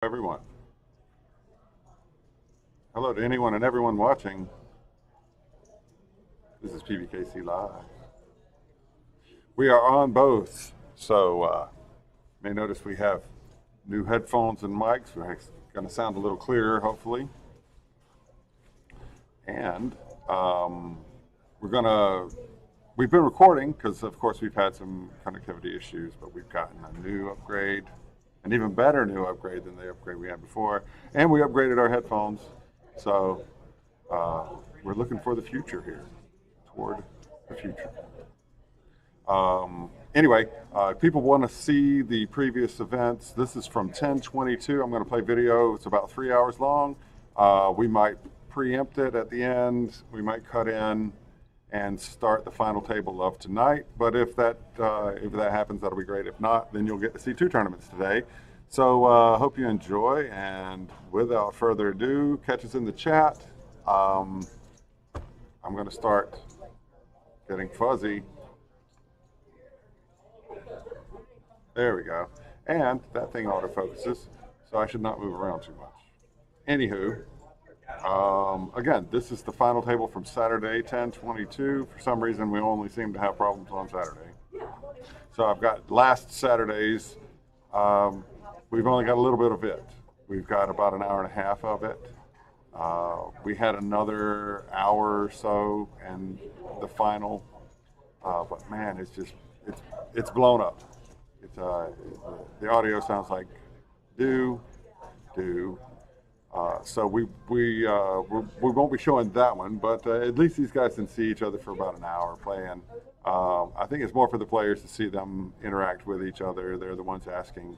Everyone. Hello to anyone and everyone watching. This is PBKC Live. We are on both, so you may notice we have new headphones and mics. We're going to sound a little clearer, hopefully. And we've been recording because, of course, we've had some connectivity issues, but we've gotten a new upgrade, an even better new upgrade than the upgrade we had before. And we upgraded our headphones. So we're looking for the future here, toward the future. Anyway, people want to see the previous events. This is from 10/22. I'm going to play video. It's about 3 hours long. We might preempt it at the end. We might cut in and start the final table of tonight. But if that happens, that'll be great. If not, then you'll get to see two tournaments today. So hope you enjoy. And without further ado, catch us in the chat. I'm going to start getting fuzzy. There we go. And that thing autofocuses, so I should not move around too much. Anywho, again, this is the final table from Saturday, 10/22. For some reason, we only seem to have problems on Saturday. So I've got last Saturday's. We've only got a little bit of it. We've got about an hour and a half of it. We had another hour or so in the final, but man, it's blown up. The audio sounds like do. So we won't be showing that one, but at least these guys can see each other for about an hour playing. I think it's more for the players to see them interact with each other. They're the ones asking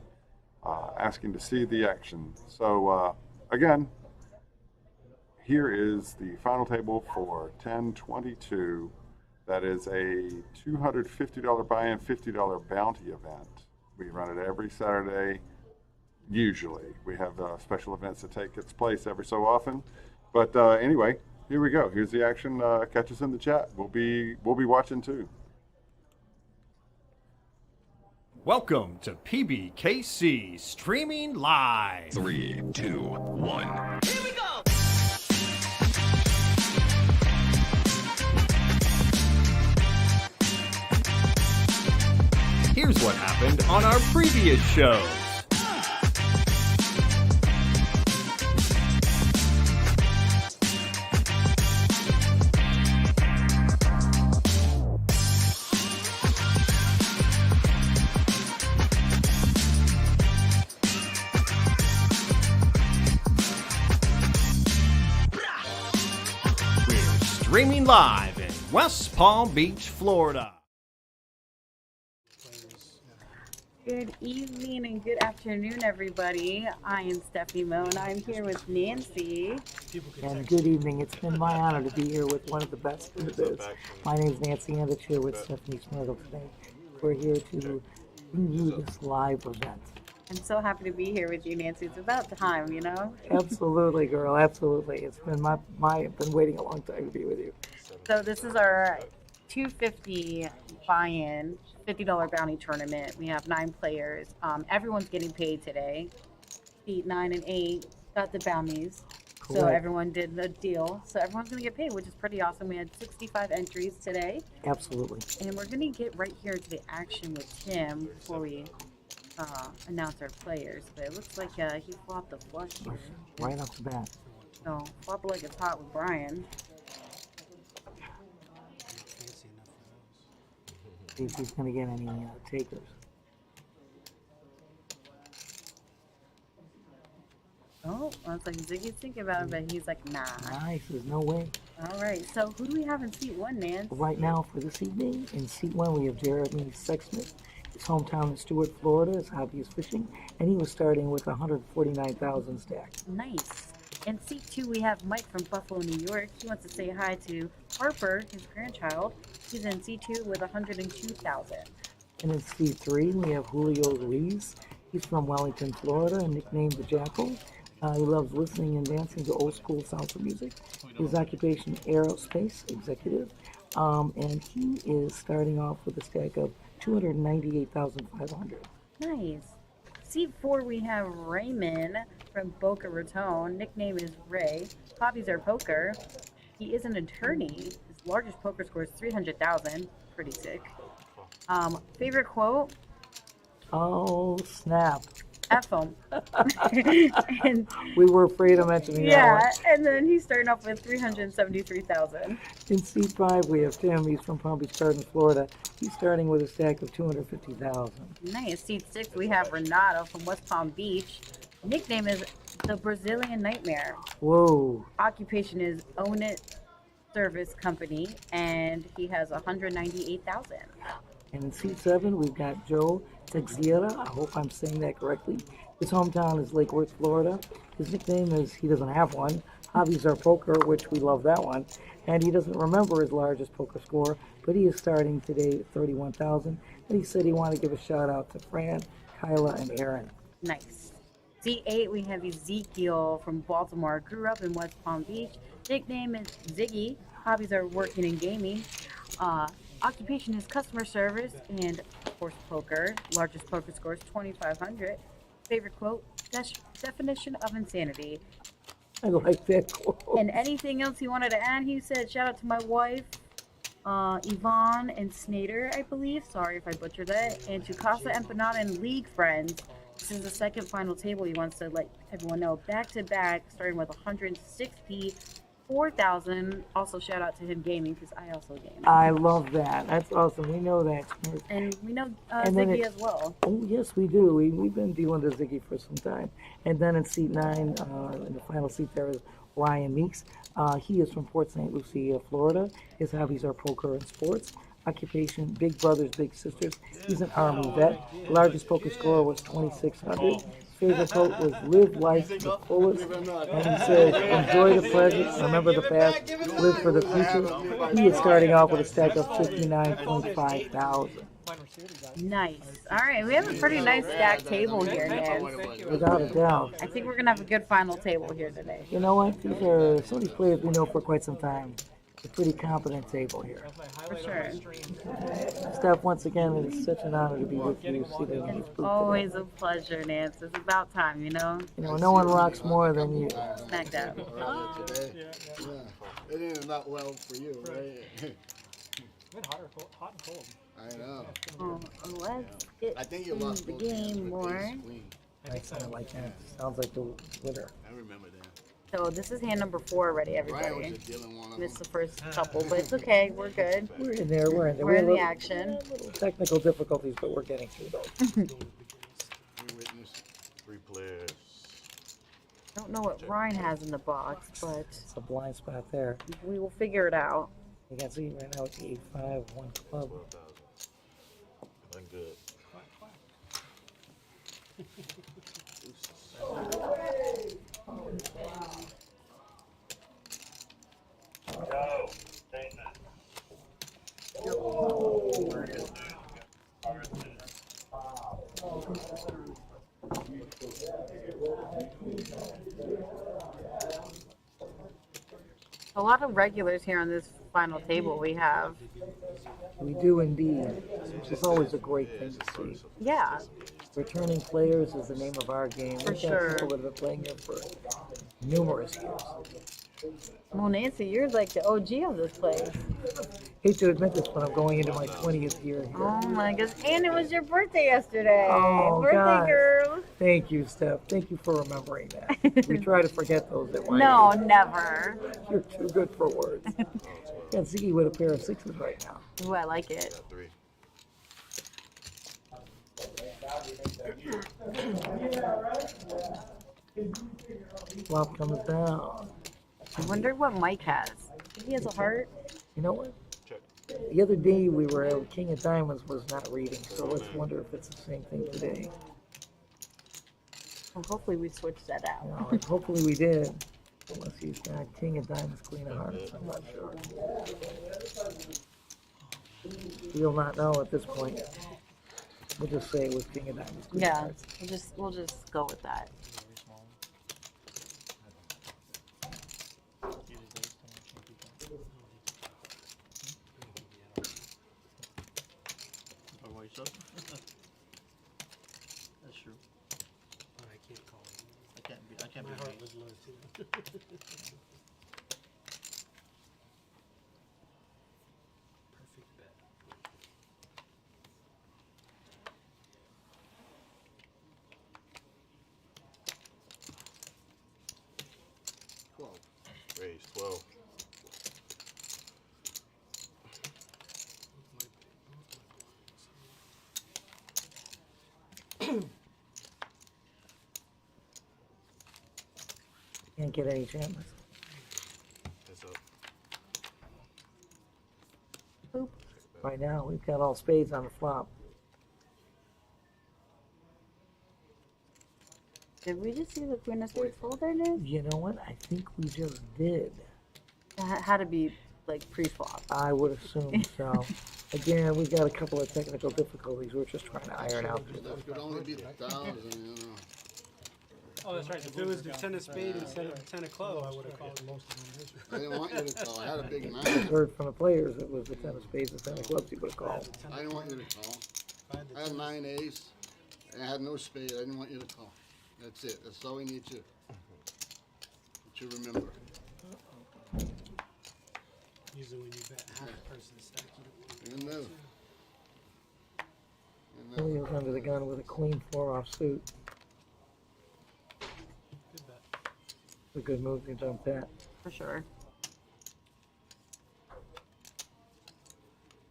to see the action. So again, here is the final table for 10/22. That is a $250 buy-in, $50 bounty event. We run it every Saturday. Usually, we have special events that take its place every so often. But anyway, here we go. Here's the action. Catch us in the chat. We'll be watching too. Welcome to PBKC streaming live. 3, 2, 1. Here we go! Here's what happened on our previous show. We're streaming live in West Palm Beach, Florida. Good evening and good afternoon, everybody. I am Stephanie Moe, and I'm here with Nancy. And good evening. It's been my honor to be here with one of the best in the biz. My name is Nancy Andich here with Stephanie Smirtle today. We're here to bring you this live event. I'm so happy to be here with you, Nancy. It's about time, you know? Absolutely, girl. Absolutely. It's been I've been waiting a long time to be with you. So this is our $250 buy-in, $50 bounty tournament. We have 9 players. Everyone's getting paid today. Seat 9 and 8 got the bounties. So Correct. everyone did the deal. So everyone's going to get paid, which is pretty awesome. We had 65 entries today. Absolutely. And we're going to get right here to the action with Tim before we announce our players. But it looks like he flopped the flush here. Right off the bat. So flop it like it's hot with Brian. See if he's going to get any takers. Oh, I was like, Ziggy's thinking about it, but he's like, nah. Nice. There's no way. All right, so who do we have in seat 1, Nance? Right now for this evening, in seat 1, we have Jeremy Sexsmith. His hometown is Stuart, Florida. His hobby is fishing, and he was starting with 149,000 stacked. Nice. In seat 2, we have Mike from Buffalo, New York. He wants to say hi to Harper, his grandchild. He's in seat 2 with 102,000. And in seat 3, we have Julio Ruiz. He's from Wellington, Florida, and nicknamed the Jackal. He loves listening and dancing to old school salsa music. His occupation, aerospace executive. And he is starting off with a stack of 298,500. Nice. Seat 4, we have Raymond from Boca Raton. Nickname is Ray. Hobbies are poker. He is an attorney. His largest poker score is 300,000. Pretty sick. Favorite quote? Oh, snap. F him. And We were afraid of mentioning that yeah, one. and then he's starting off with 373,000. In seat 5, we have Tim. He's from Palm Beach Gardens, Florida. He's starting with a stack of 250,000. Nice. Seat 6, we have Renato from West Palm Beach. Nickname is the Brazilian Nightmare. Whoa. Occupation is Own It Service Company, and he has 198,000. And in seat 7, we've got Joe Texiera. I hope I'm saying that correctly. His hometown is Lake Worth, Florida. His nickname is, he doesn't have one. Hobbies are poker, which we love that one. And he doesn't remember his largest poker score, but he is starting today at 31,000. And he said he wanted to give a shout out to Fran, Kyla, and Aaron. Nice. C8, we have Ezekiel from Baltimore. Grew up in West Palm Beach. Nickname is Ziggy. Hobbies are working and gaming. Occupation is customer service and, of course, poker. Largest poker score is 2,500. Favorite quote? Definition of insanity. I like that quote. And anything else he wanted to add, he said, shout out to my wife, Yvonne and Snader, I believe. Sorry if I butchered that. And to Casa Empanada and League friends. This is the second final table he wants to let everyone know. Back to back, starting with 106p, 4,000. Also, shout out to him gaming because I also game. I love that. That's awesome. We know that. And we know And then Ziggy as well. Oh, yes, we do. We've been dealing with Ziggy for some time. And then in seat 9, in the final seat, there is Ryan Meeks. He is from Port St. Lucie, Florida. His hobbies are poker and sports. Occupation, big brothers, big sisters. He's an Army vet. Largest poker score was 2,600. Favorite quote was live life to the fullest. And he said, enjoy the present, remember the past, live for the future. He is starting off with a stack of 59.5 thousand. Nice. All right, we have a pretty nice stacked table here, Nance. Without a doubt. I think we're going to have a good final table here today. You know what? These are some of these players we know for quite some time. A pretty competent table here. For sure. Steph, once again, it is such an honor to be with you sitting in this booth Always today. a pleasure, Nance. It's about time, you know? You know, no one rocks more than you. Smack that. It is not well for you, right? Been hot and cold. I know. Oh, let's get I think you to lost the both games game with more. ace queen. I sound like that. Sounds like the winner. I remember that. So this is hand number 4 already, Ryan was everybody. just dealing one of Missed them. the first couple, but it's okay. We're good. We're in there. We're in there. We're in the little- action. little technical difficulties, but we're getting through those. We witnessed 3 players. Don't know what Ryan has in the box, but It's a blind spot there. we will figure it out. You can see right now it's 8-5, 1 club. 12,000. Feeling good. A lot of regulars here on this final table we have. We do indeed, which is always a great thing to see. Yeah, Returning players is the name of our game. For We've got sure. people that have been playing here for numerous years. well, Nancy, you're like the OG of this place. Hate to admit this, but I'm going into my 20th year here. Oh my goodness. And it was your birthday yesterday. Oh, birthday God. girl. Thank you, Steph. Thank you for remembering that. We try to forget those at my No, age. never. You're too good for words. Got Ziggy with a pair of 6s right now. Ooh, I like it. 3. Flop comes down. I wonder what Mike has. Think he has a heart? You know what? Check. The other day we were out, King of Diamonds was not reading, so let's wonder if it's the same thing today. Well, hopefully we switched that out. Well, hopefully we did. Unless he's got King of Diamonds, Queen of Hearts, I'm not sure. We'll not know at this point. We'll just say it was King of Diamonds, Queen of Yeah, Hearts. we'll just go with that. That's true. My heart was low too. Perfect bet. Raise 12. Can't get any chance. Heads up. Boop. Right now, we've got all spades on the flop. Did we just see the Queen of Spades fold there, dude? You know what? I think we just did. That had to be like pre-flop. I would assume so. Again, we've got a couple of technical difficulties. We're just trying to iron out. That could only be the 1,000, you know. Oh, that's right. If it was the 10 of spade instead of the 10 of clubs, I would have called most of them. I didn't want you to call. I had a big nine. Heard from the players, it was the 10 of spades, the 10 of clubs he would have called. I didn't want you to call. I had 9 ace, and I had no spade. I didn't want you to call. That's it. That's all we need to. That you remember. Usually when you bet half a person's stack, you You know. He was under the gun with a queen 4 off suit. good bet. It's a good move to dump that. For sure.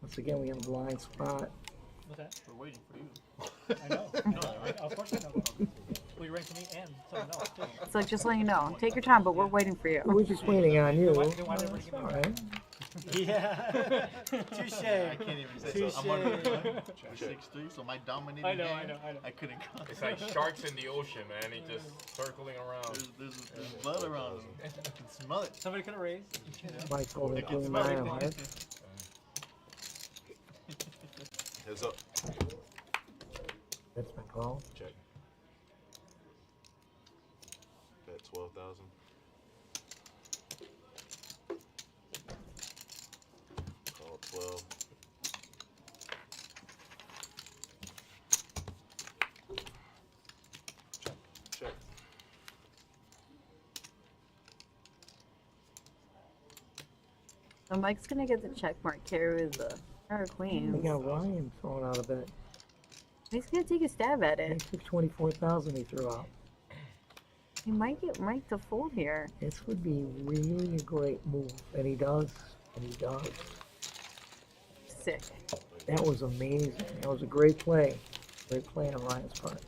Once again, we have a blind spot. What's that? We're waiting for you. I know. Of course I know. Well, you're right to me and someone else too. It's like, just letting you know. Take your time, but we're waiting for you. We're just waiting on you. Then why did everybody give me All a right. Yeah. Touche. I can't even say so. I'm on Touche. 6'3", so my dominating I know. hand, I couldn't cross. It's like sharks in the ocean, man. He just circling around. There's blood around him. I can smell it. Somebody could have raised. You know. Mike's holding I can queen smell 9, it. right? Heads up. That's my call. Check. Bet 12,000. Call 12. Check. So Mike's gonna get the check mark here with the pair of We queens. got Ryan throwing out a bet. He's gonna take a stab at He it. took 24,000 he threw out. He might get Mike to fold here. This would be really a great move. And he does. And he does. Sick. That was amazing. That was a great play. Great play on Ryan's part.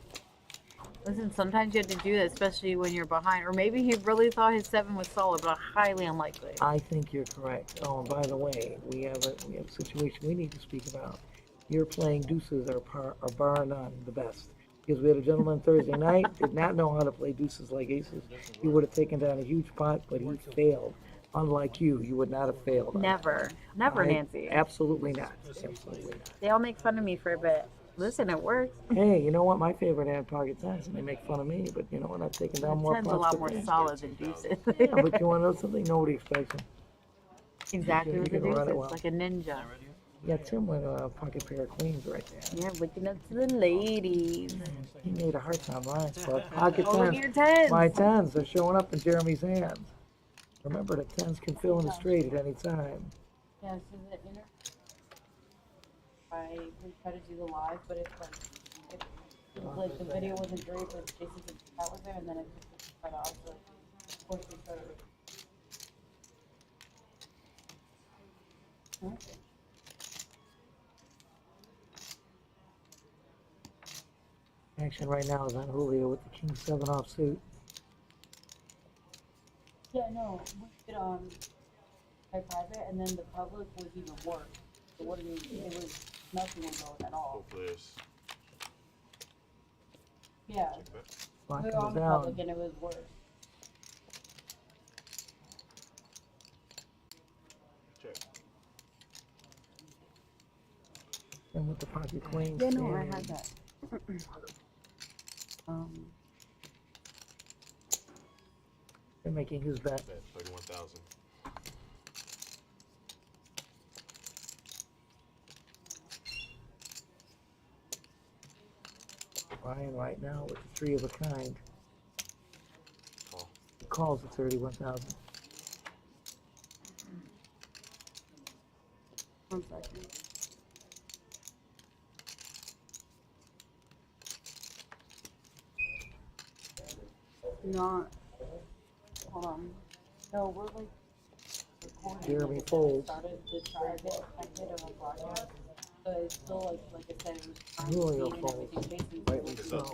Listen, sometimes you have to do that, especially when you're behind. Or maybe he really thought his 7 was solid, but highly unlikely. I think you're correct. Oh, and by the way, we have a situation we need to speak about. Your playing deuces are bar none the best. Because we had a gentleman Thursday night, did not know how to play deuces like aces. He would have taken down a huge pot, but he failed. Unlike you, you would not have failed. Never. Never, I- Nancy. Absolutely not. Absolutely not. They all make fun of me for it, but listen, it works. Hey, you know what? My favorite hand pocket tens, and they make fun of me, but you know what? I've taken down more Ten's pots. a lot than more they. solid than deuces. Yeah, but you want to know something? Nobody expects them. Exactly You what the can run it deuce well. is, like a ninja. Yeah, Tim with a pocket pair of queens right there. Yeah, looking up to the ladies. He made a heart on Ryan's spot. Pocket Oh, look at tens. your tens. My tens are showing up in Jeremy's hands. Remember, the tens can fill in the straight at any time. Yeah, so that, you know, I would try to do the live, but it's like the video wasn't great, but Jason's that was there, and then it just cut off. So of course we started. Okay. Action right now is on Julio with the king 7 off suit. Yeah, no, we did by private, and then the public was even worse. It wasn't even, it was nothing was going at all. 4 players. Yeah, Block we were goes on the public, down. and it was worse. Check. And with the pocket queens. Yeah, no, I and had that. They're making his bet. Bet 31,000. Ryan right now with the 3 of a kind. Call. calls at 31,000. 1 second. Not. Hold on. No, we're like recording. Jeremy Foles. Started to try a bit. I did it on broadcast, but it's still like I said, it was trying Julio to Foles. everything. Rightly Basically, so.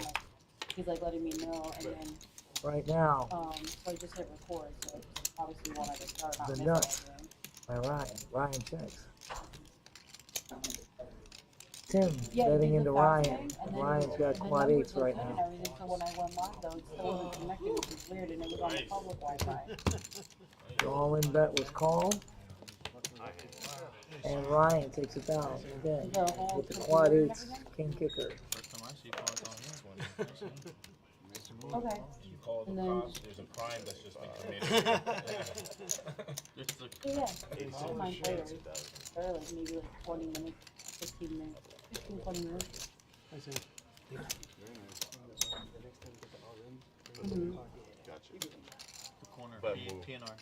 he's like letting me know, and then Right now, so I just hit record. So it's obviously wanted to start not The missing nuts. anything. by Ryan. Ryan checks. Tim Yeah, he betting did into the Ryan. fasting, and then Ryan's got the quad numbers eights looked right good and now. everything, so when I went live, though, it still wasn't connected, which is weird, and it was on the public Wi-Fi. The all-in bet was called. And Ryan takes it down again The whole with the computer quad and eights everything? king kicker. First time I see cards on here. Okay. You call the And then- cops, there's a crime that's just been committed. Yeah, all my players, they're like maybe like 20 minutes, 15 minutes, 15, 20 minutes. Mhm. Gotcha. The corner, But P- move. PNR.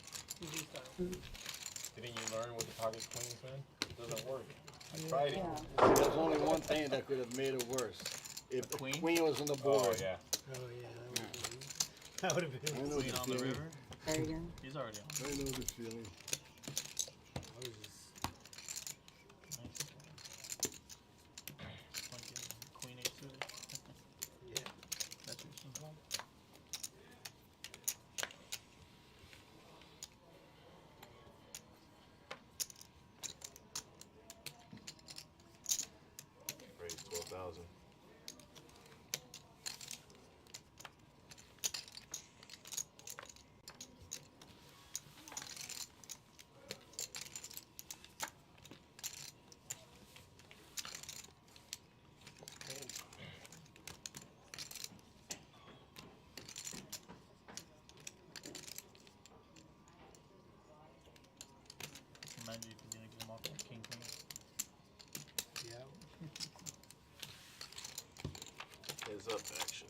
Didn't you learn what the pocket queens man? It doesn't work. I tried it. Yeah. There's only one thing that could have made it worse. If the Queen? queen was on the Oh board. yeah. Oh, yeah, that would have been. I know Queen the on the feeling. river. There you go. He's already on. I know the feeling. I was just, Nice. Fucking Queen 8 suited. yeah. That's your symbol. Raise 12,000. Imagine if you didn't get him off that king queen. Yeah. Heads up action.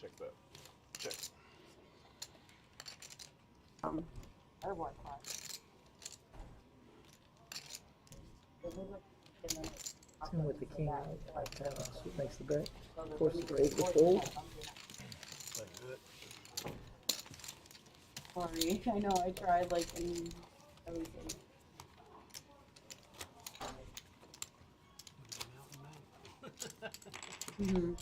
Check that. Check. Or what class? Tim with the king out. Like that. So makes the bet. Of course, it's raised the fold. Sorry, I know I tried like in everything. Mm-hmm.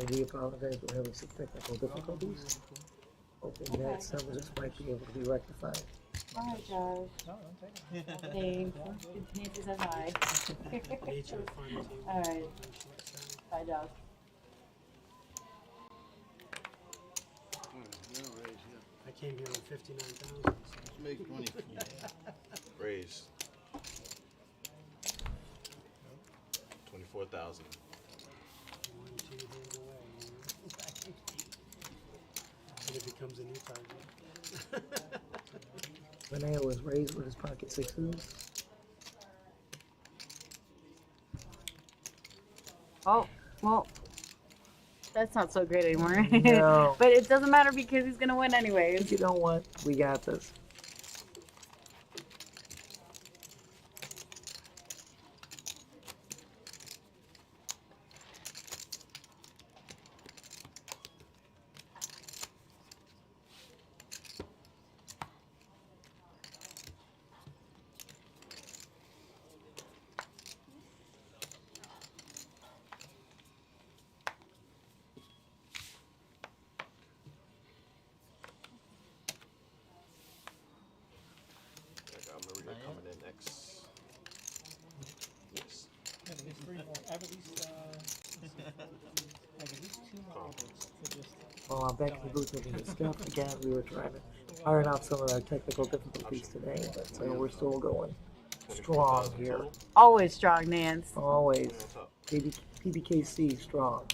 And we apologize, we're having some technical difficulties. Hoping that some of this might be able to be rectified. Alright, Josh. No, don't take it. Thanks. Nancy says hi. Nature of fun too. Alright, bye, Josh. Yeah, right, yeah. I came here with 59,000. Let's make 20. Raise. 24,000. 1, 2 hands away. You know? And it becomes a new target. Renee was raised with his pocket sixes. Oh, well, that's not so great anymore. No. But it doesn't matter because he's gonna win anyways. You know what? We got this. Maria coming in next. Yes. I have at least 3 more. I have at least, I have at least 2 more overs to just. Well, I'm back in the booth looking at stuff. Again, we were trying to iron out some of our technical difficulties today, but we're still going strong here. Always strong, Nance. Always. PBKC strong.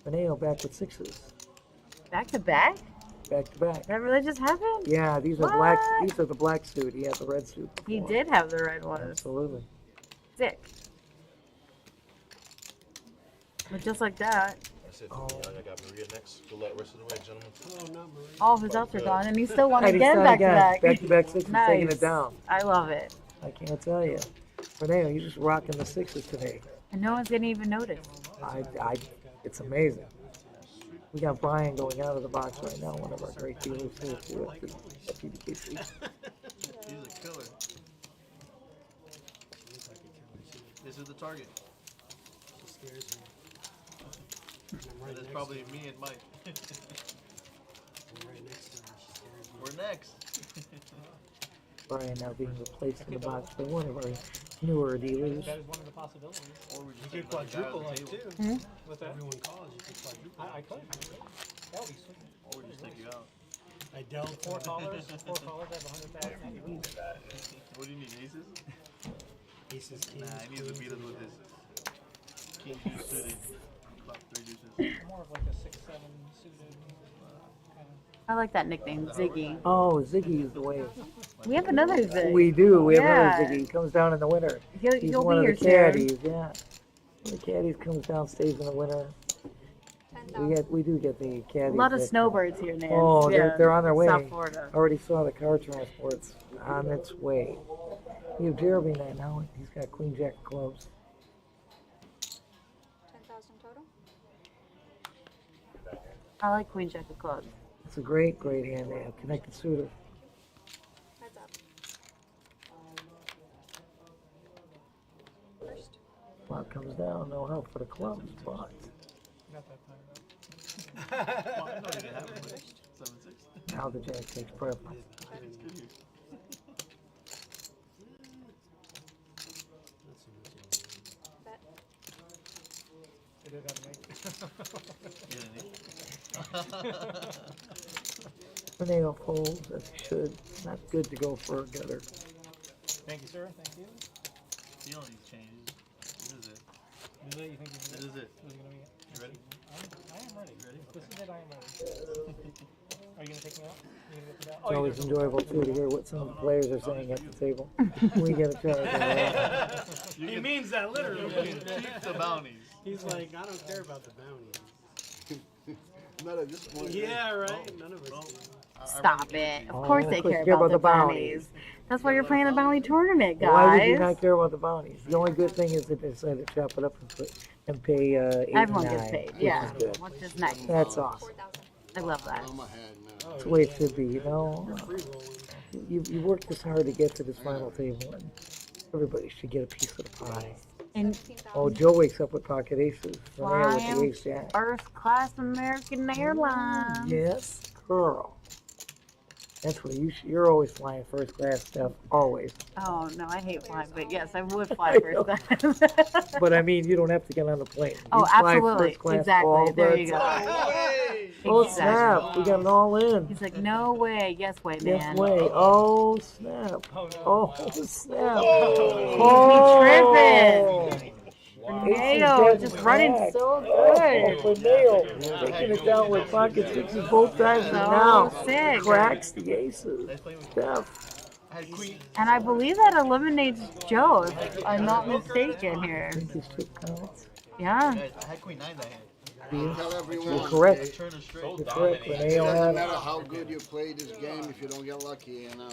Beneo back with sixes. Back to back? Back to back. That really just happened? Yeah, these are black. What? These are the black suit. He had the red suit. He before. did have the red one. Absolutely. Sick. But just like that, it. I got Maria next. Good luck rest of the way, gentlemen. Oh, not Marie. All of his outs are gone, and he still won And he's again done back to again. back. Back-to-back sixes, taking it down. I love it. I can't tell you. Renee, you're just rocking the sixes today. And no one's gonna even notice. It's amazing. We got Brian going out of the box right now, one of our great dealers here too at PBKC. He's a killer. This is the target. She scares me. I'm right That's next probably to her. me and Mike. I'm right next to her. She scares me. We're next. Brian now being replaced in the box by one of our newer dealers. That is one of the possibilities. Or we just You take could another guy quadruple off like the too. table. What's that? Everyone calls, you could quadruple. I could. That would be sweet. Or we just take you out. I dealt Four callers, I have 100,000. What do you need, aces? aces, kings, Nah, he needs to queens, beat us and with this king deuce suited. About 3 deuces. More of like a 6-7 suited kind of. I like that nickname, Ziggy. Oh, Ziggy is the way. We have another Zig. We do. We have Yeah. another Ziggy. He comes down in the winter. He's He'll one be of the here caddies. Yeah. One of the caddies comes down, stays in the winter. We do get the caddies. A lot of that- snowbirds here, Nance. Oh, they're on their way. South Florida. Already saw the car transports on its way. You have Jeremy there now. He's got Queen Jack of clubs. 10,000 total? I like Queen Jack of clubs. It's a great, great hand to have. Connected suitor. Heads up. First. Flop comes down. No help for the clubs, but Not that time. Well, I know you can have it, but 7-6. now the Jack takes preference. It's good here. Bet. It did that Tornado folds as he should. Not good to go for a gutter. Thank you, sir. Thank you. Feeling these changes. This is it. Is that you think this This is it. Who's gonna be it? You ready? I am ready. Ready? If this is it, I am ready. Are you gonna take me out? You gonna get me out? It's always enjoyable too to hear what some of the players are saying at the table. We get a charge. of that. He means that literally. Keep the bounties. He's like, I don't care about the bounties. Not at this point. Yeah, right. None of us do. Stop it. Of Oh, course they care about the bounties. That's why you're playing the bounty tournament, guys. Why would you not care about the bounties? The only good thing is that they decided to chop it up and pay 8 Everyone and 9, gets paid. which Yeah. is good. Which is nice. That's awesome. 4,000. I love that. I'm ahead now. That's the way it should be, you know. Free rolling. You worked this hard to get to this final table, and everybody should get a piece of the pie. And 15,000. Oh, Joe wakes up with pocket aces. Renee with the flying ace jack. first class American Airlines. Yes, girl. That's what you're always flying first class stuff, always. Oh no, I hate flying, but yes, I would fly I first know. class. But I mean, you don't have to get on the plane. You Oh, fly absolutely. first class Exactly. all There the you go. time. Hey! Oh Exactly. snap! We got an all in. He's like, no way. Yes way, man. Yes way. Oh snap! Oh snap! Oh. Oh. Nail, just running so good. For Nail, taking it down with pocket sixes both times, and now sick. cracks the aces. Steph. I had queen. And I believe that eliminates Joe, if I'm not mistaken here. I think his chip counts. Yeah. Guys, I had queen 9 that hand. Tell everyone. You're correct. Turn it straight. You're correct. It Nail doesn't had matter how good you play this game if you don't get lucky, you know.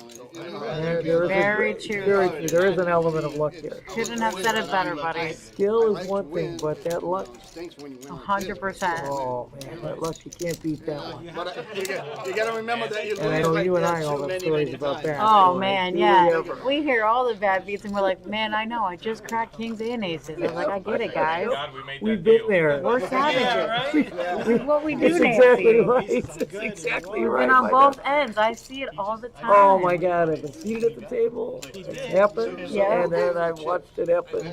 Very true. There is an element of luck here. Couldn't have said it better, buddy. Skill is one thing, but that luck. 100%. Oh man, that luck you can't beat that one. But you gotta remember that you And I lose know like you and that I all too have many, stories many about times. that. Oh man, Do yeah. we ever? We hear all the bad beats and we're like, man, I know, I just cracked kings and aces. I was like, I get it, guys. We've been there. We're savages. This is what we do, It's exactly Nancy. right. It's exactly We've right. been on my both God. ends. I see it all the time. Oh my God! I've been seated at the table. It happened, Yeah. and then I watched it happen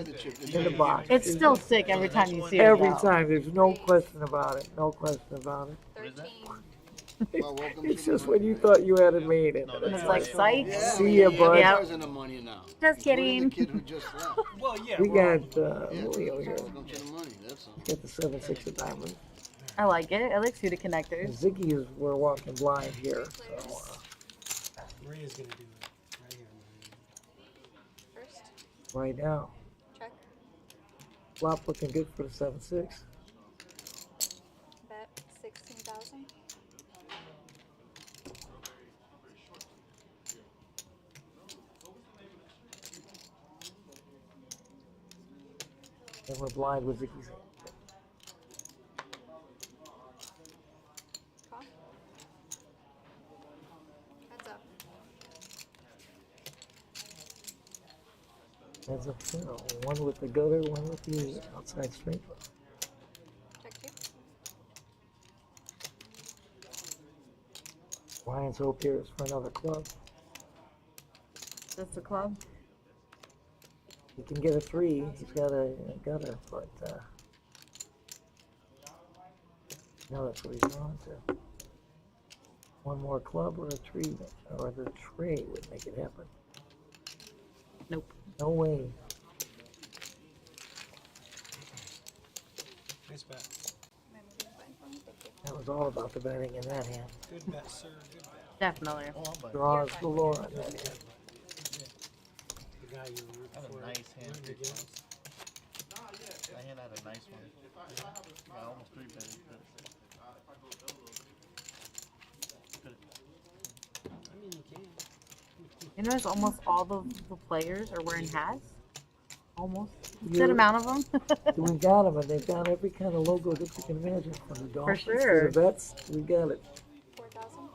in the box. It's still sick every time you see it. Every though. time. There's no question about it. No question about it. 13. Well, welcome It's to just the when you thought you had it made it. And it's like, psych. See ya, bud. Yep. Guys in the money now. Just Including kidding. The kid who just left. Well, yeah. We we're all- got Julio here. Welcome to the money. That's all. Got the 7-6 of diamonds. I like it. I like suited connectors. Ziggy is we're walking blind here. So, Maria's gonna do it. Right here, Maria. First. right now, Check. flop looking good for the 7-6. 16,000. And we're blind with Zicky's. Call. Heads up. Heads up zero. One with the gutter, one with the outside straight. Check 2. Ryan's hope here is for another club. That's the club. He can get a 3. He's got a gutter, but no, that's what he's on to. One more club or a tree, or the tray would make it happen. Nope. No way. Nice bet. Am I moving the button for me? Thank you. That was all about the betting in that hand. Good bet, sir. Good bet. Definitely. Draws galore on that hand. The guy you were Had a rooting for. nice hand. rooting Big against. That hand had a nice one. Yeah, almost 3 bet. I mean, you can. You notice almost all the players are wearing hats? Almost. You- Good amount of them. We got them, and they've got every kind of logo that you can imagine. From the Dolphins sure. to the Vets, we got it. 4,000.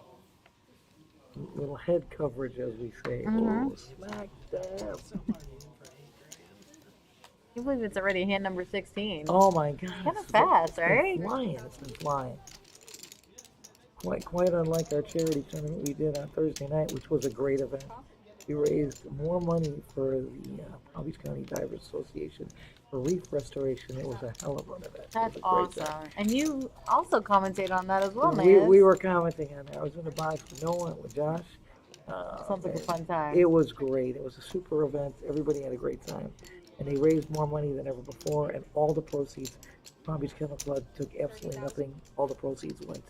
Little head coverage, as we say. Mhm. Oh, smack dab. Somebody in for 8 grand. I believe it's already hand number 16. Oh my God. Kinda it's fast, been right? Flying. It's been flying. Quite unlike our charity tournament we did on Thursday night, which was a great event. We raised more money for the Palm Beach County Divers Association for reef restoration. It was a hell of an event. It That's was a great awesome. event. And you also commentate on that as well, we, man. we were commenting on that. I was in the box with Noah and with Josh. Sounds like a fun time. It was great. It was a super event. Everybody had a great time. And they raised more money than ever before. And all the proceeds, Palm Beach Kennel Club took absolutely nothing. All the proceeds went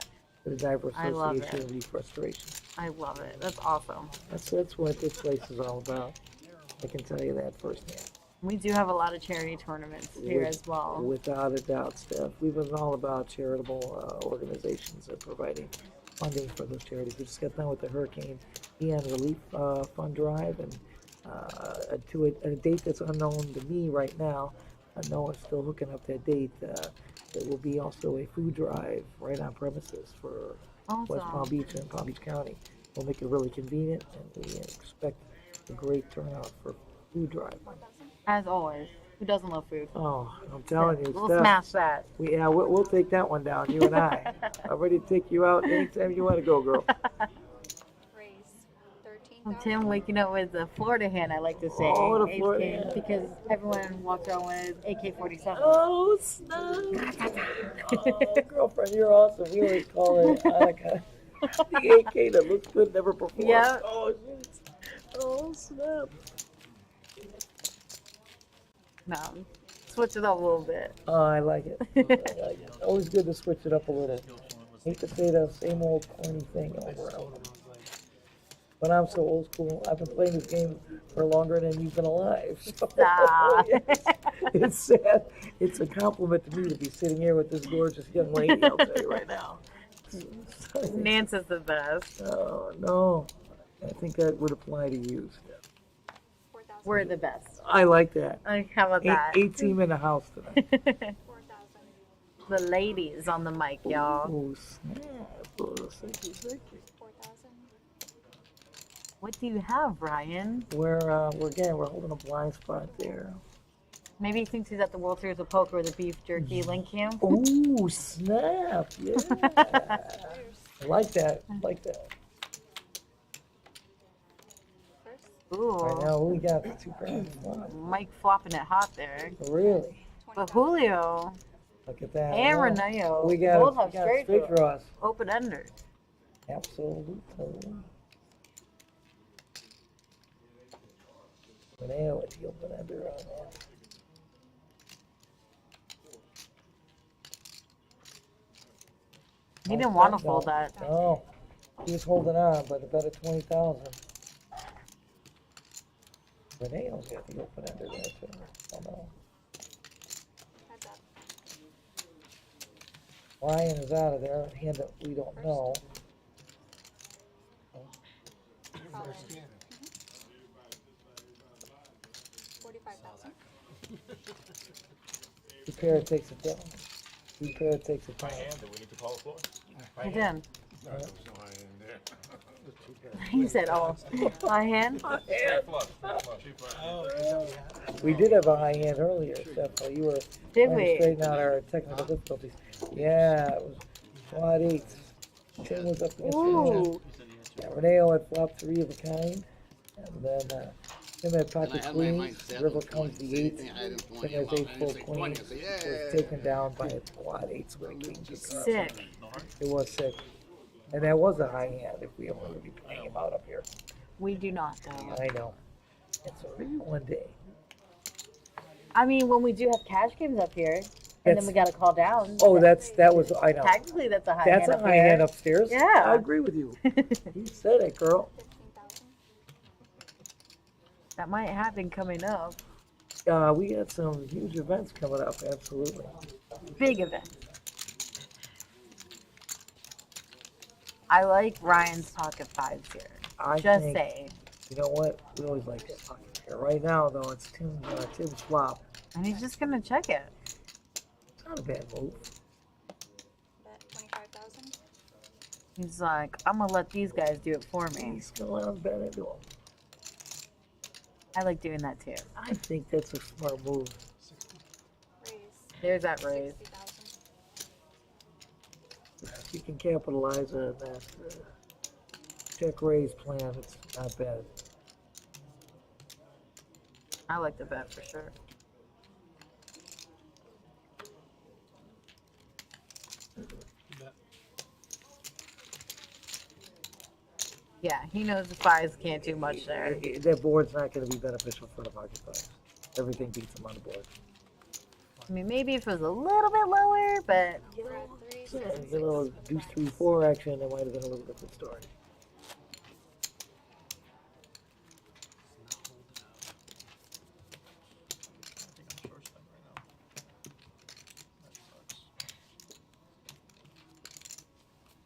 to the Diver I love Association it. and Reef Restoration. I love it. That's awesome. That's what this place is all about. I can tell you that firsthand. We do have a lot of charity tournaments here With- as well. Without a doubt, Steph. We've been all about charitable organizations and providing funding for those charities. We just got done with the Hurricane Ian Relief Fund Drive, and to a date that's unknown to me right now. Noah's still hooking up that date. There will be also a food drive right on premises for West Palm Awesome. Beach and Palm Beach County. We'll make it really convenient, and we expect a great turnout for food drive. As always. Who doesn't love food? Oh, I'm telling you, We'll Steph, smash that. we'll take that one down, you and I. I'm ready to take you out anytime you want to go, girl. Raise. Well, 13,000. Tim waking up with the Florida hand, I like to say. Oh, the Ace Florida King, hand. because everyone walks around with AK-47. Oh, snap. Oh, girlfriend, you're awesome. We always call it Annika. The AK that looks good never performs. Yep. Oh, shit. Oh, snap. No. Switch it up a little bit. Oh, I like it. I like it. Always good to switch it up a little. Hate to say the same old corny thing over and over. But I'm so old school. I've been playing this game for longer than you've been alive. So, Stop. it's sad. It's a compliment to me to be sitting here with this gorgeous young lady, I'll tell you right now. Nance's the best. Oh, no. I think that would apply to you. 4,000. We're the best. I like that. How about that? 8 in the house tonight. 4,000. The ladies on the mic, y'all. Oh, snap. Oh, thank you, thank you. 4,000. What do you have, Ryan? We're holding a blind spot there. Maybe he thinks he's at the World Series of Poker with a beef jerky link cam. Oh, snap. Yeah. I like that. I like that. First. Ooh. Right now, we got 2 grand. Wow. Mike flopping it hot there. Really? But Julio Look at that. and Wow. Reneo We got, both we have got straight straight draws. draws. Open enders. Absolutely. Reneo with the open ender on that. He didn't want to fold that. No. He was holding on, but a bet of 20,000. Reneo's got the open ender there too. Oh no. Heads up. Ryan is out of there. Hand that we don't know. All in. 45,000. Repair takes it down. Repair takes it High down. hand, do we need to call the floor? I did. He said, "Oh, my hand." Straight flush, straight flush. We did have a high hand earlier, Steph. While you were Did trying to we? straighten out our technical difficulties. Yeah, it was quad eights. Tim was up against Renee. Ooh. Yeah, Renee had flop 3 of a kind. And then Tim had And I pocket had my mind queens. set River on comes the same 8s. thing. I didn't want Tim him has out. 8 I full didn't say 20. I queens. said, Was yeah. taken down by quad 8s with a king. Sick. It was sick. And that was a high hand if we ever would be playing him out up here. We do not though. I know. It's a real one day. I mean, when we do have cash games up here, and That's- then we gotta call down. Oh, that was, I know. Technically, that's a high That's hand. a up high there. hand upstairs. Yeah. I agree with you. You said it, girl. 15,000. That might happen coming up. We got some huge events coming up, absolutely. Big event. I like Ryan's pocket fives here. I Just think, saying. you know what? We always like that pocket pair. Right now, though, it's Tim's flop. And he's just gonna check it. It's not a bad move. Bet 25,000. He's like, I'm gonna let these guys do it for me. He's gonna let him bet into him. I like doing that too. I think that's a smart move. Raise. There's that raise. 60,000. If you can capitalize on that check raise plan, it's not bad. I like the bet for sure. Bet. Yeah, he knows the fives can't do much there. That board's not going to be beneficial for the pocket fives. Everything beats him on the board. I mean, maybe if it was a little bit lower, but We're at 3, So, a little deuce 3-4 action, it might have been a little different story.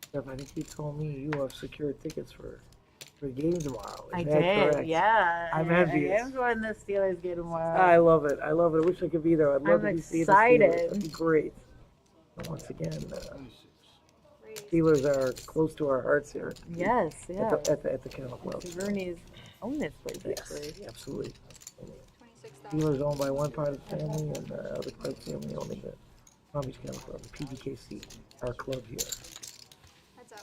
Steph, I think you told me you have secured tickets for the game tomorrow. Is I that did. correct? Yeah. I'm I envious. am going to the Steelers game tomorrow. I love it. I love it. I wish I could be there. I'd love I'm to be seeing the Steelers. excited. That'd be great. And once again, raise. Steelers are close to our hearts here Yes, yeah. at the Kennel Club. Rooney's own this place, Yes, actually. absolutely. 26,000. Steelers owned by one part of the family, and the other part of the family owning the Palm Beach Kennel Club, the PBKC, our club here. Heads up.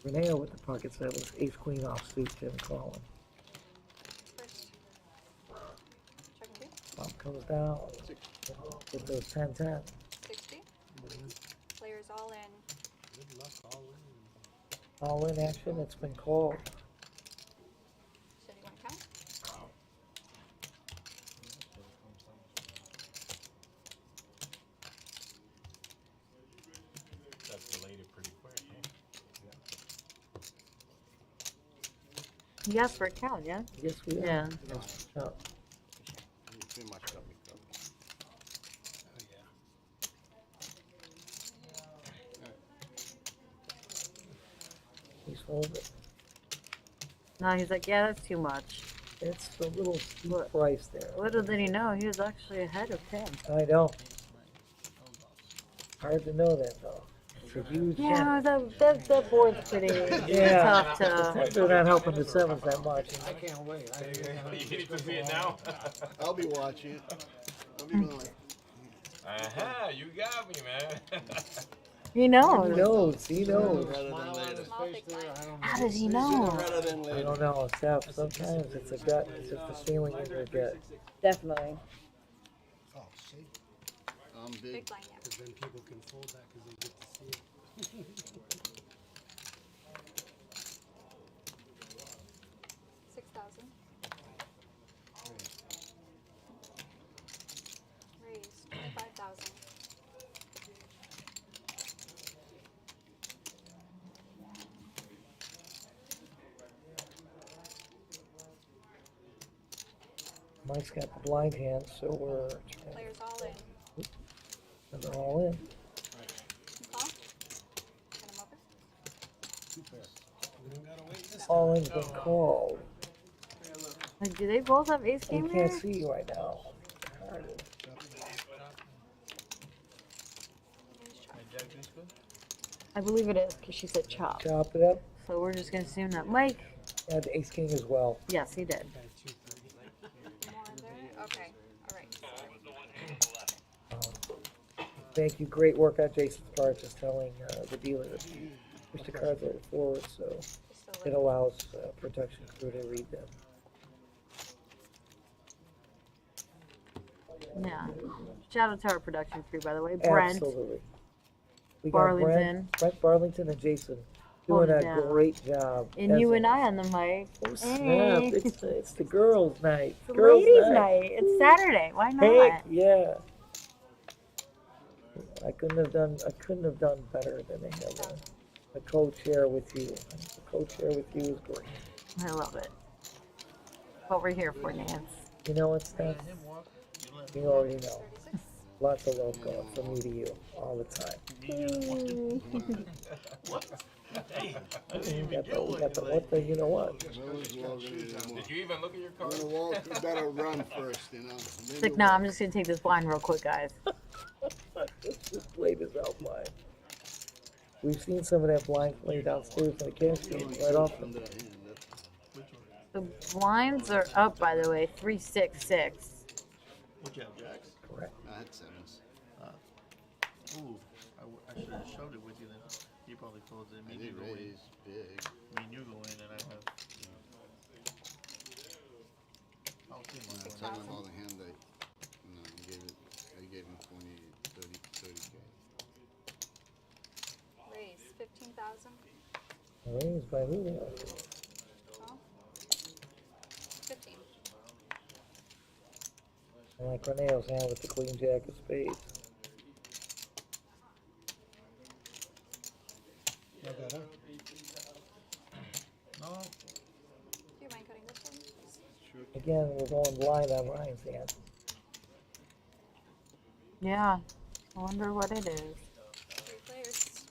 Renee with the pocket set was ace queen off suit, Tim calling. First. Check and two. Flop comes down. Get those 10-10. 60. Players all in. Good luck all in. All in action, it's been called. So you want to count? That's delayed it pretty quick, huh? You asked for a count, yeah? Yes, we are. Yeah. Yes. Oh, Too much coffee. Oh, yeah. he's holding. No, he's like, yeah, that's too much. It's a little steep price there. Little did he know, he was actually ahead of him. I know. Hard to know that though. It's a huge Yeah, hand. that board's pretty Yeah. tough to. They're not helping the sevens that much. I can't wait. You need to see it now. I'll be watching it. I'll be going like, Aha, you got me, man. He He knows. knows. He knows. rather than later. Small big blind. How does he Sooner know? rather than I later. don't know, Steph. Sometimes it's a gut. It's just a feeling in your gut. Definitely. I'm Big big. blind, yeah. Because then people can fold that because they get to see it. 6,000. Raise. 25,000. Mike's got the blind hand, so we're trying Players all in. to They're all in. Call. Get 'em over. We don't gotta wait this All in's been called. Like, do they both have ace We king can't here? see you right now. Jack deuce good? I believe it is, because she said chop. Chop it up. So we're just gonna assume that Mike, Yeah, the ace king as well. yes, he did. More in there? Okay. Alright. Thank you. Great work on Jason's part, just telling the dealer to push the cards over forward, so Just a it little. allows production crew to read them. Yeah. Shout out to our production crew, by the way. Brent, Absolutely. We got Barlington. Brent Barlington and Jason Hold doing it a down. great job. and you and I on the mic. Oh, snap. Hey. It's the girls' night. It's Girls' ladies' night. It's Saturday. Why not? Heck, yeah. I couldn't have done better than to have a co-chair with you. A co-chair with you is great. I love it. What we're here for, Nance. You know what, Steph? Him walk. You let You already know. 36. Lots of love going from me to you all the time. Hey, I We didn't even got get the, one. we got the what the you know what? Did you even look at your We're card? gonna walk, we better run first, you know. It's like, nah, I'm just gonna take this blind real quick, guys. Let's just play this out blind. We've seen some of that blind play downstairs in the cash game quite often. The blinds are up, by the way, 366. What'd you have, jacks? Correct. I had sevens. Ooh, I should have showed it with you then. You probably closed it. I Me and you did go in. raise big. Me and you go in and I have. I'll see When I my tell him all the hand I gave him 20, 30K. Raise 15,000. Raised by Julio. Well, 15. I like Reneo's hand with the queen jack of spades. Not bad, huh? No, Do you mind cutting this one, please? Again, we're going blind on Ryan's hand. Yeah. I wonder what it is. 3 players.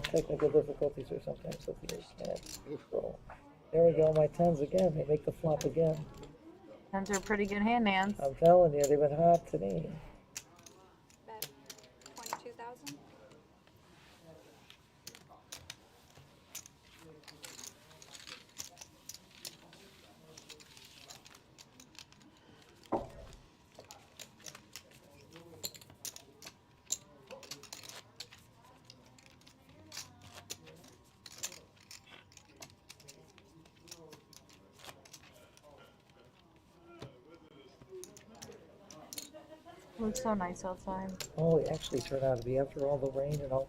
Technical difficulties are sometimes with the ace hand. So, there we go, my tens again. They make the flop again. Tens are a pretty good hand, Nance. I'm telling you, they've been hot today. Bet 22,000. It looks so nice outside. Oh, it actually turned out to be after all the rain and all.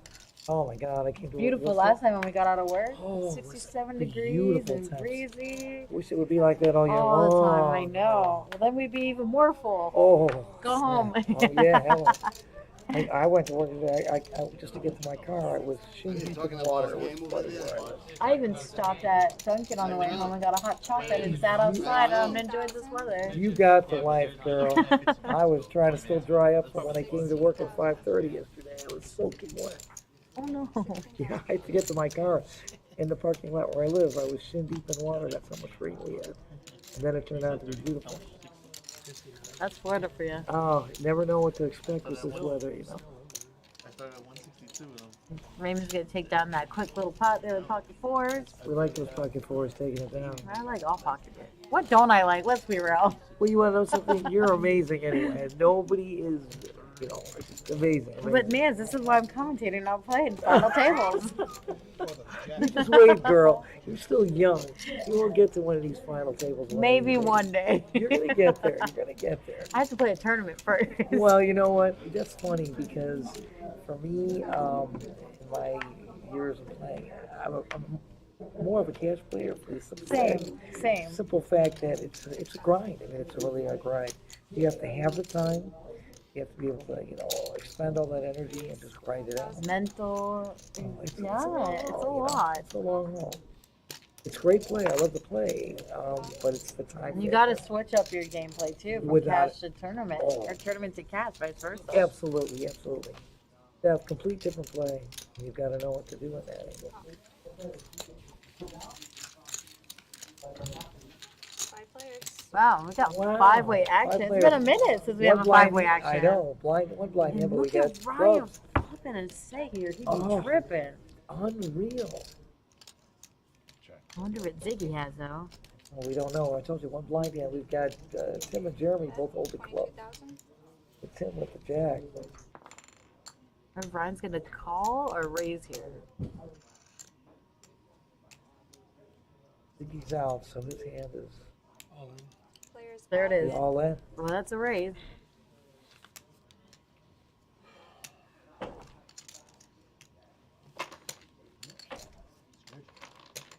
Oh my God, I came to Beautiful work. last time when we got out of work. Oh, it was 67 degrees beautiful and temps. breezy. Wish it would be like that all year All the time, I long. know. Well, then we'd be even more full. Oh. Go home. Oh yeah, hell. I went to work today. I just to get to my car. I was shin deep talking in about water. the It was game over flooded there? where I was. I even stopped at Dunkin' on the way home and got a hot chocolate and sat outside and enjoyed this weather. You got the life, girl. I was trying to still dry up from when I came to work at 5:30 yesterday. I was soaking wet. Oh no. Yeah, I had to get to my car in the parking lot where I live. I was shin deep in water. That's how much rain we had. And then it turned out to be beautiful. That's Florida for you. Oh, never know what to expect with this weather, you know. I started at 162 with him. Raymond's gonna take down that quick little pot there with pocket fours. We like those pocket fours taking it down. I like all pocket it. What don't I like? Let's be real. Well, you want to know something? You're amazing anyway. Nobody is, you know, it's just amazing. But man, this is why I'm commentating, not playing final tables. You just wait, girl. You're still young. You will get to one of these final tables. Maybe one day. You're gonna get there. You're gonna get there. I have to play a tournament first. Well, you know what? That's funny because for me, in my years of playing, I'm more of a cash player for the simple fact that it's a grind. I mean, it's really a grind. You have to have the time. You have to be able to, you know, expend all that energy and just grind it out. Mental. It's Yeah, it's a you know, lot. it's a long haul. It's great play. I love the play, but it's the time. You got to switch up your gameplay too from Without- cash to tournament Oh. or tournament to cash, vice versa. Absolutely, absolutely. Yeah, complete different play. You've got to know what to do in that. 5 players. Wow, we got Wow. 5-way action. Five It's been a players. minute since we One have a blind- 5-way action. I know, one blind hand, And but we look got at Ryan gloves. flipping and say here. He be Oh. tripping. Unreal. I wonder what Ziggy has though. Well, we don't know. I told you, one blind hand. We've got Tim and Jeremy both hold the club. 22,000. With Tim with the jack. Or Ryan's gonna call or raise here. Ziggy's out, so his hand is All in. Players. There it is. all in. Well, that's a raise.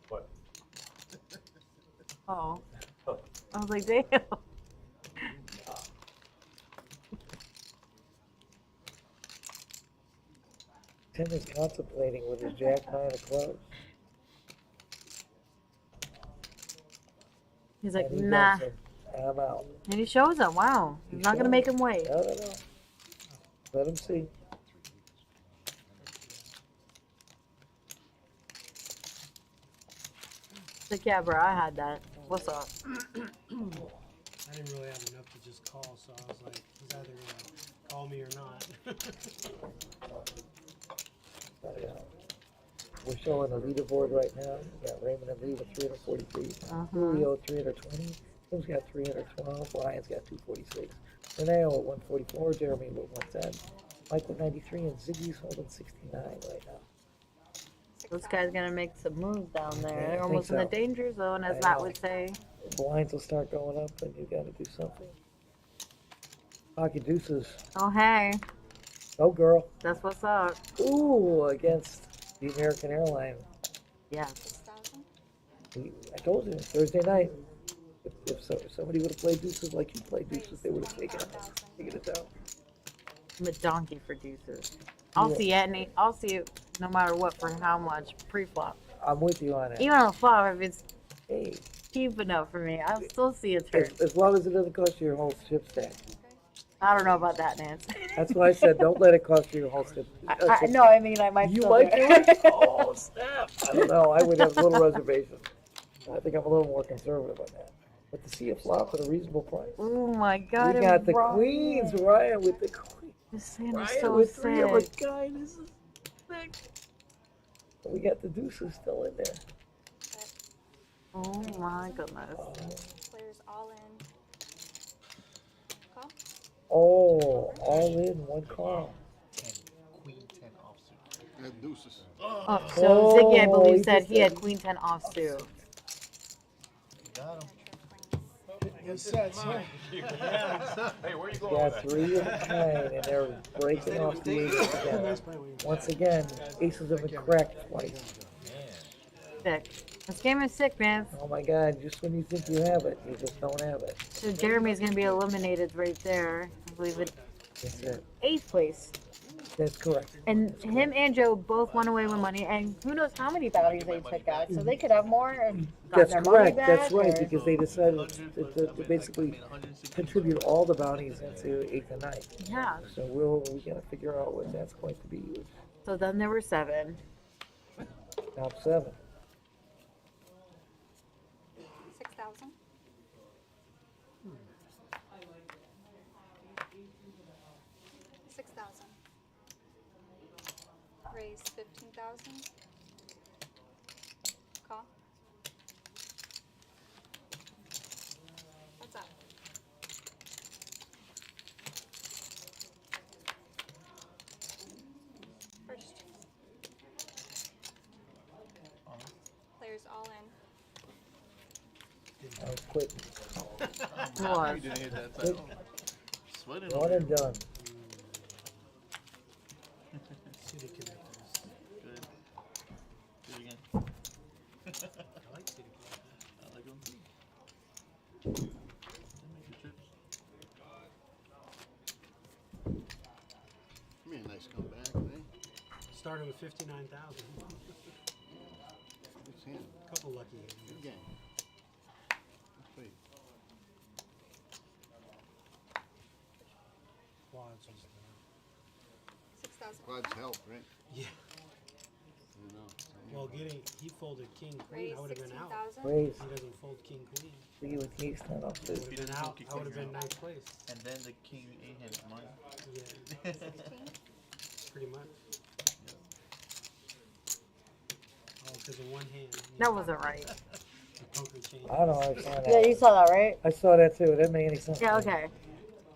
What? Oh. I was like, damn. Tim is contemplating with his jack nine of clubs. He's like, And he nah. goes, I'm out. And he shows him. Wow. He's not gonna make him wait. No. Let him see. He's like, yeah, bro, I had that. What's up? I didn't really have enough to just call, so I was like, he's either gonna call me or not. We're showing the leaderboard right now. We got Raymond and Lee with 343. Uh-huh. Julio 320. Tim's got 312. Ryan's got 246. Reneo at 144. Jeremy with 110. Mike with 93. And Ziggy's holding 69 right now. This guy's gonna make some moves down there. Yeah, I They're think almost in the so. danger zone, as I Matt know. would say. The blinds will start going up, and you got to do something. Pocket deuces. Oh, hey. Oh, girl. That's what's up. Ooh, against the American Airline. Yes. 6,000. I told you, Thursday night. If somebody would have played deuces like you played deuces, they would have taken it down. I'm a donkey for deuces. I'll Yeah. see any. I'll see it no matter what for how much pre-flop. I'm with you on it. Even on a flop, if it's Hey, cheap enough for me, I'll still see a turn. as long as it doesn't cost you your whole chip stack. I don't know about that, Nance. That's why I said don't let it cost you your whole chip. No, I mean I might. You still might do do it? Oh, snap. I don't know. I would have a little reservation. I think I'm a little more conservative on that. But to see a flop at a reasonable price. Oh my God! We got the Ryan. queens, Ryan with the queen. This hand is Ryan so with 3 of a sick. kind. This is sick. We got the deuces still in there. Oh my goodness. Players all in. Call. Oh, all in one call. 10. Queen 10 offsuit. That deuces. Oh, so Ziggy, I Oh, believe, he said just he had said- Queen 10 offsuit. Got him. Good sets, huh? Hey, where you going Got with that? 3 of a kind, and they're breaking off the aces again. Once again, aces have been cracked twice. Sick. This game is sick, man. Oh my God, just when you think you have it, you just don't have it. So Jeremy's gonna be eliminated right there. I believe in That's it. 8th place. That's correct. And him and Joe both won away with money, and who knows how many bounties they took out. So they could have more and got That's their money correct. back. That's right, or- because they decided to basically contribute all the bounties into 8th and 9th. Yeah. So we gotta figure out what that's going to be. So then there were 7. Top 7. 6,000. Raise 15,000. Call. What's up? First. Players all in. I was quitting. Was. You didn't hit that Quit. time. Sweating One over and here. done. City connectors. Good. Do it again. I like city connectors. I like them too. They make the trips. Be a nice comeback, eh? Started with 59,000. Good hand. Couple Oh, lucky. Good game. Wait, Quads was 6,000. quads help, right? yeah. You know. Well, he folded king queen. Raise I would have been out. 16,000. Raise. He doesn't fold king queen. See with ace ten off I this. would have been out. I would have been ninth place. And then the king eight hand's mine. Yeah, 16. pretty much. Oh, because of one hand. That wasn't right. The poker chain. I don't know. I saw that. Yeah, you saw that, right? I saw that too. It didn't make any sense. Yeah, to me. okay.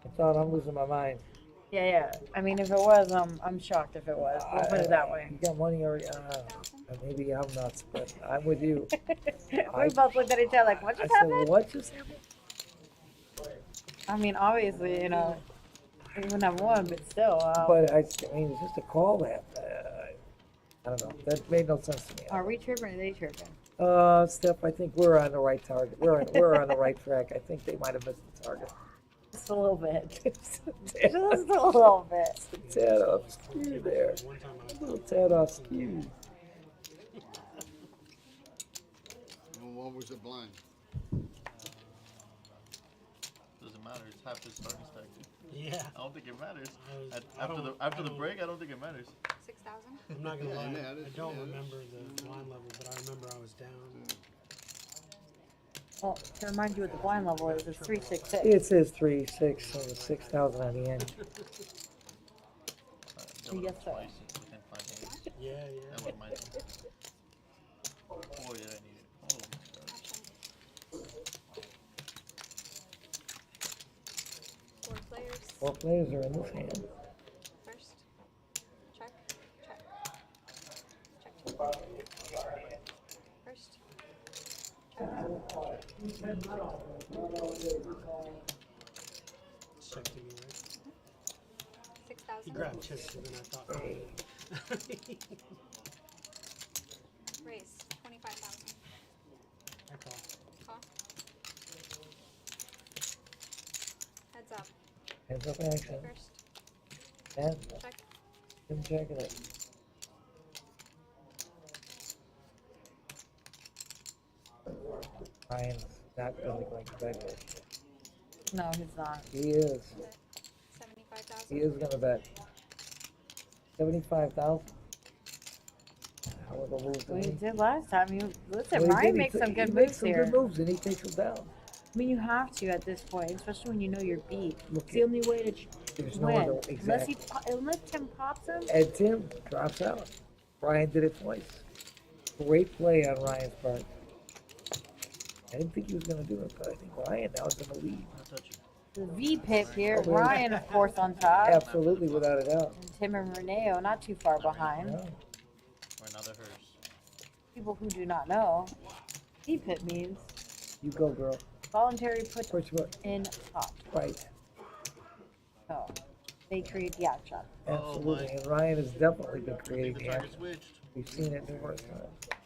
I thought I'm losing my mind. Yeah, yeah. I mean, if it was, I'm shocked if it was. We'll put it that way. You got money already. Maybe I'm nuts, but I'm with you. We both looked at each other like, what I just said, happened? what just happened? I mean, obviously, you know, we wouldn't have won, but still. But I mean, it's just a call that. I don't know. That made no sense to me. Are we tripping or are they tripping? Steph, I think we're on the right target. We're on the right track. I think they might have missed the target. Just a little bit. Just Just a little bit. a tad off skew there. A little tad off skew. And what was the blind? Doesn't matter. It's half his starting stack. Yeah. I don't think it matters. I After the don't- break, I don't think it matters. 6,000. I'm not gonna Yeah, lie. yeah, I don't remember the blind level, but I remember I was down. Well, to remind you what the blind level is, it's 366. It says 3-6, so it's 6,000 on the end. Yes, sir. Twice within 5 games. Yeah, That yeah. was my turn. Boy, did I need it. Oh my god. Action. 4 players. 4 players are in this hand. First. Check. Check. Check. Check. First. Check to me, right? 6,000. He grabbed chips, and then I thought, Raise 25,000. I call. Call. Heads up. Heads up action. First. And Check. him checking it. Ryan's not really going to bet it. No, he's not. He is. 75,000. He is going to bet. 75,000. How are the moves? Well, you did last time. Listen, Well, he Ryan did. makes some He good makes moves some here. good moves, and he takes them down. I mean, you have to at this point, especially when you know you're beat. Look It's the only way to There's no win. other. Exactly. Unless Tim pops him. And Tim drops out. Ryan did it twice. Great play on Ryan's part. I didn't think he was going to do it, but I think Ryan now is in the lead. The V pip here. Oh, yeah. Ryan, of course, on top. Absolutely, without a doubt. And Tim and Reneo not too far behind. No. Or another hers. People who do not know, V pip means You go, girl. voluntary put Push what? in top. Right. So they create the action. Absolutely. And Ryan has definitely been I think creating the the target action. switched. We've seen it numerous times.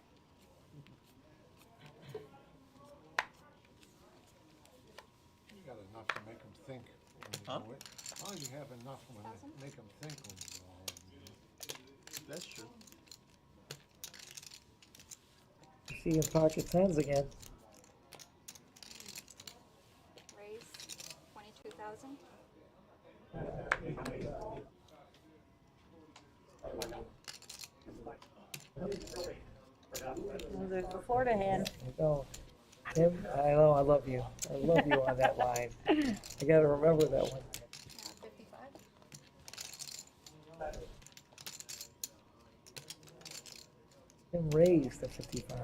You got enough to make them think when you Huh? do it. Oh, you have enough when they make them think when you go home. That's true. See in pocket tens again. Raise 22,000. Well, there's the Florida hand. You go. Tim, I know I love you. I love you on that line. I got to remember that one. 55. Tim raised to 55.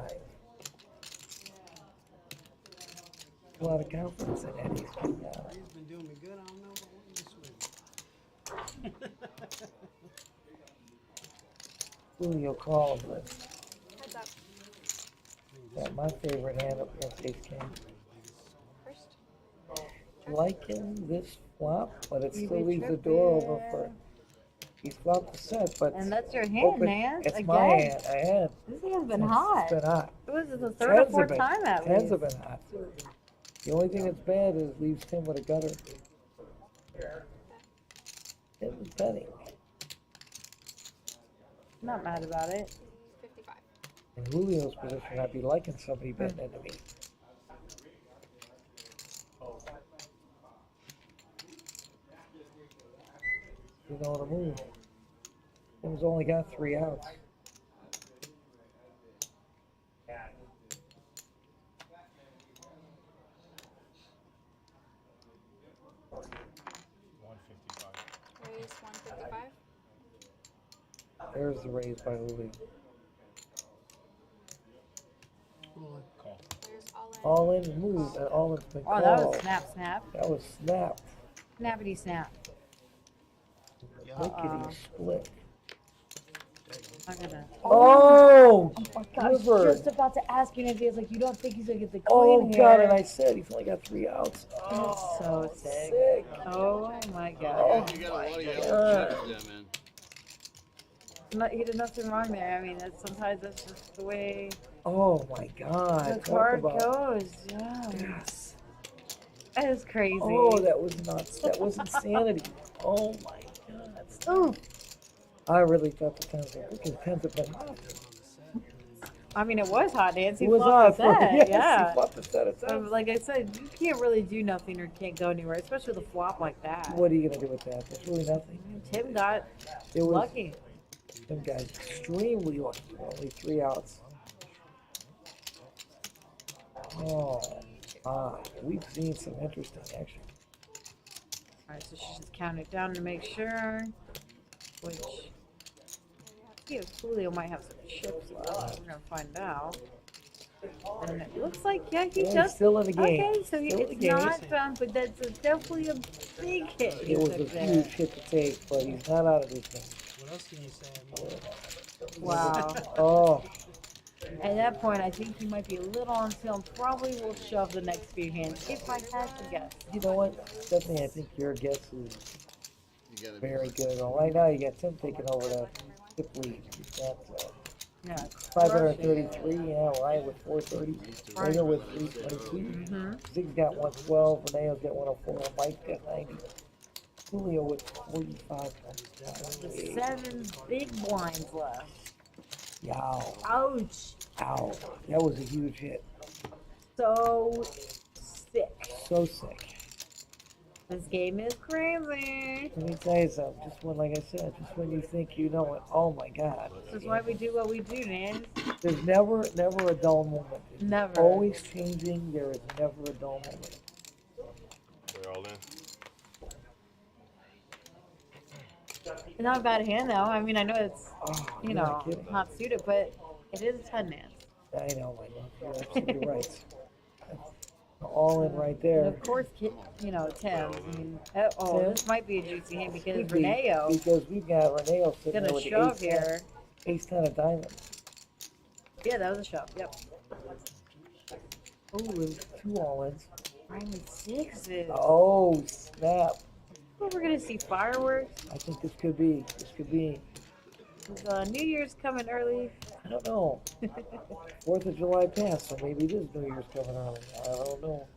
A lot of confidence in that. He's been, He's been doing me good. I don't know if I want to swing. Julio calls, but Heads up. yeah, my favorite hand up against ace king. First. Liking this flop, but it You still be leaves the door over tripping. for. He's flopped the set, but And that's your hand, open- man. It's Again. my hand. I had. This hand's been It's hot. been hot. It was the third Tens or have fourth been- time at Tens least. have been hot. The only thing that's bad is leaves Tim with a gutter. Tim was betting. Not mad about it. 55. In Julio's position, I'd be liking somebody betting into me. You know what I mean? Tim's only got 3 outs. Raise 155. There's the raise by Julio. Players all in. All in move, and all in's been Oh, called. that was snap. That was snapped. Snappity snap. Lickety split. I'm gonna. Oh! Oh my gosh, River. just about to ask you in advance, like, you don't think he's gonna get the Oh coin God! here. And I said he's only got 3 outs. That's so sick. Sick. Oh my Oh, god. you got a lot of yellow God. chips there, man. He did nothing wrong there. I mean, sometimes that's just the way Oh my God! the Talk card about- goes. Yeah. Yes. That is crazy. Oh, that was nuts. That was insanity. Oh my God. Ooh. I really thought the Tens were because Tens have been hot. I mean, it was hot, Nancy. It was flopped hot. the set. Yes, Yeah. he flopped the set of So, Tens. like I said, you can't really do nothing or can't go anywhere, especially with a flop like that. What are you gonna do with that? There's really nothing. Tim got It was lucky. Them guys extremely lucky. Only 3 outs. Oh my! We've seen some interesting action. All right, so she just counted down to make sure. Which, yeah, Julio might have some chips left. We're gonna find out. And it looks like, yeah, he Yeah, he's just still in the game. Okay, so Still in it's the game. not, but that's definitely a big hit. he It was took a there. huge hit to take, but he's not out of this thing. What else can you say? Wow. Oh, At that point, I think he might be a little on sale and probably will shove the next few hands, if I had to guess. you know what, Stephanie? I think your guess is You gotta very good. Well, right now, you got Tim taking over the tip lead. He's got Yeah. 533. Yeah, Ryan with 430. Rayo with 322. Mm-hmm. Zig's got 112. Reneo's got 104. Mike's got 90. Julio with 45. The 7 big blinds left. Yow. Ouch. Ow. That was a huge hit. So sick. So sick. This game is crazy. Let me tell you something. Just when, like I said, just when you think you know it, oh my God. This is why we do what we do, man. There's never a dull moment. It's Never. always changing. There is never a dull moment. They're all in. It's not a bad hand, though. I mean, I know it's, Oh, you you're not know, kidding. not suited, but it is a 10 man. I know, my love. You're absolutely right. All in right And there. of course, you know, Tim. I mean, oh, Tim? this might be a juicy hand because Could be, Reneo because we've got Reneo sitting there gonna with the shove here. ace 10 of diamonds. Yeah, that was a shove. Yep. Oh, there's 2 all-ins. Ryan with 6s. Oh, snap. Well, we're gonna see fireworks. I think this could be. New Year's coming early. I don't know. 4th of July passed, so maybe it is New Year's coming early. I don't know.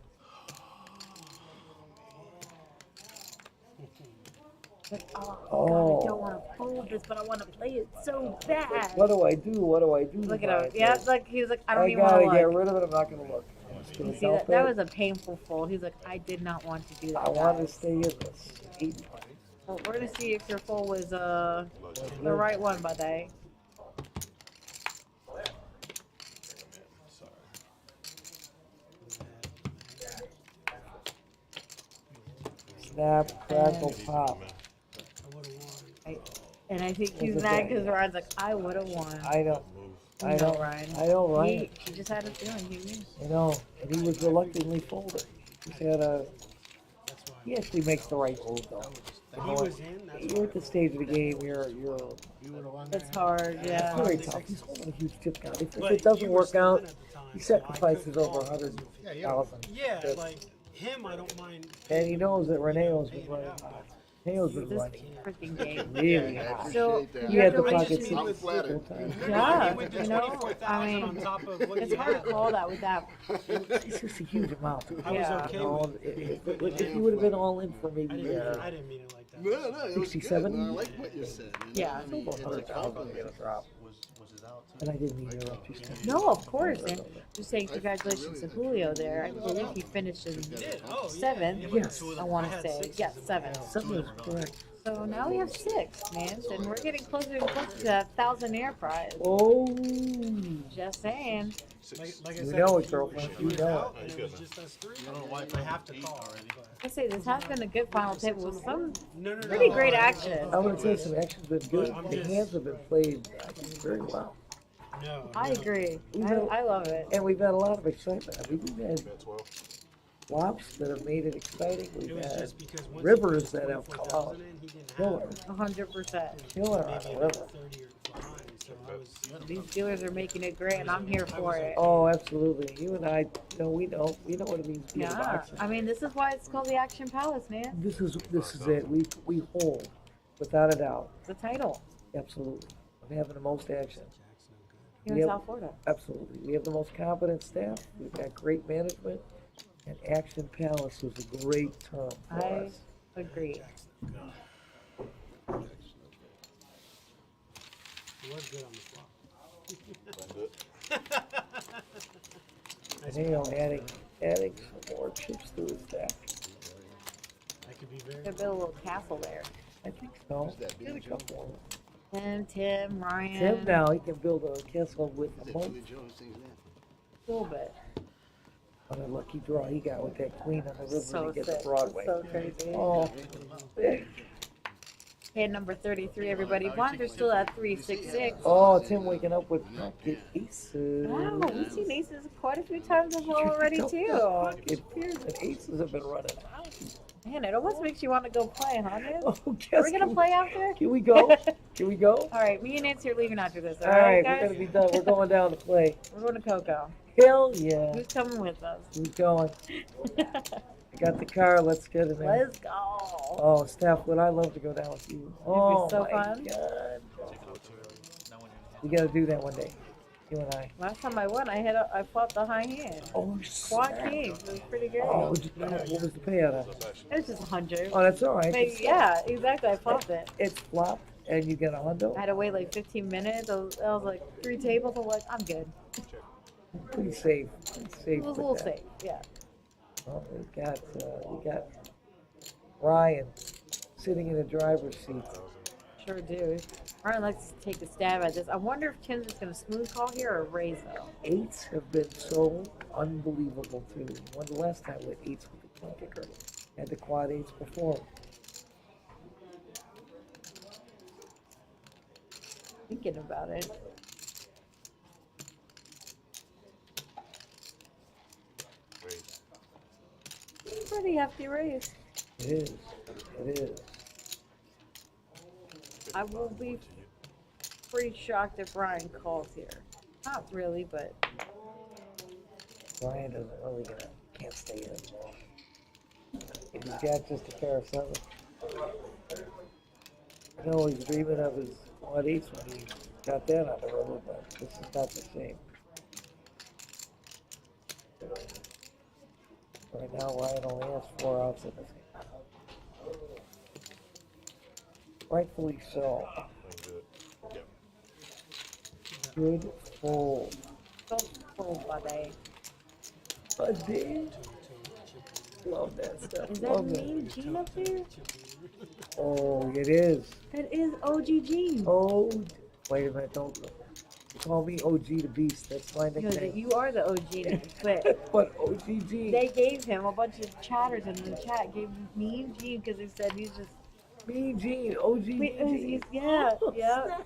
But, oh, Oh. God, I don't want to fold this, but I want to play it so bad. What do I do? Look at him. Yeah, like he was like, I don't even gotta want to get look. rid of it. I'm not gonna look. I'm just gonna You see, that dump was it. a painful fold. He's like, I did not want to do that. I want to guys." stay in this. 80. Well, we're gonna see if your fold was the right one, buddy. Snap, crackle, pop. And I think he's That's mad okay. because Ryan's like, I would have won. I know. I know, know. Ryan. I know, Ryan. He just had a feeling he knew. You know, and he was reluctantly folded. He had a. He actually makes the right move though. You know, you're at the stage of the game. You're. It's hard, yeah. It's very tough. He's holding a huge tip count. If it doesn't work out, he sacrifices over 100,000. Yeah, like him, I don't mind. And he knows that Reneo's been running. Reneo's been This running freaking game. really hot. So He you had have the to pocket reach- six I'm flattered. full time. Yeah, He went to you know, 24,000 I mean, on top of what it's you hard had. to call that with that. It's just a huge amount. I was Yeah. okay You know, with if you would have been all in for I maybe didn't mean it like that. No, it was good. 67? I like what you said. Yeah. I mean, it's a 100,000 compliment. get a drop. And I didn't mean to interrupt you, Steph. No, of course. And just saying congratulations to Julio there. I believe he finished in seventh. Yes. I want to say. Yes, seventh. Something is correct. So now we have 6, man. And we're getting closer and closer to that 1,000 air prize. Oh. Just saying. Like I You said, know if it, you- girlfriend. if You was know out it. and it was just us three, I have to call already. I say this has been a good final table with some No, no, no. pretty great action. I'm going to say some action's been good. The hands have been played, I think, very well. No, I no. agree. We know- I love it. And we've had a lot of excitement. I mean, we've had flops that have made it exciting. It We've was had just because once rivers he put that have come 24,000 out. in, he didn't have Killer. 100%. Killer on maybe the about river. 30 or behind, so I was. These dealers are making it great, and I'm here for it. Oh, absolutely. You and I, we know what it means to be in a Yeah, boxer. I mean, this is why it's called the Action Palace, man. This is it. We hold, without a doubt. It's a title Absolutely. I'm having the most action. here We in have- South Florida. Absolutely. We have the most competent staff. We've got great management. And Action Palace was a great term for I us. agree. It was good on the flop. And, you know, adding some more chips to his deck. I could be very. Could build a little castle there. I think so. Get a couple. Tim, Ryan. Tim now, he can build a castle with a moat. A little bit. What a lucky draw he got with that queen on the river So to get sick. to Broadway. So crazy. Oh, Hand number 33, everybody. Blinds are still at 366. oh, Tim waking up with pocket aces. Wow, we've seen aces quite a few times as well already, too. Pocket pairs and aces have been running out. Man, it almost makes you want to go play, huh, man? Oh, Are guess we going to play after? Can we go? Can we go? All right, me and Nancy are leaving after this. All right, we're guys? gonna be done. We're going down to play. We're going to Coco. Hell yeah. Who's coming with us? Who's going? I got the car. Let's get in there. Let's go. Oh, Steph, would I love to go down with you? Oh, so my fun. God. We got to do that one day. You and I. Last time I won, I fought the high hand. Oh, Quad king. It was pretty good. Oh, what was the payout on it? It was just 100. Oh, that's all right. But yeah, exactly. I flopped it. It's flopped, and you get a hundo. I had to wait like 15 minutes. I was like 3 tables. I'm like, I'm good. Pretty safe. Pretty safe. It was a with little that. safe. Yeah. Well, we got Ryan sitting in the driver's seat. Sure do. Ryan likes to take a stab at this. I wonder if Tim's just going to smooth call here or raise though. Eights have been so unbelievable too. When the last time with eights with the king kicker had the quad eights perform? Thinking about it. Pretty hefty raise. It is. It is. I will be pretty shocked if Ryan calls here. Not really, but Ryan doesn't really can't stay in. If he's got just a pair of sevens. I know he's dreaming of his quad eights when he got that on the river, but this is not the same. Right now, Ryan only has 4 outs in his hand. Rightfully so. Good fold. don't fold, buddy. Buddy. Love that stuff. Is that Love mean Gene up there? Oh, it is. That is OG Gene. Oh, wait a minute. Don't call me OG the Beast. That's my You know, nickname. that you are the OG, but But OGG. they gave him a bunch of chatters in the chat. Gave Mean Gene because they said he's just. Me, Gene. OG Gene. Yeah, yeah.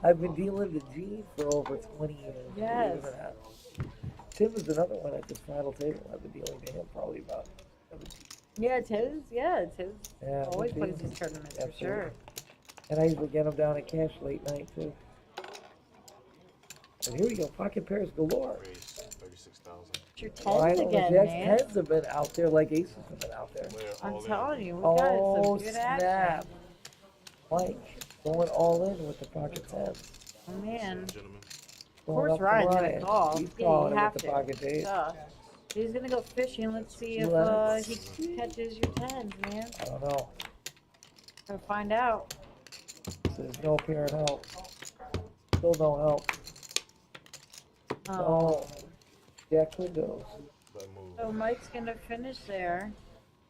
I've been dealing with Gene for over 20 years. Yes. Believe it or not. Tim is another one at this final table. I've been dealing to him probably about 17. Yeah, Tiz. Yeah, Tiz. Yeah, Always we plays do. these tournaments for Absolutely. sure. And I usually get him down at cash late night too. And here we go, pocket pairs galore. It's your Oh, I tens know, again, Jack's man. tens have been out there like aces have been out there. I'm telling you, we Oh, got some good snap. action. Mike going all in with the pocket tens. Oh man. Of Going course, up to Ryan's Ryan. gonna call. He's Yeah, calling you it have with the to. pocket eight. Duh. He's gonna go fishing. Let's see if Let's- he catches your tens, man. I don't know. Gotta find out. There's no apparent help. Still no help. Oh. Jack windows. So Mike's gonna finish there.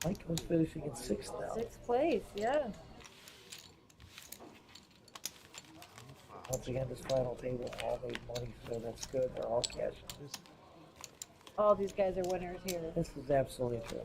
Mike was finishing in 6th now. 6th place, yeah. Once again, this final table all made money, so that's good. They're all cashing. All these guys are winners here. This is absolutely true.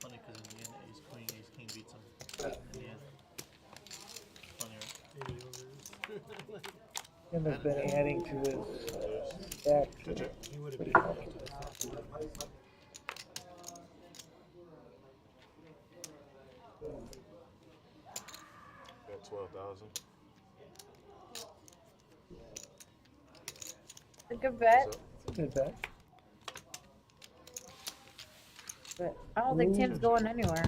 Funny because in the end, ace king beats him. In the end. Funny, right? Tim has been adding to his stack. Pretty healthy. Got 12,000. It's a good bet. It's a good bet. But I don't think Tim's going anywhere.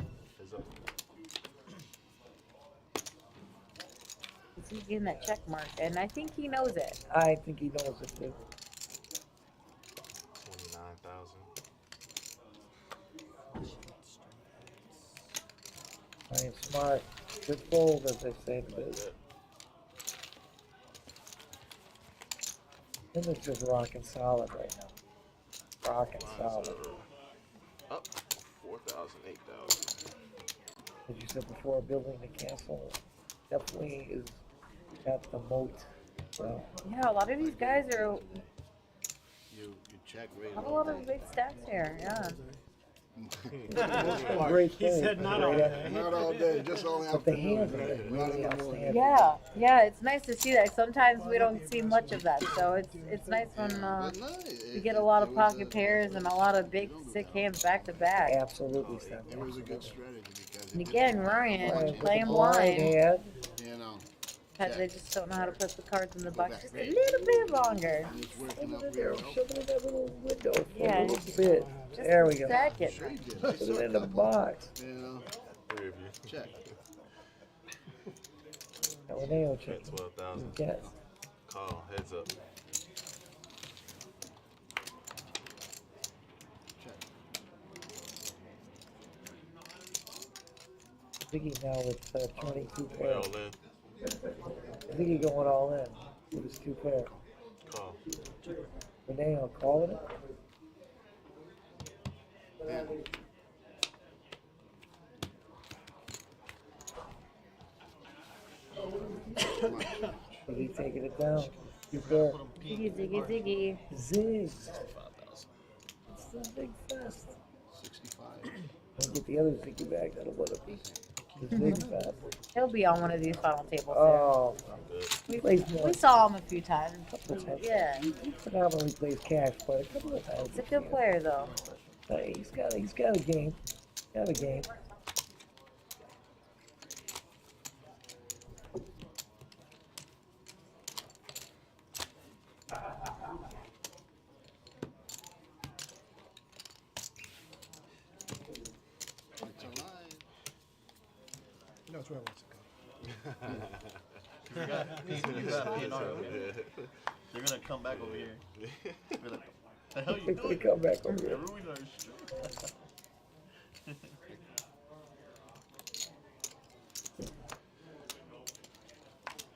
He's getting that check mark, and I think he knows it. I think he knows it too. 29,000. I am smart. Good fold, as they say in the biz. Tim is just rocking solid right now. Rocking solid. Up 4,000, 8,000. As you said before, building the castle definitely is got the moat. So. Yeah, a lot of these guys are. You check right. Not a lot of big stacks here. Yeah. Great He said not all day. Not all day, just only But the afternoon. hands are really outstanding. Yeah, it's nice to see that. Sometimes we don't see much of that, so it's nice when you get a lot of pocket pairs and a lot of big sick hands back to back. Absolutely, Steph. It was a good strategy because. And again, Ryan Ryan playing blind. blind. You know. Because they just don't know how to put the cards in the box just a little bit longer. They're shoving in that little window for Yeah, a little bit. There we go. Stack it. Put it in the box. You know. Three of you. Check. Now, Reneo check. 12,000. Yes. Call, heads up. Ziggy now with 22 Way pairs. all in. Ziggy going all in with his 2 pair. Call. Reneo calling it. Ziggy taking it down. 2 pair. Ziggy. Zigs. It's a big fest. 65. Don't get the other Ziggy back. That'll let it be. The Zig fest. He'll be on one of these final tables. Oh, We plays more. saw him a few times. Couple of times. Yeah. He phenomenally plays cash, but a couple of times. He's a good player, though. He's got a game. Got a game. It's alive. He knows where it wants to go. They're gonna come back over here. Be like, the hell you They doing? come back over here. Ruin our street.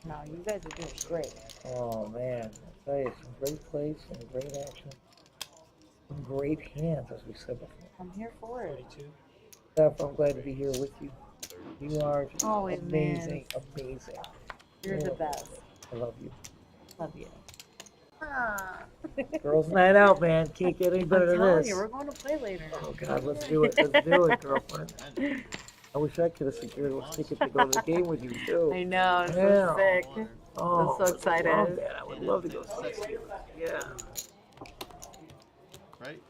No, you guys are doing great. Oh man, I tell you, some great plays, some great action, some great hands, as we said before. I'm here for it. 42. Steph, I'm glad to be here with you. You are just Always, amazing, amazing. You're the best. I love you. Love you. Ah. Girls' night out, man. Can't get any better I'm than telling this. you, we're going to play later. Oh God, let's do it. Let's do it, girlfriend. I wish I could have secured a ticket to go to the game with you too. I know, I'm Yeah. so sick. Oh, I'm so excited. I would love that. I would love to go see you. Yeah. Right?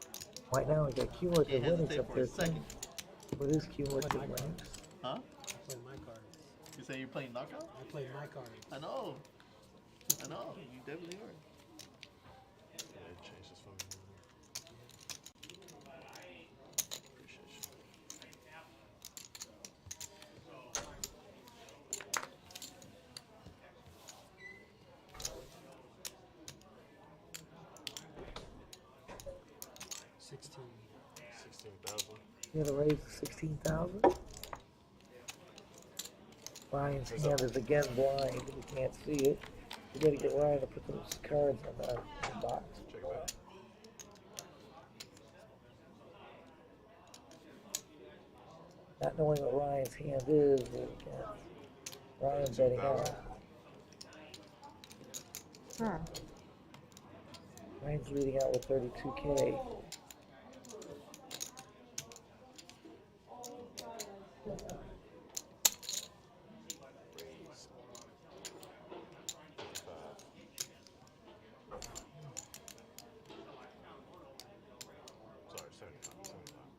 Right now we got cumulative Can't winnings hesitate up for there a second. too. What is cumulative winnings? Huh? I played my cards. You say you're playing knockout? I played my cards. I know. You definitely are. 16,000. You gotta raise to 16,000. Ryan's hand is again blind. We can't see it. You gotta get Ryan to put those cards in the box. Check it out. Not knowing what Ryan's hand is, Ryan betting out. Huh. Ryan's leading out with 32K. Sorry, 75.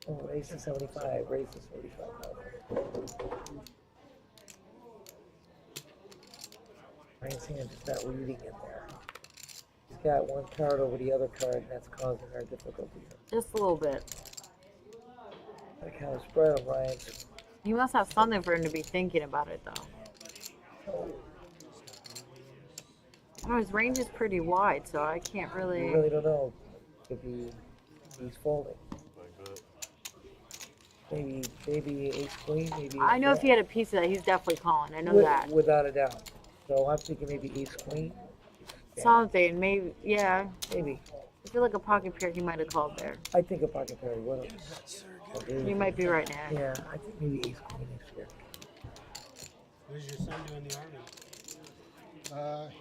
Oh, raise to 75, raise to 75. Ryan's hand is not reading in there. He's got one card over the other card, and that's causing our difficulty. Just a little bit. I kind of spread him, Ryan. You must have something for him to be thinking about it, though. Oh, his range is pretty wide, so I can't really. You really don't know if he's folding. Maybe ace queen, maybe. I know if he had a piece of that, he's definitely calling. I know that. Without a doubt. So I'm thinking maybe ace queen. Yeah. Something, maybe, yeah. Maybe. I feel like a pocket pair he might have called there. I think a pocket pair would have. You might be right now. Yeah, I think maybe ace queen next year. What does your son do in the army?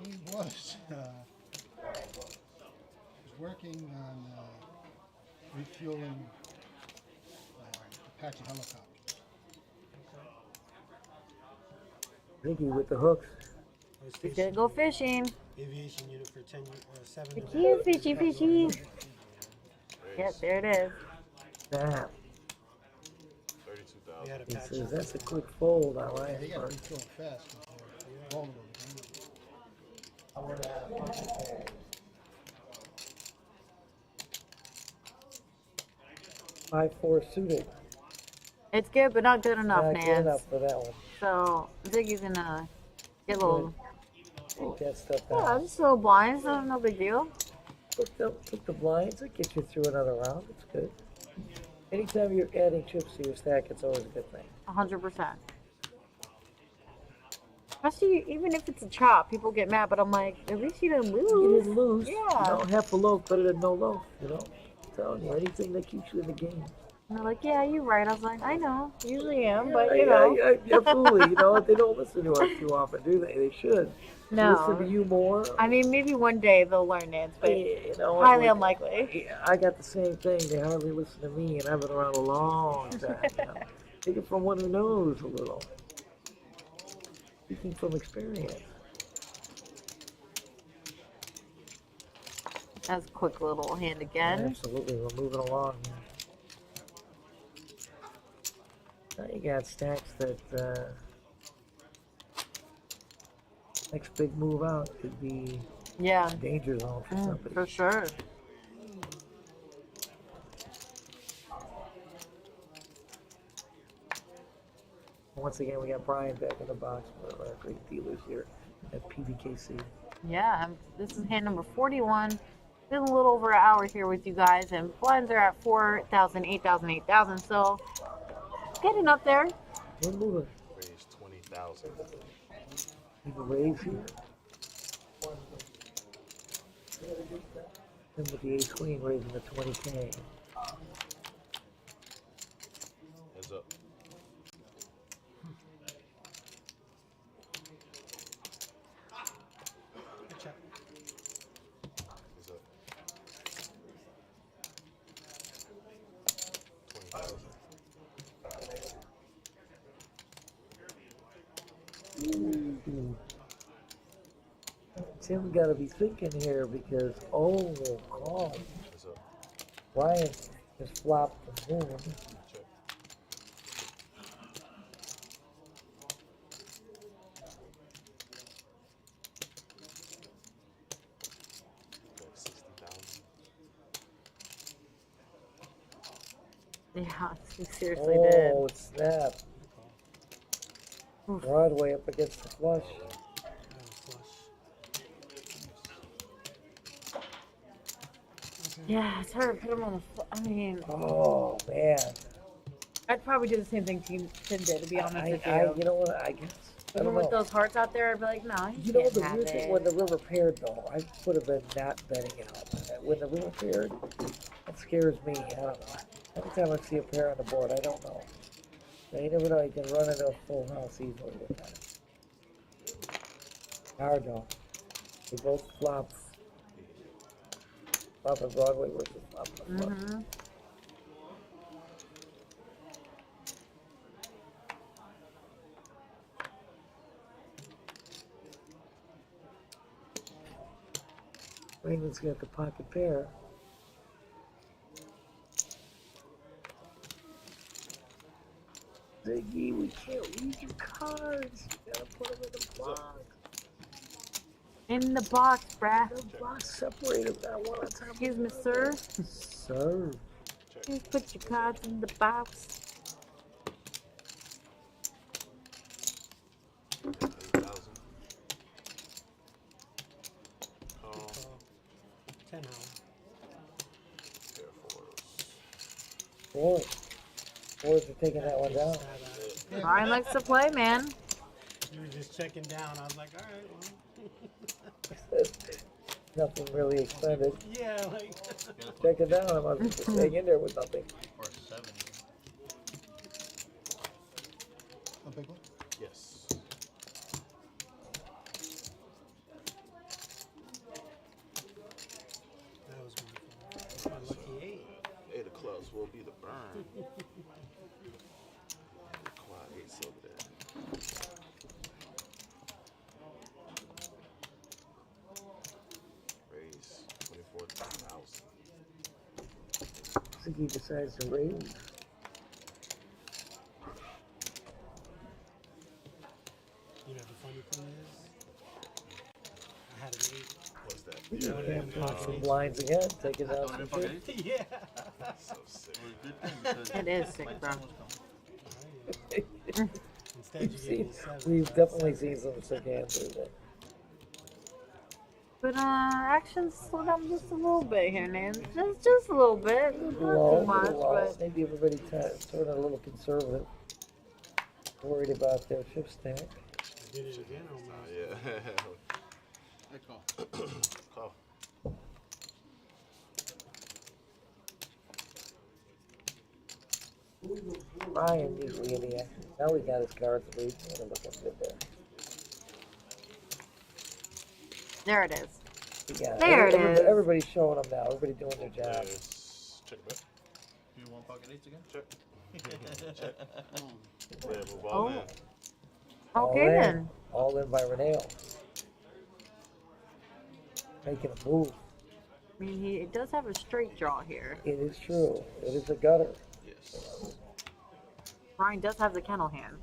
He was working on refueling Apache helicopters. Ricky with the hooks. He's gonna go fishing. Aviation unit for 7 The cute fishy fishy. Yep, there it is. Snap. 32,000. He says that's a quick fold on Ryan's They got part. to refill fast. Vulnerable. 5-4 suited. It's good, but not good enough, Not man. good enough for that one. So Ziggy's gonna get a little. Take that stuff Yeah, down. I'm still blind, so no big deal. Took the blinds. That gets you through another round. It's good. Anytime you're adding chips to your stack, it's always a good thing. 100%. Especially even if it's a chop, people get mad, but I'm like, at least you didn't lose. You didn't lose. Yeah. You don't have a loaf better than no loaf. You know, I'm telling you, anything that keeps you in the game. And they're like, yeah, you're right. I was like, I know, usually am, but you know. Absolutely. You know, they don't listen to us too often, do they? They should. No. Listen to you more. I mean, maybe one day they'll learn it, but You know, highly unlikely. I got the same thing. They hardly listen to me, and I've been around a long time. You know? Take it from one who knows a little. Speaking from experience. That's a quick little hand again. Absolutely, we're moving along. Now you got stacks that next big move out could be danger zone for somebody. For sure. Once again, we got Brian back in the box for our great dealers here at PBKC. Yeah, this is hand number 41. Been a little over an hour here with you guys, and blinds are at 4,000, 8,000, 8,000. So getting up there. We're moving. Raise 20,000. Keep a raise here. Then with the ace queen raising the 20K. Heads up. Heads up. 20,000. Tim got to be thinking here because, oh, call. Heads up. Ryan has flopped the moon. Check. Like 60,000. Yeah, he seriously did. Oh, snap. Broadway up against the flush. Yeah, it's hard to put them on the I mean, Oh man. I'd probably do the same thing Tim did, to be honest with you. You know what? I guess. I Even don't with know. those hearts out there, I'd be like, no, You know the weird thing when the river paired though, I would have been not betting out. When the river paired, that scares me. I don't know. Every time I see a pair on the board, I don't know. You never know. You can run into a full house easily with that. Hard though. They both flop. Flop on Broadway versus flop on Broadway. Raymond's got the pocket pair. Ziggy, we can't read your cards. You gotta put them in the box. In the box, bruh. The box separated that one on top. Excuse me, sir. Sir. Please put your cards in the box. 10 how? Fours. Fours are taking that one down. Ryan likes to play, man. You were just checking down. I was like, all right, well. Nothing really expended. Yeah, like. Check it down. I must be staying in there with nothing. Or 7. A big one? Yes. That was my lucky 8. 8 of clubs will be the burn. Quad 8's over there. Raise 24,000. Ziggy decides to raise. You know, the funny thing is, I had an 8. What's that? You can't pop some blinds again. Take it down some shit. Yeah. So sick. It is sick, bro. Instead, you gave me 7. We've definitely seen some sick hands with it. But actions slow down just a little bit here, man. Just a little bit. Not too much, but Maybe everybody sort of a little conservative. Worried about their chip stack. I did it again almost. Yeah. I call. Call. Ryan usually in the action. Now we got his cards read. We're looking good there. there it is. Yeah, There it is. Everybody's showing them now. Everybody doing their job. Yes. Check it back. Do you want pocket 8s again? Check. Check. Yeah, move Oh. all in. Okay, All in. then. All in by Reneo. Making a move. I mean, he does have a straight draw here. It is true. It is a gutter. Yes. Ryan does have the kennel hand.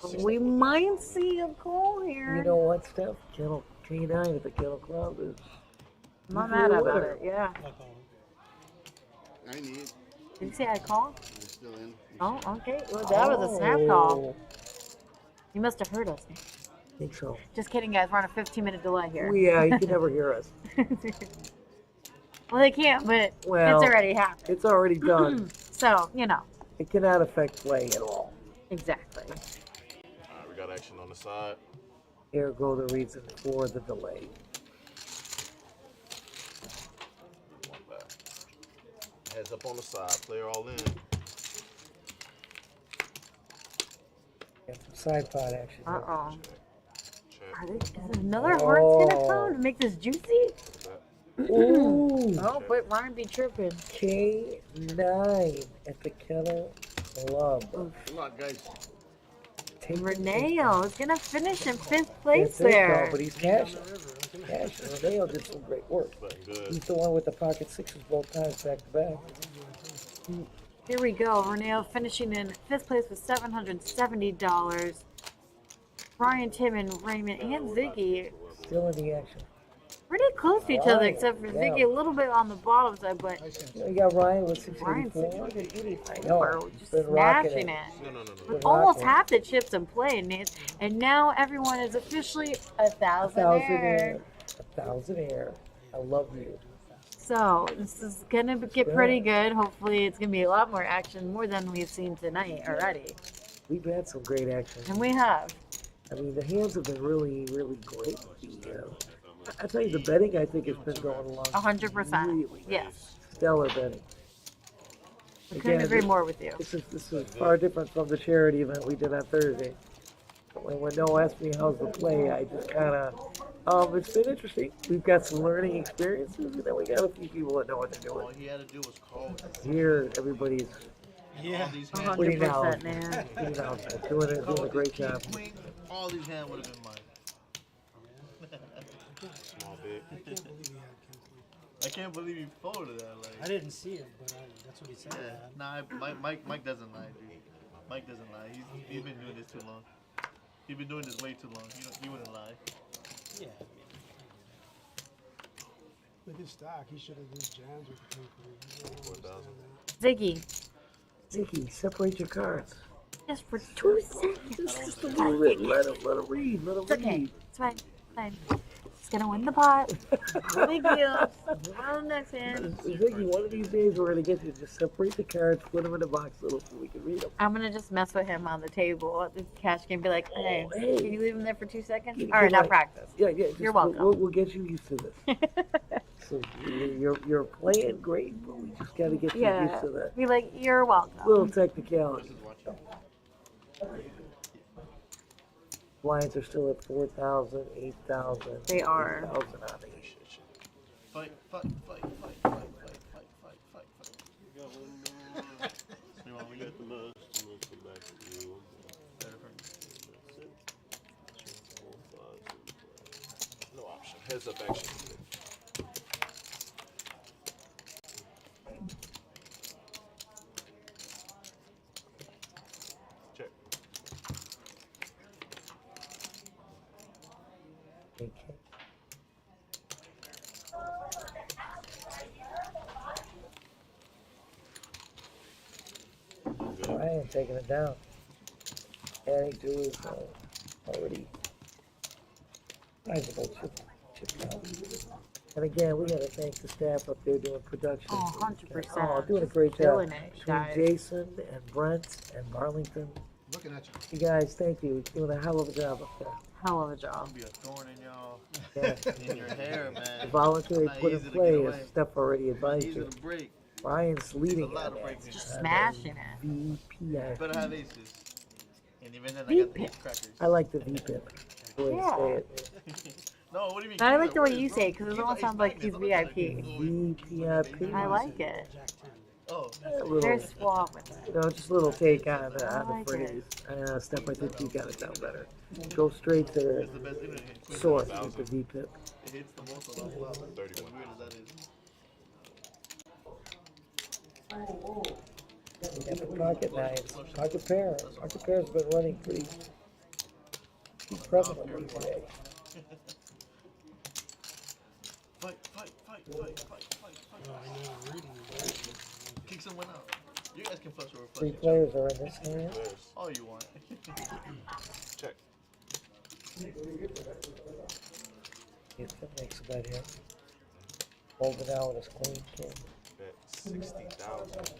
But we might see a call here. You know what, Steph? Kennel K9 at the Kennel Club is. I'm not usually mad a about winner. it, yeah. I need. Did you say I called? I'm still in. Oh, okay. Well, that was a snap call. You must have heard us. I think so. Just kidding, guys. We're on a 15-minute delay here. Yeah, you can never hear us. Well, they can't, but Well, it's already happened. It's already done. So, you know. It cannot affect play at all. Exactly. Alright, we got action on the side. Ergo the reason for the delay. One back. Heads up on the side. Player all in. Got some side pot action. here. Uh-oh. Check. Is it another heart spinner phone to make this juicy? Ooh. Oh, but Ryan be tripping. K9 at the Kennel Club. Good luck, guys. Reneo is going to finish in 5th place That's it, though, there. but he's cashing. Cashing. Reneo did some great work. Playing good. He's the one with the pocket sixes both times back to back. Here we go. Reneo finishing in 5th place with $770. Brian, Tim, and Raymond, and Ziggy Still in the action. pretty close to each other, Ryan, except for yeah. Ziggy a little bit on the bottom side, but You know, you got Ryan with Ryan 684. 684, just Been rocking smashing it. it. No. With Been almost rocking half the chips in play, Nate. And now everyone is officially a thousand air. 1,000 air. I love you. So this is gonna get pretty good. Hopefully, it's gonna be a lot more action, more than we've seen tonight already. We've had some great action. And we have. I mean, the hands have been really, really great. I tell you, the betting I think has been going along. 100%. Really Yes. stellar betting. I couldn't agree more with you. This is far different from the charity event we did on Thursday. When Noah asked me how's the play, I just kind of, it's been interesting. We've got some learning experiences, and then we got a few people that know what they're doing. All he had to do was call. Here, everybody's Yeah. pretty 100%, man. Doing a great job. All these hands would have been mine. Small bit. I can't believe he had Kinsley. I can't believe you folded that. Like, I didn't see it, but that's what he said. yeah. Nah, Mike doesn't lie, dude. Mike doesn't lie. He's been doing this too long. He's been doing this way too long. He wouldn't lie. Yeah. With his stock, he should have used jams with the Kinsley. Ziggy, separate your cards. Just for 2 seconds. Just a little bit. Let him read. It's okay. It's fine. Fine. He's gonna win the pot. No big deal. Move on to the next hand. Ziggy, one of these days we're gonna get you to just separate the cards, put them in a box little so we can read them. I'm gonna just mess with him on the table. The cash can be like, hey, hey. can you leave him there for 2 seconds? Yeah, All right, now like- practice. Yeah. You're welcome. We'll get you used to this. So you're playing great, but we just gotta get you used to that. Be like, you're welcome. Little technicality. Blinds are still at 4,000, 8,000. They are. 8,000 on these. Fight. We got the love. No option. Heads up action. Check. Okay. Ryan taking it down. Adding to his already sizable chip count. And again, we gotta thank the staff up there doing production. Oh, 100%. Oh, doing a great job. Killing it, Between guys. Jason and Brent and Barlington. Looking at you. You guys, thank you. You're doing a hell of a job up there. Hell of a job. Be a thorn in y'all. Yeah. In your hair, man. The voluntary Not put in easy to play, get as away. Steph already advised Easy you. to break. Ryan's leading a lot on of that. breaking. Just smashing it. VPI. Better have aces. And even then, I got the V-pip. crackers. I like the VPIP. The way you Yeah. say it. No, what do you mean? I like keep the it? way What you is say wrong? it because it Keep almost it sounds like ace he's magnets. VPIP. I like it. Jack 10. Oh, A little, They're suave with it. you know, just a little take on the like phrase. Steph, I think you got it down better. Go straight to it's the best internet. Queen source size. with the VPIP. It hits the most of those levels. As weird as that is. We got the pocket nines, pocket pair. Pocket pair's been running pretty prevalently today. Fight. Oh, I know, I'm reading it. Kick someone out. You guys can flush over Three flush. players are in this hand. All you want. Check. If it makes a bet here. Holding out with his queen king. Bet 60,000.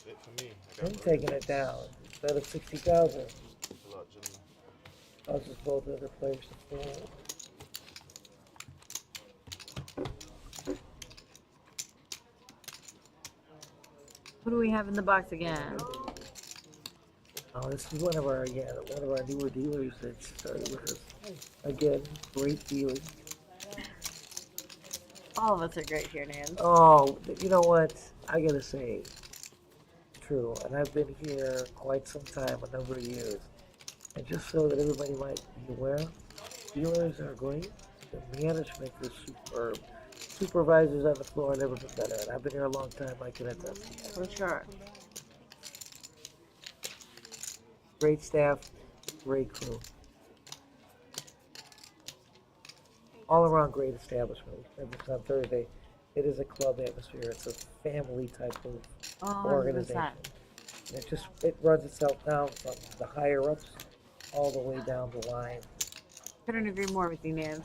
It for me. I Him got taking it down instead of 60,000. Good luck, gentlemen. Causes both other players to fold. What do we have in the box again? Oh, this is one of our newer dealers that started with us. Again, great dealer. All of us are great here, Nan. Oh, you know what? I gotta say, true. And I've been here quite some time, a number of years. And just so that everybody might be aware, dealers are great. The management is superb. Supervisors on the floor never been better. And I've been here a long time. I can attest. For sure. Great staff, great crew. All around great establishment. We said this on Thursday. It is a club atmosphere. It's a family type of organization. 100%. And it runs itself down from the higher ups all the way down the line. Couldn't agree more with you, Nance.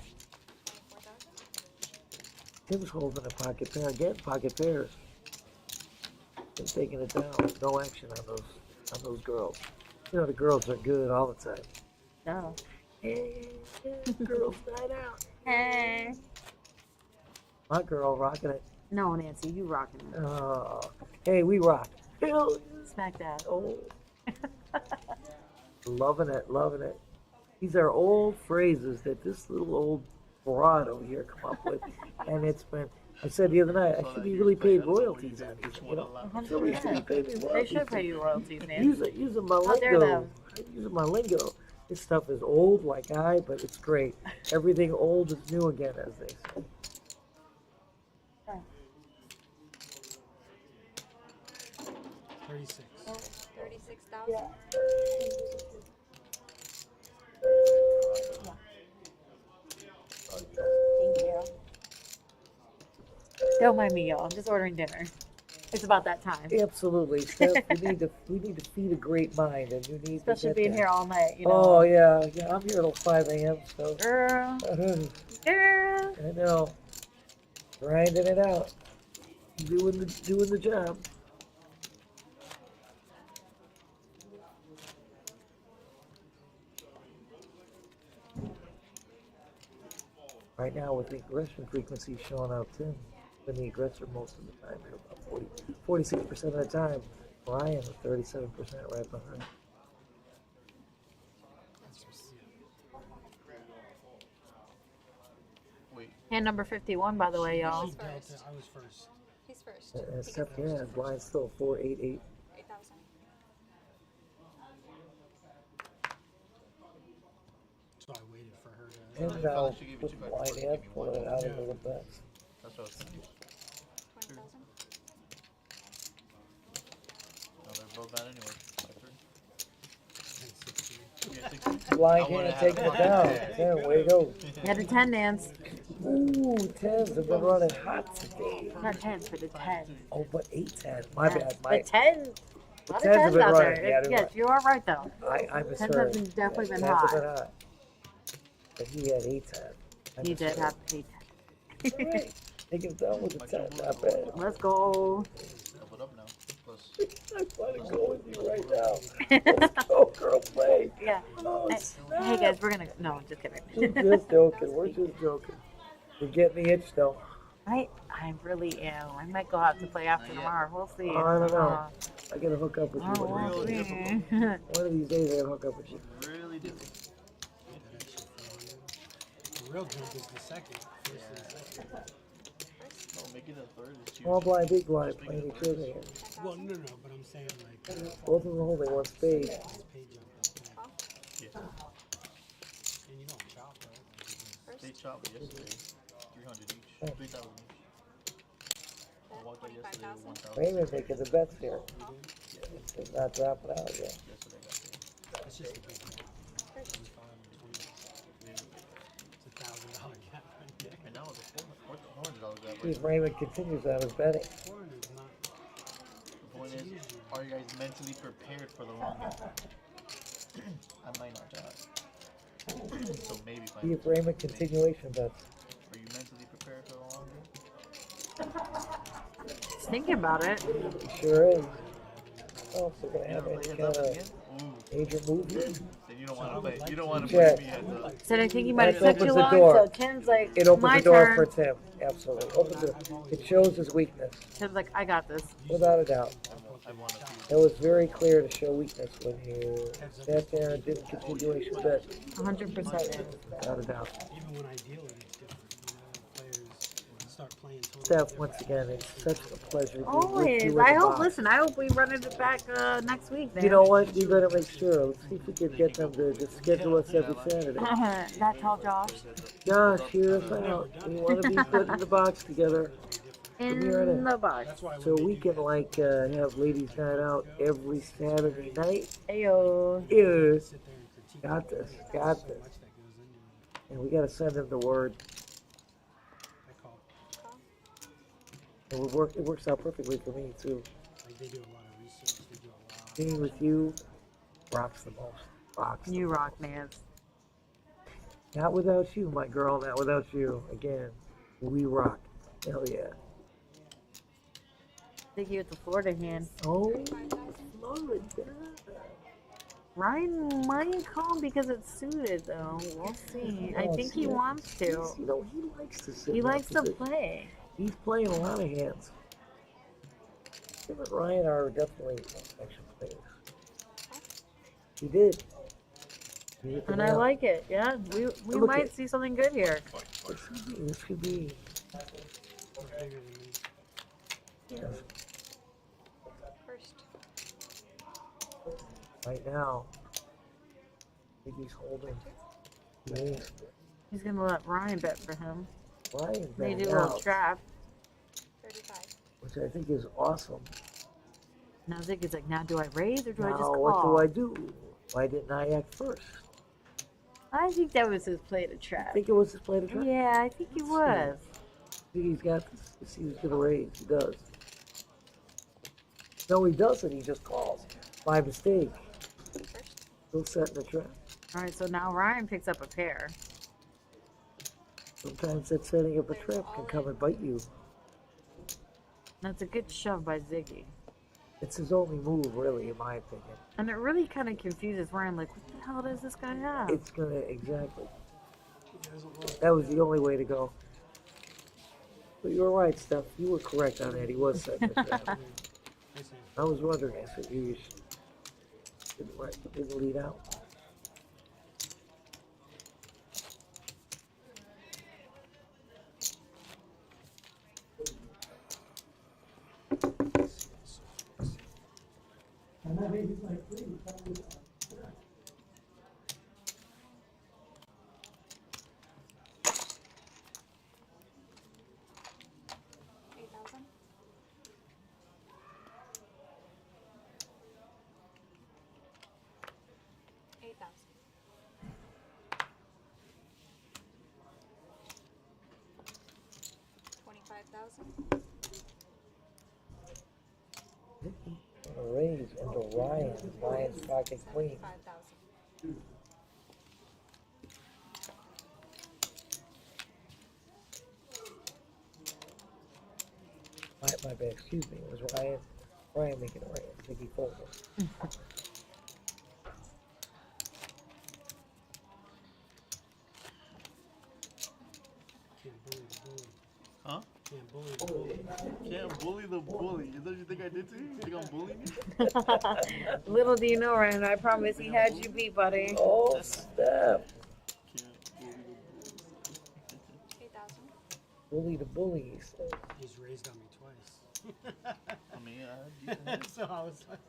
Tim's holding a pocket pair again. Pocket pairs. Been taking it down. No action on those girls. You know the girls are good all the time. No. Hey, girls night out. Hey. My girl rocking it. No, Nancy, you rocking it. Oh, hey, we rock. Hell, Smack that. oh, loving it, loving it. These are old phrases that this little old broad over here come up with, and it's been. I said the other night, I should be really paid royalties on these. You know, somebody should be paying me They royalties. should pay you royalties, Nancy. Using my How dare lingo. them. Using my lingo. This stuff is old like I, but it's great. Everything old is new again, as they say. $36,000. Thank you. Don't mind me, y'all. I'm just ordering dinner. It's about that time. Absolutely, Steph. we need to feed a great mind, and you need Especially to get being that. here all night, you know. Oh yeah, I'm here till 5 a.m. So. Girl. Girl. I know. Grinding it out. Doing the job. Right now, with the aggression frequency showing out 10, been the aggressor most of the time, here about 46% of the time. Ryan with 37% right behind. Hand number 51, by the way, y'all. He's first. I was first. He's first. Except, yeah, blind still 488. 8,000. So I waited for her to. And now, with blind hand, pulling it out a little bit. That's what I was thinking. 20,000. No, they're both bad anyway. Blind hand taking it down. Yeah, way to go. Had a 10, Nance. Ooh, 10s have been running hot today. Not 10s, but a 10. Oh, but 8-10. My bad. The 10. A lot of 10s have 10s been out running. there. Yeah, they're Yes, right. you are right, though. I 10s misheard. have definitely been 10s hot. have been hot. But he had 8-10. He did have 8. All right. Take it down with the 10. Not bad. Let's go. Doubled up now. Plus. I want to go with you right now. Let's go, girl, play. Yeah. Oh, Hey, guys, we're going to. No, just kidding. We're just joking. We're just joking. We're getting the itch, though. I really am. I might go out to play after tomorrow. We'll see. Oh, I don't know. I gotta hook up with you. Oh, we'll see. One of these days I gotta hook up with you. Really do. The real jump is the second. First and second. No, make it a third. It's Small blind, big blind, playing each other here. Well, no, but I'm saying like. Both of them holding one spade. It's paid jump up. Yeah. And you don't chop, right? They chopped yesterday. 300 each. 3,000 each. I walked out yesterday with 1,000. Raymond making the bets here. It's not dropping out yet. Yesterday got It's just a big jump. It's $1,000 gap right there. And now it's a $400 gap. See if Raymond continues on his betting. 400 is not. The point is, are you guys mentally prepared for the long game? I might not die. So maybe See if Raymond continuation bets. Are you mentally prepared for the long game? Just thinking about it. He sure is. Oh, so gonna have any Heads kind up of again? Ooh. major move here? Then you don't want to play. You don't want to Check. play me heads up. Said I think he might have That took too opens the long, door. so Tim's like, It opens my the door turn. for Tim. Absolutely. Opens it. It shows his weakness, Tim's like, I got this. without a doubt. I want to It was very clear to show weakness when you sat there and did continuation bet. 100%. Without a doubt. Even when I deal with it, it's different. Players start playing totally Steph, once again, it's such a pleasure to be with Always. you in I the hope, box. listen, I hope we run it back next week, man. You know what? We better make sure. Let's see if we can get them to just schedule us every Saturday. That tall Josh. Josh, hear us out. We want to be put in the box together. In Come here it is. the box. So we can like have ladies night out every Saturday night. Ayo. Yeah. Got this. Got this. And we gotta send them the word. And it works out perfectly for me too. Like they do a lot of research. They do a lot. Being with you rocks the most. Rocks. You rock, man. Not without you, my girl. Not without you. Again, we rock. Hell yeah. Ziggy with the Florida hand. Oh, Florida. Ryan might call because it's suited, though. We'll see. I think he wants to. You know, he likes to sit. He likes to play. He's playing a lot of hands. Him and Ryan are definitely action players. He did. And I like it. Yeah, we might see something good here. This could be. Yes. First. Right now, I think he's holding. He's gonna let Ryan bet for him. Ryan They do betting a little out, trap. 35. which I think is awesome. Now Ziggy's like, now do I raise or do I just Now, call? what do I do? Why didn't I act first? I think that was his play to I trap. think it was his play to try. Yeah, I think he was. I think he's got this. Let's see who's gonna raise. He does. No, he doesn't. He just calls by mistake. First. He'll set in the trap. All right, so now Ryan picks up a pair. Sometimes that setting up a trap can come and bite you. That's a good shove by Ziggy. It's his only move, really, in my opinion. And it really kind of confuses Ryan, like, what the hell does this guy have? It's gonna, exactly. That was the only way to go. But you were right, Steph. You were correct on that. He was setting the trap. I was wondering if you didn't lead out. A raise into Ryan. Ryan's pocket queen. 5,000. My bad, excuse me. It was Ryan making a raise. I think he folded. Huh? Can't bully the bully. Can't bully the bully. Is that what you think I did to you? You think I'm bullying you? Little do you know, Ryan, I promise he had you beat, buddy. Oh, snap. Bully the bully, he said. He's raised on me twice. I mean, So I was like,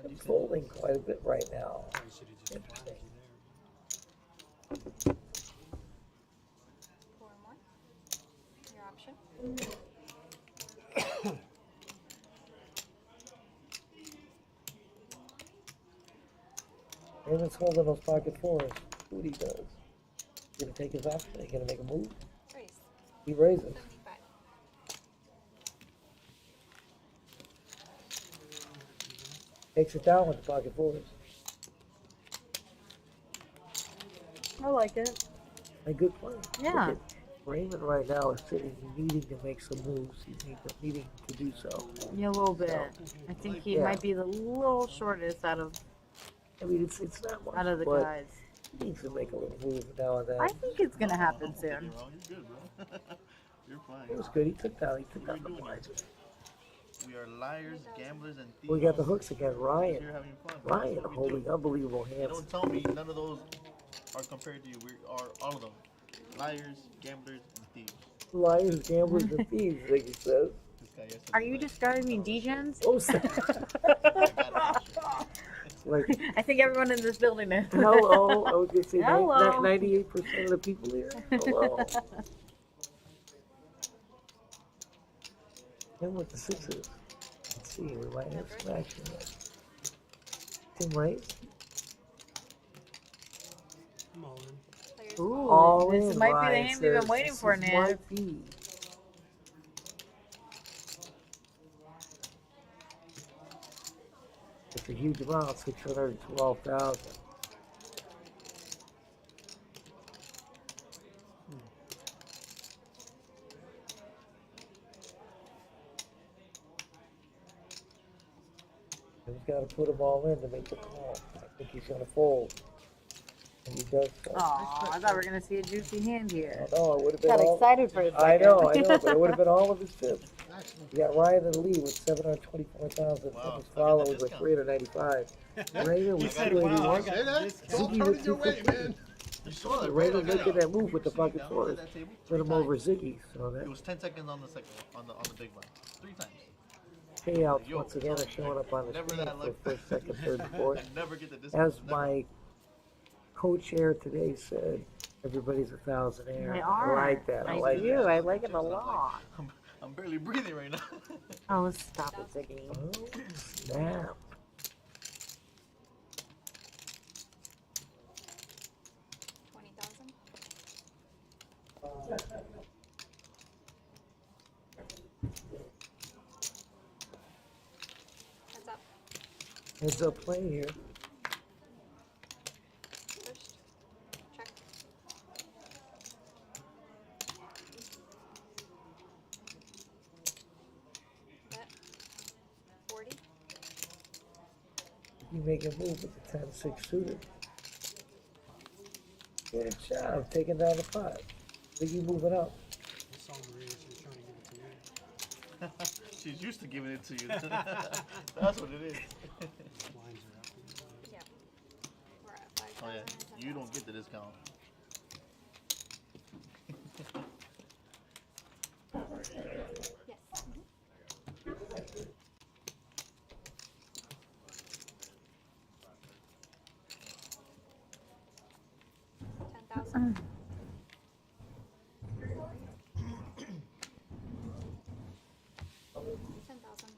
I'm folding quite a bit right now. I should have just flagged you there. 4 more. Your option. Raymond's holding those pocket fours. What he does. He's gonna take his option. He's gonna make a move. Raise. He raises. 75. Takes it down with the pocket fours. I like it. A good play. Yeah. Look at Raymond right now is sitting, needing to make some moves. He's needing to do so. Yeah, a little bit. I think he might be the little shortest out of I mean, it's not much, out of the but guys. he needs to make a little move now and then. I think it's gonna happen soon. You're good, bro. You're fine. It was good. He took down the blinds. We are liars, gamblers, and thieves. We got the hooks again. Ryan. You're having fun. Ryan holding unbelievable hands. Don't tell me none of those are compared to you. We are all of them. Liars, gamblers, and thieves. Liars, gamblers, and thieves, like he says. This guy yesterday. Are you describing me degens? Oh, like, I think everyone in this building is. hello. I was going to say Hello. 98% of the people here. Hello. And with the sixes. Let's see. We might have some action there. Tim raise. I'm all in. Ooh, All this in, might be the Ryan hand we've been says. waiting for, This Nick. might be. It's a huge amount, 612,000. He's got to put them all in to make the call. I think he's going to fold. And he does fold. Oh, I thought we were gonna see a juicy hand here. No, it would have been Got all. excited for a second. I know, but it would have been all of his tips. You got Ryan in the lead with 724,000. Wow, His followers with discount. 395. Raymond He with said, wow, I 281. got Say that? this. Don't Ziggy turn with it your way, 250. man. You saw that, right? Raymond Look at making that move with the You pocket down fours. at that table Put him three over times. Ziggy. So It that was 10 seconds on the second on the big blind. 3 times. payouts Yo, once again are showing up on the never screen that for lucky. first, second, third, and fourth. I never get the discount. As my co-chair today said, everybody's a thousandaire. They I are. like that. I like do. that. I like it a lot. I'm barely breathing right now. Oh, stop it, Ziggy. Oh, snap. 20,000. Heads up. Heads up play here. Pushed. Check. Bet. 40. You make a move with the 10-6 suited. Good job taking down the pot. Biggie moving up. I saw Maria, she was trying to give it to me. She's used to giving it to you. That's what it is. Blinds are up. Yeah. We're at 5,000. Oh yeah, you don't get the discount. Yes. $10,000. 10,000.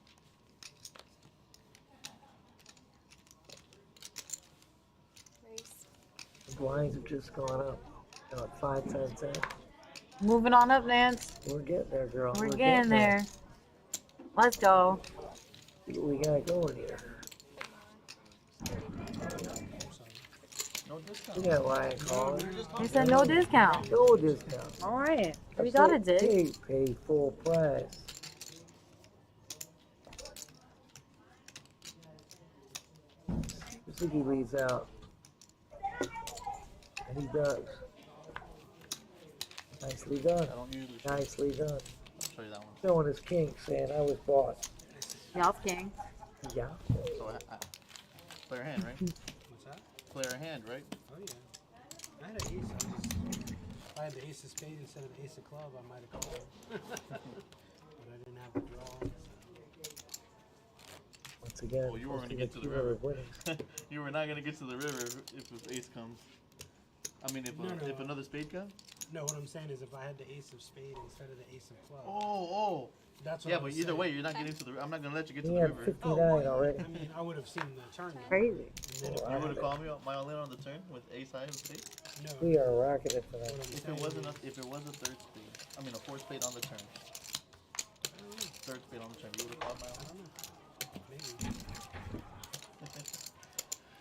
Raise. The blinds have just gone up. Now at 5, 10, 10. Moving on up, Nance. We're getting there, girl. We're getting there. Let's go. See what we got going here. No discount. We got Ryan calling. He said no discount. No discount. All right. We That's got it, Dig. Pay full price. Ziggy leads out. And he does. Nicely done. I don't usually show. Nicely done. I'll show you that one. Showing his king, saying I was boss. Y'all's king. Yeah. So player hand, right? What's that? Player hand, right? Oh, yeah. I had an ace. If I had the ace of spade instead of the ace of club, I might have called. But I didn't have the draw. Once again, Well, you were close gonna get to the keyboard river. winning. You were not gonna get to the river if ace comes. I mean, if No, no. if another spade comes. No, what I'm saying is if I had the ace of spade instead of the ace of club. Oh. That's what Yeah, I but was either saying. way, you're not getting to the. I'm not gonna let you get to He the had river. 59 already. I mean, I would have seen the turn. Crazy. And then You would have called me my all in on the turn with ace high of spade. No. We are rocking it tonight. What I'm If saying it wasn't is- if it was a third spade, I mean a fourth spade on the turn. Third spade on the turn, you would have called my I all don't know. Maybe.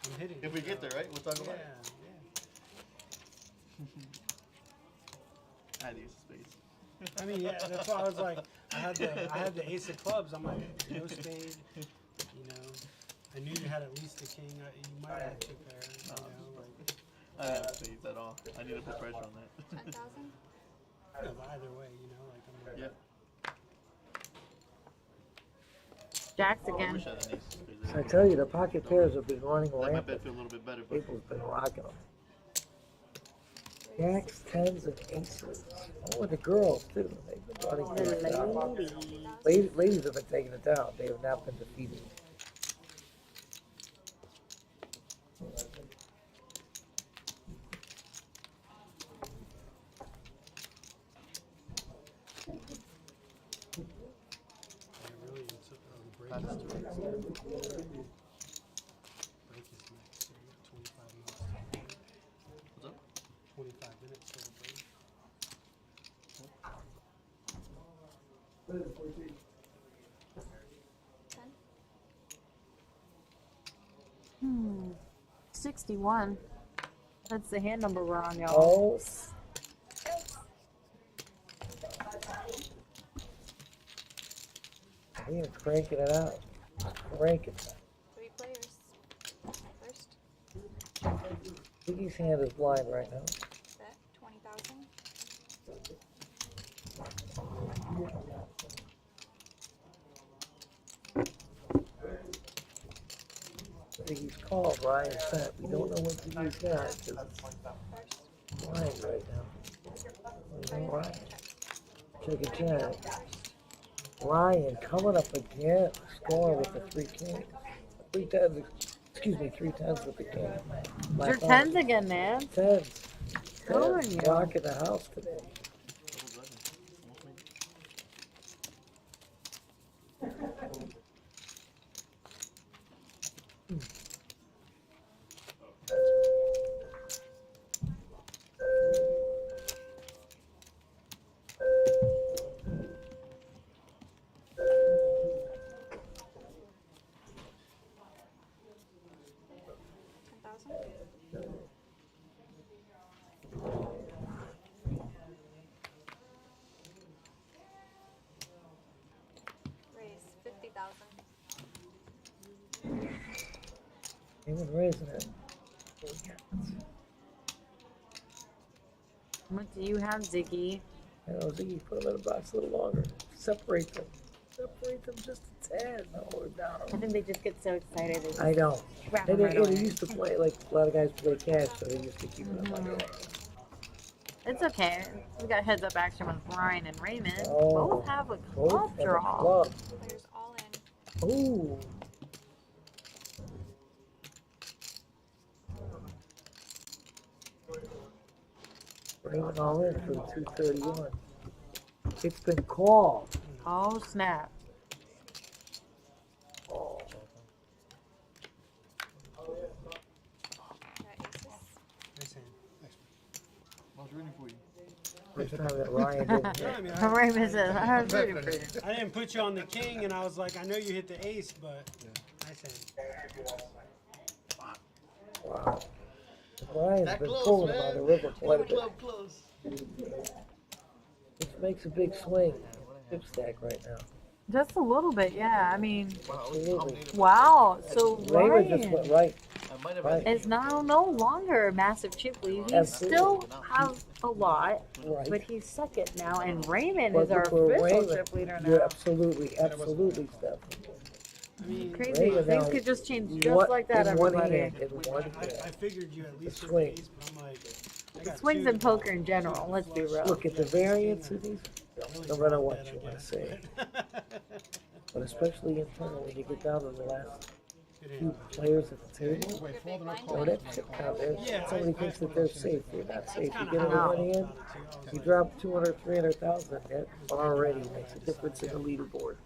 I'm hitting. in. If we get there, right? We'll talk Yeah, about yeah. it. I had ace of spades. I mean, yeah, that's why I was like, I had the ace of clubs. I'm like, no spade. You know, I knew you had at least a king. You might have took there. You know, like. I didn't have spades at all. I need to put pressure on that. 10,000. No, but either way, you know, like I'm like. Yeah. Jacks I again. wish I had an ace of spades. So I tell you, the pocket pairs have been running That might rampant. feel a little bit better, but People's been rocking them. Jacks, 10s, and aces. Oh, and the girls, too. They've been running things down. Ladies have been taking it down. They have not been defeated. Yeah, really, it's the break Pass is it to break her. is next. So you got 25 minutes. What's up? 25 minutes for the break. Hmm. 61. That's the hand number we're on, y'all. Oh, he is cranking it out. Cranking. 3 Ziggy's hand is blind right now. Bet 20,000. Ziggy's called Fri and Sat. We don't know what Ziggy's got because it's blind right now. We know Ryan. Check it, check. Ryan coming up again, scoring with the 3 kings. 3 tens, excuse me, 3 tens with the king. Your tens again, man. Tens. Going, Tens. you. Rocking the house today. Raise 50,000. Even raising it. What do you have, Ziggy? I know, Ziggy, put them in the box a little longer. Separate them. Separate them just a tad. No, we're down. I think they just get so excited. They just I know. wrap And them they, right and they away. used to play, like, a lot of guys play cash, so they used to keep it up on their It's okay. We got heads up action with Brian and Raymond. Oh, Both have a both club have a draw. club. Players all in. Ooh. Raymond all in for the 231. It's been called. Oh, snap. Oh. Nice hand. I was rooting for you. First time that Ryan didn't No, I hit. mean, Raymond says, I was rooting for you. I didn't put you on the king, and I was like, I know you hit the ace, but nice hand. Wow. Ryan's That been close, pulling him man. on the river quite a That bit. club close. This makes a big swing. Chip stack right now. Just a little bit, yeah. I mean, Absolutely. wow. So Raymond just went Ryan right. I might have Right. is now no longer a massive chip lead. He Absolutely. still has a lot, Right. but he's second now, and Raymond But is our look where official Raymond- chip leader You're now. absolutely, Steph. I mean, Crazy. Raymond Things now, could just change just what- like that, in one everybody. hand, in one I hand. figured you at least hit the swing. ace, but I'm like, I got Swings two in to poker go. in general, let's be real. Look at the variance of these, Really no matter dropped what that, you I want to guess, say. but- But especially internally, when you get down to the last Good few hand. players at the table, Your big blind or one. that chip count there, Yeah, somebody I- thinks that they're safe, they're not safe. You Kinda get in how I one hand, felt about it, too. I was you like, drop 200, 300,000, that already makes a difference in the leaderboard.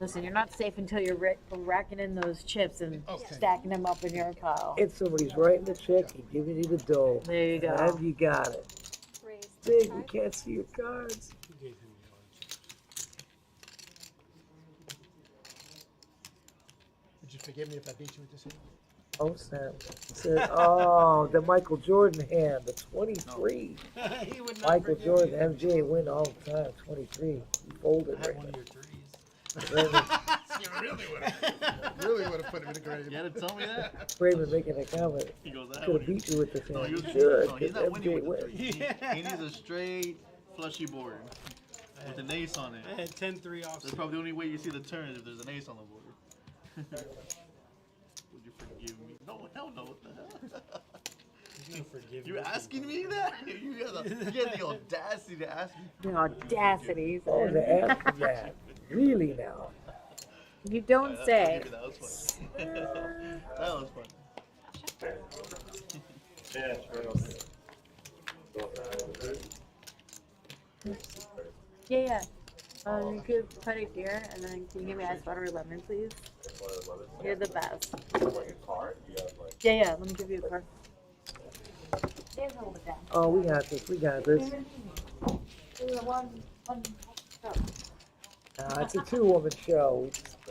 Listen, you're not safe until you're racking in those chips and stacking them up in your pile. If somebody's writing the check and giving you the dough, There you go. and you got it. Raise Big, we 25. can't see your cards. You gave him the other chips. Would you forgive me if I beat you with this hand? Oh, Sam. Said, oh, the Michael Jordan hand, the 23. He would not Michael forgive Jordan, you. MJ win all the time, 23. He folded I had right one of now. your threes. Really would have put him in the grave. You had to tell me that. Raymond making a comment. He goes, I Could would have beat you with this No, hand. he You was, should, no, he's because not winning MJ with the wins. three. He needs a straight flushy board with an ace on I it. had 10-3 off. That's probably the only way you see the turn is if there's an ace on the board. Would you forgive me? No, hell no. What the hell? There's no forgiveness. You asking me that? You had the audacity to ask me. The audacity. Oh, to ask for that. Really now. You don't say. That was fun. That was fun. Yeah. You could put it here, and then can you give me ice water or lemon, please? You're the best. Yeah. Let me give you a card. Stand hold it down. Oh, we got this. We got this. One. It's a two-woman show.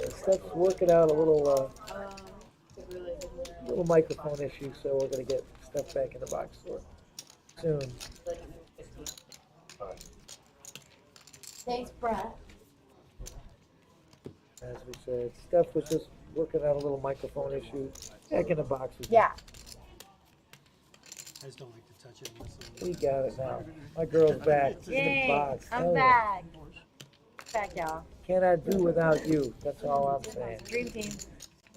Steph's working out a little microphone issue, so we're gonna get Steph back in the box store soon. Thanks, Brett. As we said, Steph was just working out a little microphone issue. Back in the box. With Yeah. just don't like to touch it unless We got it now. My girl's back. In the Yay, box. I'm Hell yeah. back. Back, y'all. Cannot do without you. That's all I'm saying. Dream team.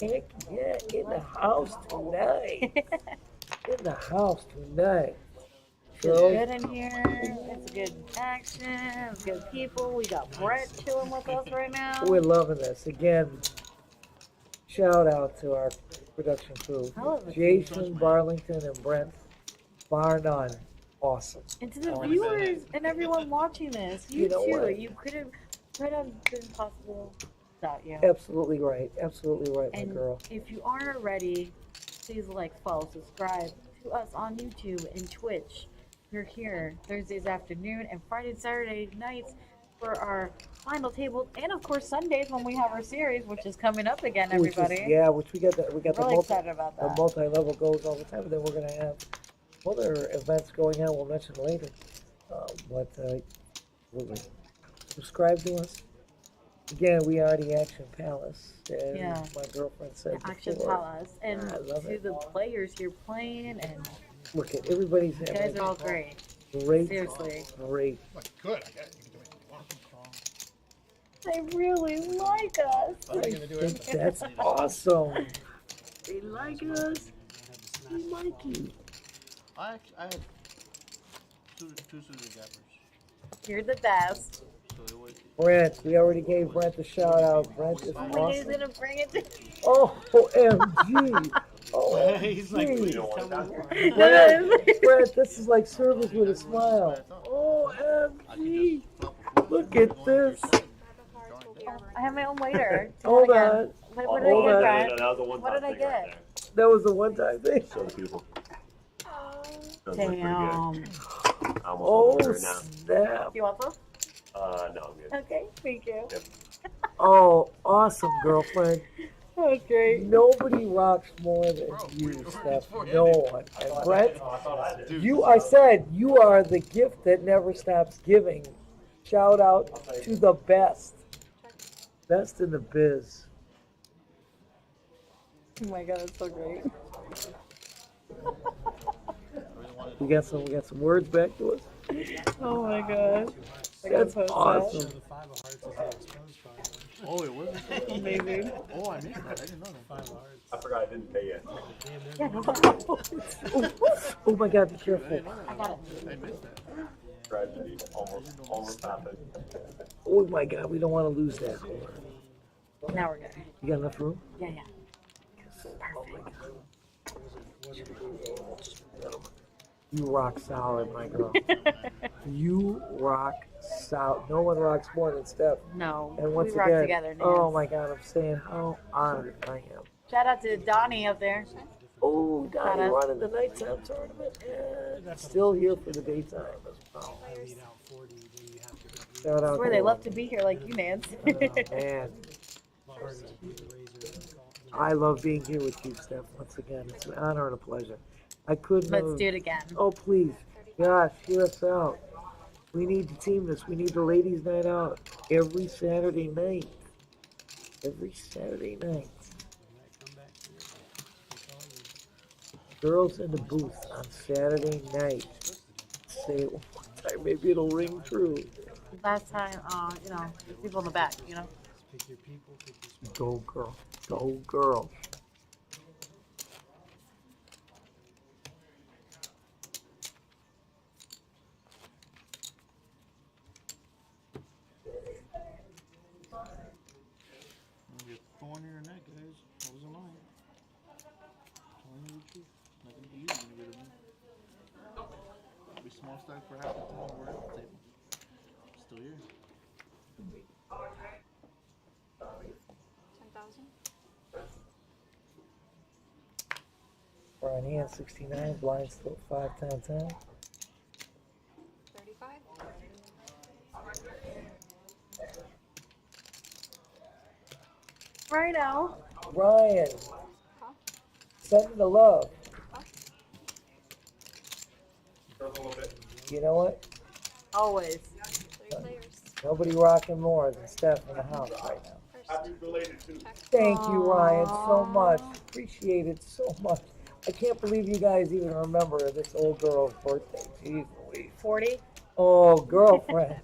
Heck yeah, in the house tonight. In the house tonight. It's Girls, good in here. It's good action. It's good people. We got Brett chilling with us right now. we're loving this. Again, shout out to our production crew. I love it. Jason, Barlington, and Brent. Bar none. Awesome. And to the viewers and everyone watching this, you, You know too. what? You couldn't have been possible without you. Absolutely right. Absolutely right, my And girl. if you aren't already, please like, follow, subscribe to us on YouTube and Twitch. We're here Thursdays afternoon and Friday and Saturday nights for our final tables, and of course Sundays when we have our series, which is coming up again, everybody. Which we got the Really excited about the that. multi-level goes all the time, and then we're gonna have other events going on. We'll mention later. Subscribe to us. Again, we are the Action Palace, and Yeah. my girlfriend said Action before. Palace, and I love to it. the players here playing, and Look at everybody's you guys are all great. great, Seriously. great. Good. I got it. You can do what you want. They really like us. I think that's awesome. They like us. We like you. I had two Suzy gappers. You're the best. So it was. Brent, we already gave Brent a shout out. Brent is Oh, he's awesome. gonna bring it to Oh, OMG. He's like, OMG. please tell me more. Brent, this is like service with a smile. OMG. Look at this. I have my own waiter. Hold Again. on. What did Hold I on. get, Brent? What did I get? That was a one-time thing. Show the people. Damn. Oh, snap. You want some? No, I'm good. Okay, thank you. Yep. Oh, awesome, girlfriend. That's great. Nobody rocks more than you, Steph. No one. And Brent, I said, you are the gift that never stops giving. Shout out to the best. Best in the biz. Oh my god, that's so great. We got some words back to us. Oh my god. That's awesome. The five of hearts is the exposed card. Oh, it was. Amazing. Oh, I missed that. I didn't know that. Five of hearts. I forgot I didn't pay yet. Yeah, no problem. Oh my god, be careful. I got it. I missed that. Tragedy. Almost happened. Oh my god, we don't want to lose that. Now we're good. You got enough room? Yeah, yeah. You rock solid, my girl. You rock solid. No one rocks more than Steph. No, And once we rock again, together, Nance. oh my god, I'm saying how honored I am. Shout out to Donnie up there. Oh, Donnie Shout out. running the nighttime tournament. Yeah, still here for the daytime as well. I lead out 40, then you have to go. Shout out That's where to they him. love to be here, like you, Nance. Oh, man, Harder to beat the razor. I love being here with you, Steph. Once again, it's an honor and a pleasure. I couldn't Let's have- do it again. Oh, please. Gosh, hear us out. We need to team this. We need the ladies' night out every Saturday night. Every Saturday night. Girls in the booth on Saturday night. Say it one more time. Maybe it'll ring true. Last time, people in the back, Pick your people, pick your Go, girl. Go, girl. You get thorn in your neck, guys. What was the line? Telling you the truth. Not gonna be easy when you get a win. Be small stack for half the time. We're at the table. Still here. 10,000. Brian hand 69, blind still 5, 10, 10. 35. Right now. Ryan, send me the love. You know what? Always. 3 players. Nobody rocking more than Steph in the house right now. First. Related to. Thank you, Ryan, so much. Appreciate it so much. I can't believe you guys even remember this old girl's birthday. Jeez Louise. 40? Oh, girlfriend.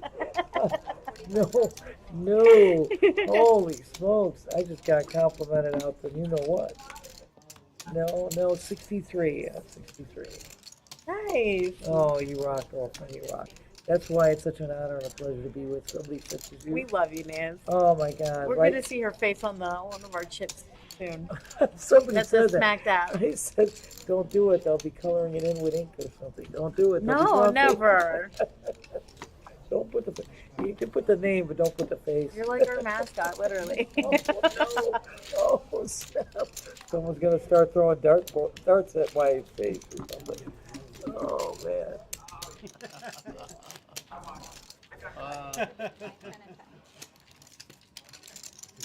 No, no. Holy smokes. I just got complimented out to you know what. No, 63. Yeah, 63. Nice. Oh, you rock, girlfriend, you rock. That's why it's such an honor and a pleasure to be with somebody such as you. We love you, Nance. Oh my God. We're right? going to see her face on one of our chips soon. Somebody That's said a that. smacked out. I said, don't do it. They'll be coloring it in with ink or something. Don't do it. They'll be No, drawing never. Don't put the. You can put the name, but don't put the face. You're like our mascot, literally. Oh, snap. Someone's gonna start throwing darts at my face or something. Oh man.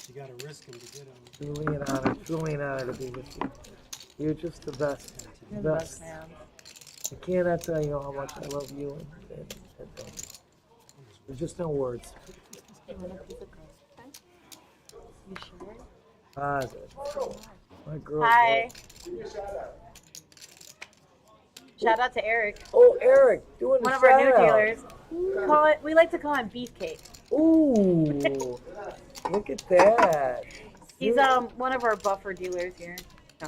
You gotta risk them to get them. Truly an honor to be with you. You're just the best. You're the best, man. I cannot tell you how much I love you and there's just no words. You want a piece of crust? You sure? Positive. My girl. Hi. Shout out to Eric. Oh, Eric, doing one a of our new shout out. dealers. We like to call him Beefcake. Ooh, look at that. He's one of our buffer dealers here. So,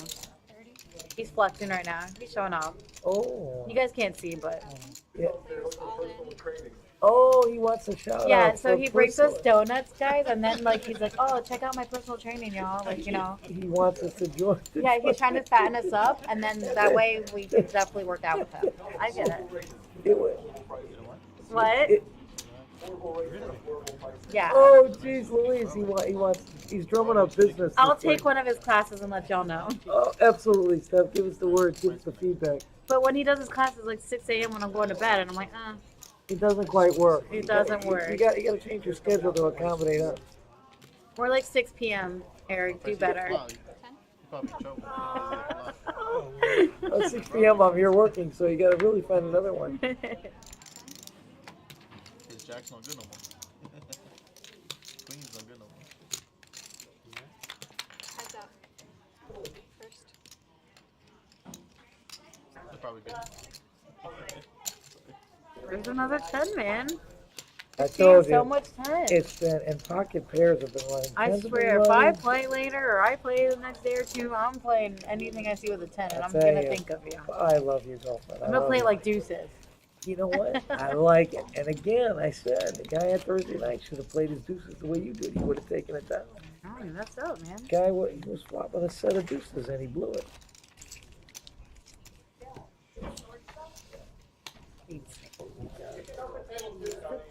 he's flexing right now. He's showing off. Oh. You guys can't see, but Yeah. Oh, he wants a shout out. yeah. So for he brings us personal- donuts, guys, and then like he's like, "Oh, check out my personal training, y'all." Like, you know. He wants us to join. Yeah, he's trying to fatten us up, and then that way we can definitely work out with him. I get it. What? Yeah. Oh, jeez, Louise, he's drumming up business. I'll take one of his classes and let y'all know. Oh, absolutely, Steph. Give us the word. Give us the feedback. But when he does his classes like 6 a.m. when I'm going to bed, and I'm like, It doesn't quite work. It doesn't work. You got to change your schedule to accommodate us. We're like 6 p.m. Eric, do better. At 6 p.m. I'm here working, so you got to really find another one. Jack's not good no more. Queen's not good no more. Heads up. First. That's probably good. There's another 10, man. I told you. So much 10. It's been, and pocket pairs have been running. I swear, if I play later or I play the next day or two, I'm playing anything I see with a 10, and I'm going to think of you. I love you, girlfriend. I'm going to play it like deuces. You know what? I like it. And again, I said, the guy on Thursday night should have played his deuces the way you did. He would have taken it down. Oh, you messed up, man. Guy he was swapping a set of deuces and he blew it. The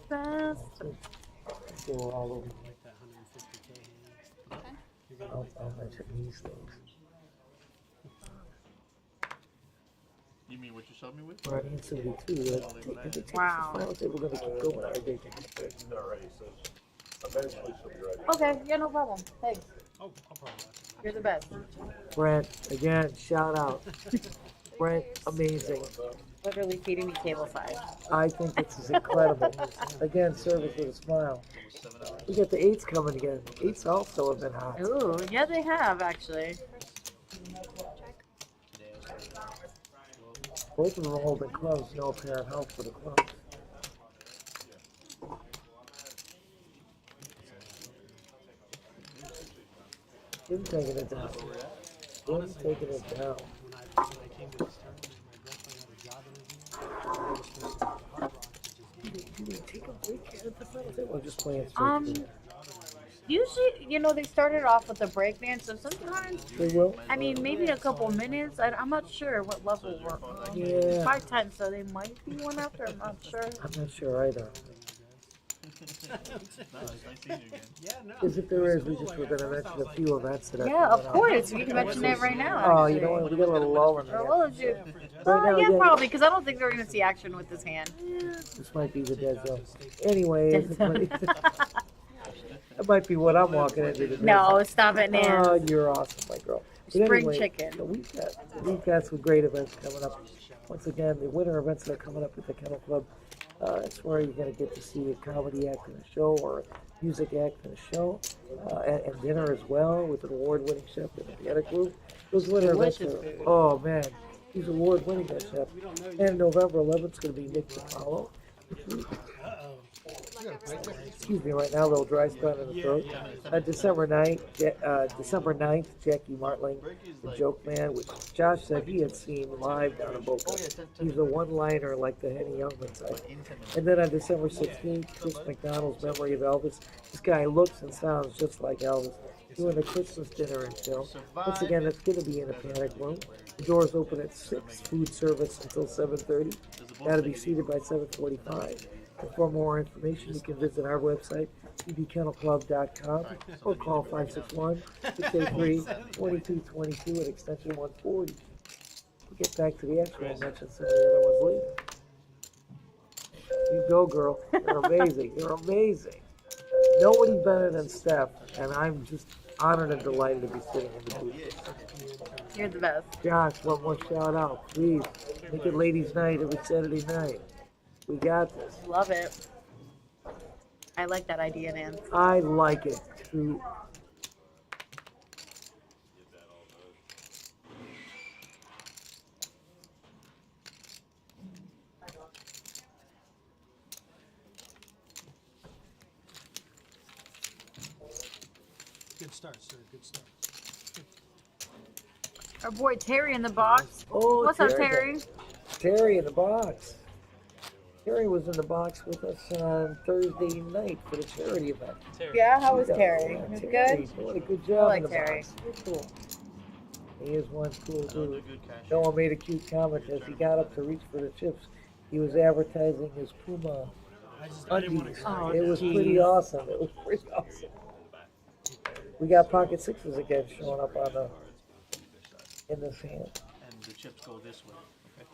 best. They were all over. Like that 150K hand. I'll mention these things. You mean what you showed me with? Right, and 72. Wow. We're going to keep going our day. She's not ready, so eventually she'll be ready. Okay, yeah, no problem. Thanks. Oh, I'll probably You're the best. Brent, again, shout out. Brent, amazing. Literally feeding me tableside. I think this is incredible. Again, service with a smile. We got the 8s coming again. 8s also have been hot. Ooh, yeah, they have, actually. Both of them are holding clubs, no apparent help for the clubs. Him taking it down. Him taking it down. when I came to this tournament, my girlfriend had a job interview. I was supposed to go to Hard Rock to just Do they take a break at the front? Or just playing straight through? Usually, you know, they started off with a breakdance, so sometimes, They will? I mean, maybe a couple minutes. I'm not sure what level we're on. Yeah. 5 times, so they might be one after. I'm not sure. I'm not sure either. Yeah, no. Because if there is, we just were going to mention a few events that are Yeah, of coming up. course. You can mention it right now. Oh, you actually. know what? We got a little lull in there. Or will you? Right now, Yeah, yeah. probably, because I don't think they're going to see action with this hand. This might be the dead zone. Anyways, Dead zone. that might be what I'm walking into today. No, stop it, Nan. Oh, you're awesome, my girl. But Spring anyway, chicken. so we've got some great events coming up. Once again, the winter events that are coming up at the Kennel Club. It's where you're going to get to see a comedy act in a show or music act and a show, and dinner as well with an award-winning chef in the Vienna group. Those winter events Delicious are, food. oh man, he's award-winning, that chef. And November 11th is going to be Nick DiPaolo. Excuse me, right now, a little dry spot in the throat. December 9th, Jackie Martling, the Joke Man, which Josh said he had seen live down in Boca. He's a one-liner like the Henny Youngman side. And then on December 16th, Chris McDonald's Memory of Elvis. This guy looks and sounds just like Elvis. Doing a Christmas dinner and chill. Once again, it's going to be in a panic room. The doors open at 6, food service until 7:30. Got to be seated by 7:45. For more information, you can visit our website, pbkennelclub.com, or call 561-683-2222 at extension 140. We'll get back to the actual mention some of the other ones later. You go, girl. You're amazing. You're amazing. Nobody better than Steph, and I'm just honored and delighted to be sitting in the booth. You're the best. Josh, one more shout out, please. Make it ladies' night every Saturday night. We got this. Love it. I like that idea, Nan. I like it too. Good start, sir. Good start. Our boy Terry in the box. Oh, What's up, Terry? Terry in the box. Terry was in the box with us on Thursday night for the charity event. Yeah, how was Terry? Yeah, Was it Terry good? doing a good I job like in the Terry. box. Very cool. He is one cool dude. No one made a cute comment as he got up to reach for the chips. He was advertising his Puma undies. Oh, It was geez. pretty awesome. It was pretty awesome. We got pocket sixes again showing up on the in this hand. And the chips go this way. Okay.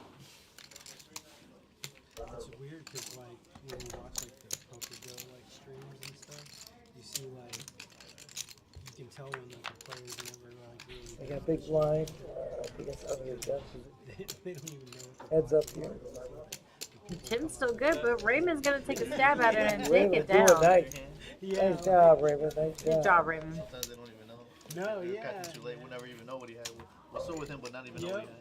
It's weird because like when you watch like the PokerGo like streams and stuff, you see like you can tell when like the players never like really. We got a big blind. I think it's under his desk. They don't even know. Heads up here. Tim's still good, but Raymond's gonna take a stab at it and take Raymond, it do it down. nice. Yeah. Nice job, Raymond. Nice job. Good job, Raymond. Sometimes they don't even know. No, They're yeah. catching too late. We'll never even know what he had. We're still with him, but not even know what he had.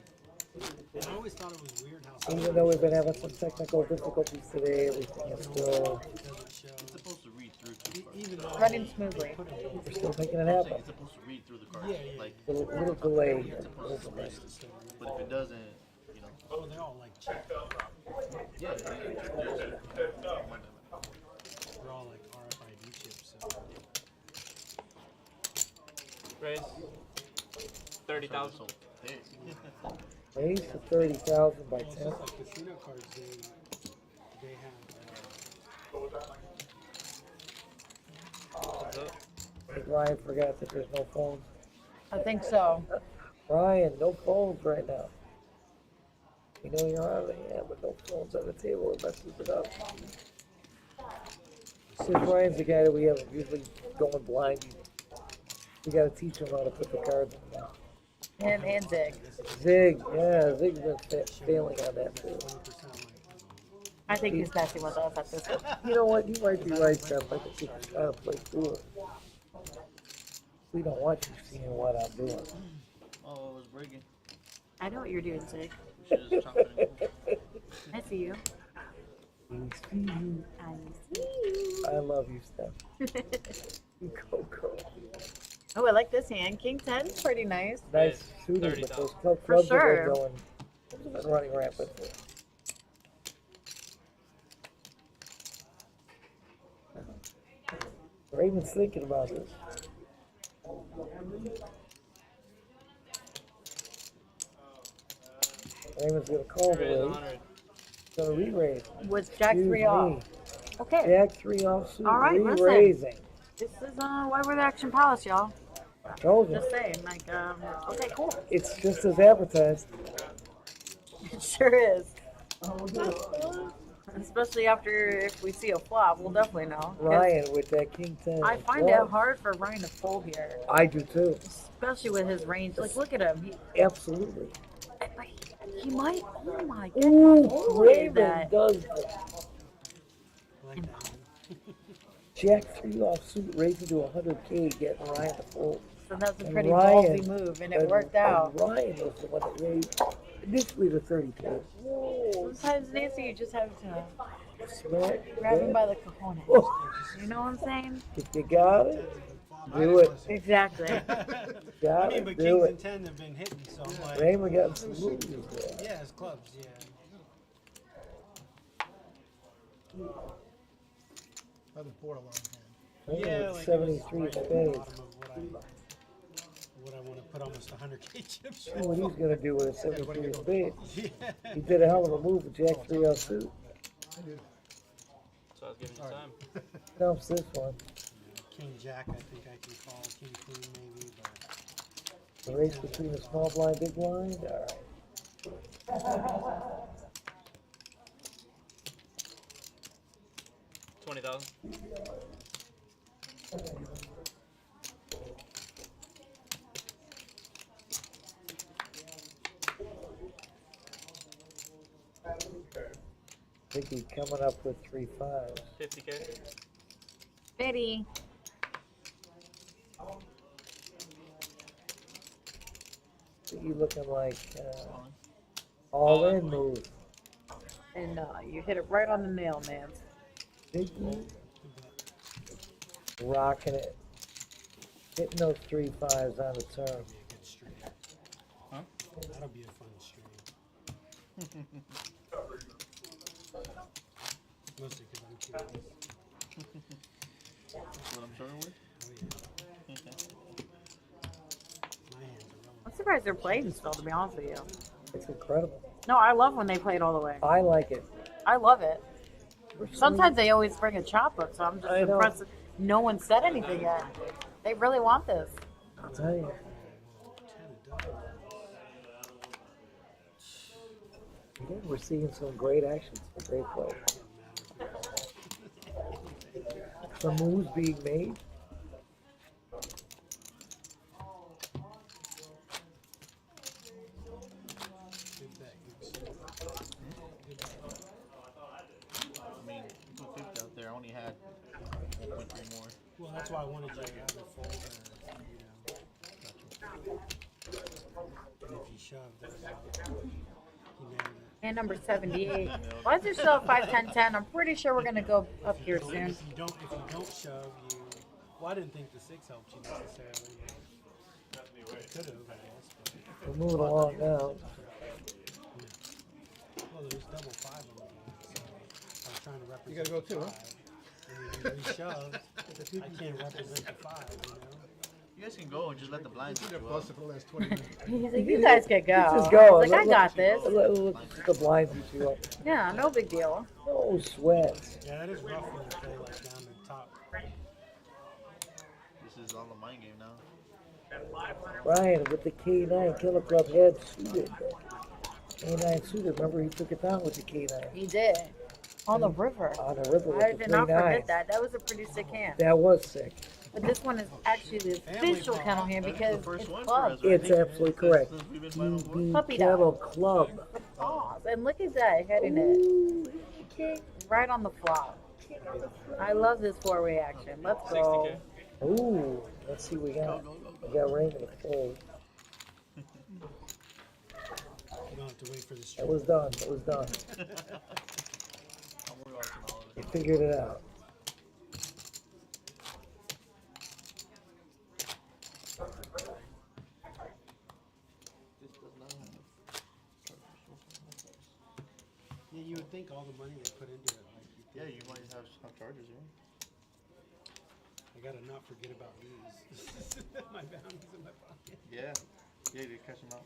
And I always thought it was weird how Even though we've been having some technical difficulties today, everything is still, It's supposed to read through to the card. even though Running smoothly. we're still making it I'm saying happen. it's supposed to read through the card. Like, Little delay here. Little delay. but if it doesn't, you know. oh, they're all like cheap. Yeah. They're all like RFID chips. So. Raise 30,000. Raise to 30,000 by Well, it's 10. just like casino cards. They have. I think Ryan forgot that there's no phones. I think so. Ryan, no phones right now. We know you're on it, yeah, but no phones on the table. It messes it up. Since Ryan's the guy that we have usually going blind, we got to teach him how to put the cards in there. Him and Zig. Zig, yeah, Zig's been failing on that too. I think he's messing with us at this point. You know what? You might be right, Steph. I think he's trying to play cool. We don't want you seeing what I'm doing. Oh, it's breaking. I know what you're doing, Zig. We should just chop it in. I see you. We see you. I see you. I love you, Steph. You go, girl. Oh, I like this hand. King 10's pretty nice. Nice shooting with those clubs For sure. are going and running rampant. Raymond's thinking about this. Raymond's gonna call the raise. Gonna re-raise. With Jack 3 off. Okay. Jack 3 offsuit. All right, listen. Re-raising. This is why we're the Action Palace, y'all. Told you. Just saying, like, okay, cool. It's just as advertised. It sure is. Especially after if we see a flop, we'll definitely know. 'Cause Ryan with that King 10. I find it hard for Ryan to fold here, I do too. especially with his range. Like, look at him. Absolutely. He might. Oh my goodness. Ooh, Look at Raymond that. does. Jack 3 offsuit, raising to 100K, getting Ryan to fold. So that's a And pretty Ryan- ballsy move, and it worked out. And Ryan was the one that raised initially to 30K. Whoa. Sometimes, Nancy, you just have to Smart. grab him bet. by the cojones. Oh. You know what I'm saying? If you got it, do it. Exactly. Got I mean, it, but do kings it. and 10 have been hitting, so I'm like. Raymond got some moves there. Yeah, it's clubs, yeah. I've been bored a long hand. Yeah, like 73 it was right at the spades. bottom of what I want to put almost 100K chips. See what he's gonna do with a 73 spade. Yeah. He did a hell of a move with Jack 3 offsuit. So I was giving you time. Dumps this one. King Jack, I think I can call. King Queen, maybe, but. The race between the small blind, big blind. All right. 20,000. I think he's coming up with 3 5s. 50K. Biddy. You looking like all in move. And you hit it right on the nail, man. Big move. Rocking it. Hitting those 3 5s on the turn. Huh? That'll be a fun stream. Mostly because I'm curious. What I'm starting with? Oh, yeah. My hands are rolling. I'm surprised they're playing still, to be honest with you. It's incredible. No, I love when they play it all the way. I like it. I love it. Sometimes they always bring a chop book, so I'm just I know. impressed that no one said anything yet. They really want this. I'll tell you. Again, we're seeing some great actions, some great play. Some moves being made. I mean, you put 50 out there. I only had 1.3 more. Well, that's why I wanted you to have a fold, or, you know. And if you shoved, that was all. He nailed it. And number 78. Why is there still a 5, 10, 10? I'm pretty sure we're going to go up here soon. If you don't shove, you. Well, I didn't think the 6 helped you necessarily. It could have, I guess. But, We're moving along now. well, there's double 5 on the board, so I was trying to represent. You gotta go too, huh? 5. And if you shoved, I can't represent the 5, you know? You guys can go and just let the blinds You've do been it. busted for the last 20 minutes. He's like, you guys can go. Just go. He's like, I got this. Let the blinds eat you up. Yeah, no big deal. No sweats. Yeah, that is rough when you play like down the top. This is all a mind game now. Ryan with the K9 Killer Club head suited. K9 suited. Remember, he took it down with the K9. He did. On the river. On the river with I the did 3 not forget 9s. that. That was a pretty sick hand. That was sick. But this one is actually the official kennel hand because it's club. It's absolutely correct. Puppy Kennel dog. Club. Paws. And look at that, heading it right on the flop. I love this 4-way action. Let's go. Ooh, let's see what we got. We got Raymond to fold. You don't have to wait for the That stream. was done. It was done. You figured it out. Yeah, you would think all the money they put into it, like you Yeah, you might have charges, yeah. I gotta not forget about these. My bounties in my pocket. Yeah. Yeah, you catch them out.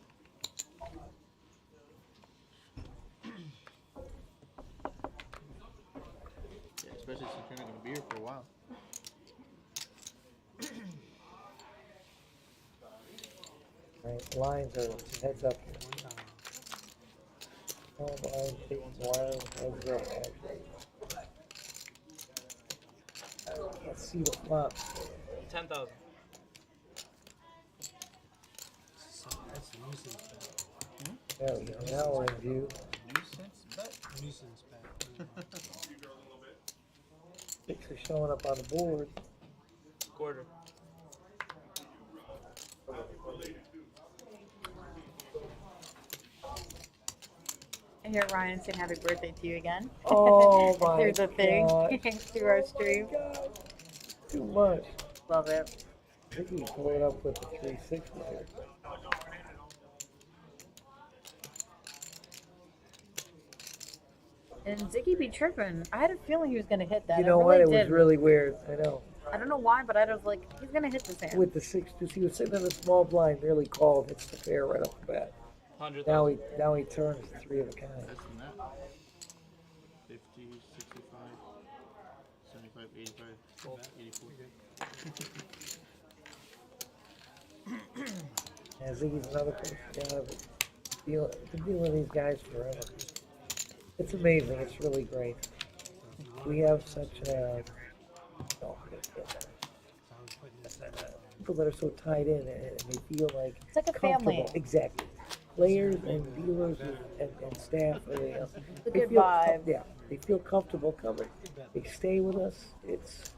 Yeah, especially since you're not gonna be here for a while. Right, lines are heads up here. All lines, taking wire, heads up, actually. Let's see the flop. 10,000. That's a nuisance bet. There we go, now we're in view. Nuisance bet. Nuisance bet. Six are showing up on the board. Quarter. I hear Ryan saying happy birthday to you again. Oh my Through the thing, God. through our stream. Too much. Love it. I think you pull it up with the 360 here. And Ziggy be tripping. I had a feeling he was gonna hit that. You know I what? really It was didn't. really weird. I know. I don't know why, but I was like, he's gonna hit this hand. With the 6 deuce, he was sitting in a small blind, nearly called, hits the pair right off the bat. 100,000. Now he turns the 3 of a kind. Less than that. 50, 65, 75, 85, 84. Yeah, Ziggy's another person. Yeah, been dealing with these guys forever. It's amazing. It's really great. We have such people that are so tied in and they feel like It's like a comfortable. family. Exactly. Players and dealers and staff. They good feel vibe. Yeah, they feel comfortable coming. They stay with us. It's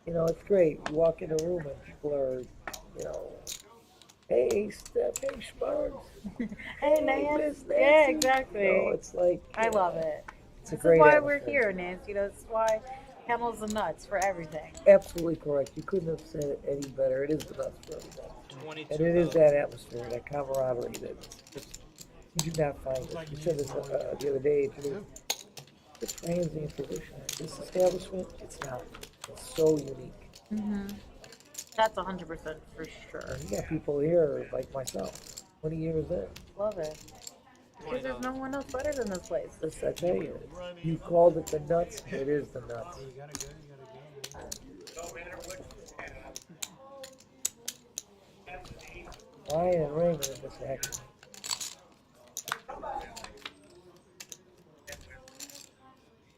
it's great. You walk in a room and people are, hey Steph, hey Sparks, Hey, Nance. Miss Yeah, Nancy. exactly. It's like I love it. It's a This great is why atmosphere. we're here, Nance. This is why Kennels and Nuts for everything. Absolutely correct. You couldn't have said it any better. It is the best for everything. And it is that atmosphere, that camaraderie that just, you do not find it. You said this the other day, too. The transient position. This establishment, it's not. It's so unique. Mm-hmm. That's 100% for sure. And you got people here like myself, 20 years in. Love it. Because there's no one else better than this place. This, I tell you, you called it the nuts, it is the nuts. Ryan and Raymond in this action.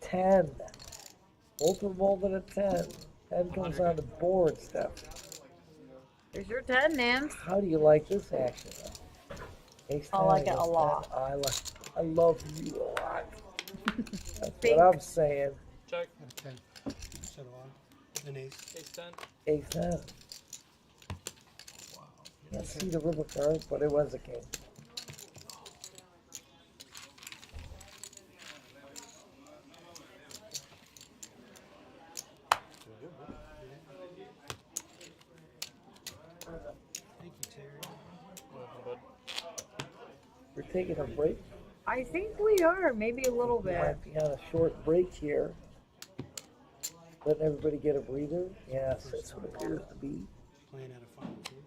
Ten. Both of them holding a 10. 10 comes on the board, Steph. There's your 10, Nance. How do you like this action? Ace I 10 like it a against lot. 10. I love you a lot. That's what I'm saying. Check. 10. Settle on. An ace. Ace 10. Ace 10. Can't see the river card, but it was a king. Thank you, Terry. We're taking a break. I think we are, maybe a little We bit. might be on a short break here. Letting everybody get a breather. Yes, that's what it appears to be. Playing at a final table.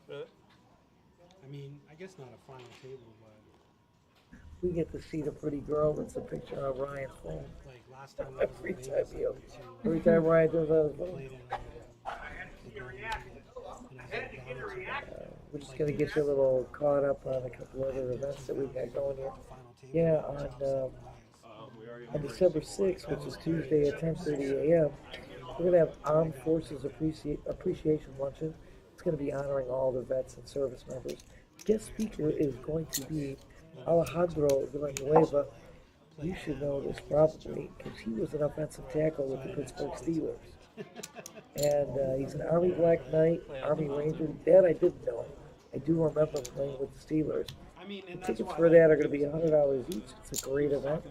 Really? I mean, I guess not a final table, but We get to see the pretty girl that's a picture of Ryan's phone. like last time I was Every in time Vegas, you, I went to, every time Ryan does that, played in and I was like, down to we're just gonna get you a little caught up on a couple other events that we've got going here. Yeah, on December 6th, which is Tuesday at 10:30 a.m., we're gonna have Armed Forces Appreciation Luncheon. It's gonna be honoring all the vets and service members. Guest speaker is going to be Alejandro Villanueva. You should know this probably because he was an offensive tackle with the Pittsburgh Steelers. And he's an Army Black Knight, Army Ranger. That I didn't know. I do remember playing with the Steelers. The tickets for that are going to be $100 each. It's a great event.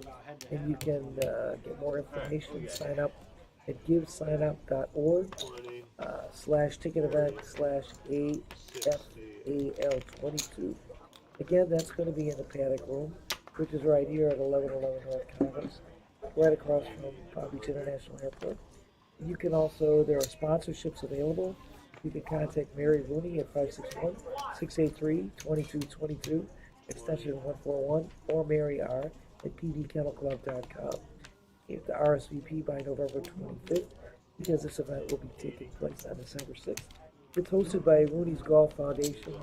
And you can get more information, sign up at givesignup.org /ticket event /AFAL22. Again, that's going to be in the paddock room, which is right here at 1111 North Congress, right across from Palm Beach International Airport. You can also, there are sponsorships available. You can contact Mary Rooney at 561-683-2222, extension 141, or Mary R. at pbkennelclub.com. You have to RSVP by November 25th, because this event will be taking place on December 6th. It's hosted by Rooney's Golf Foundation,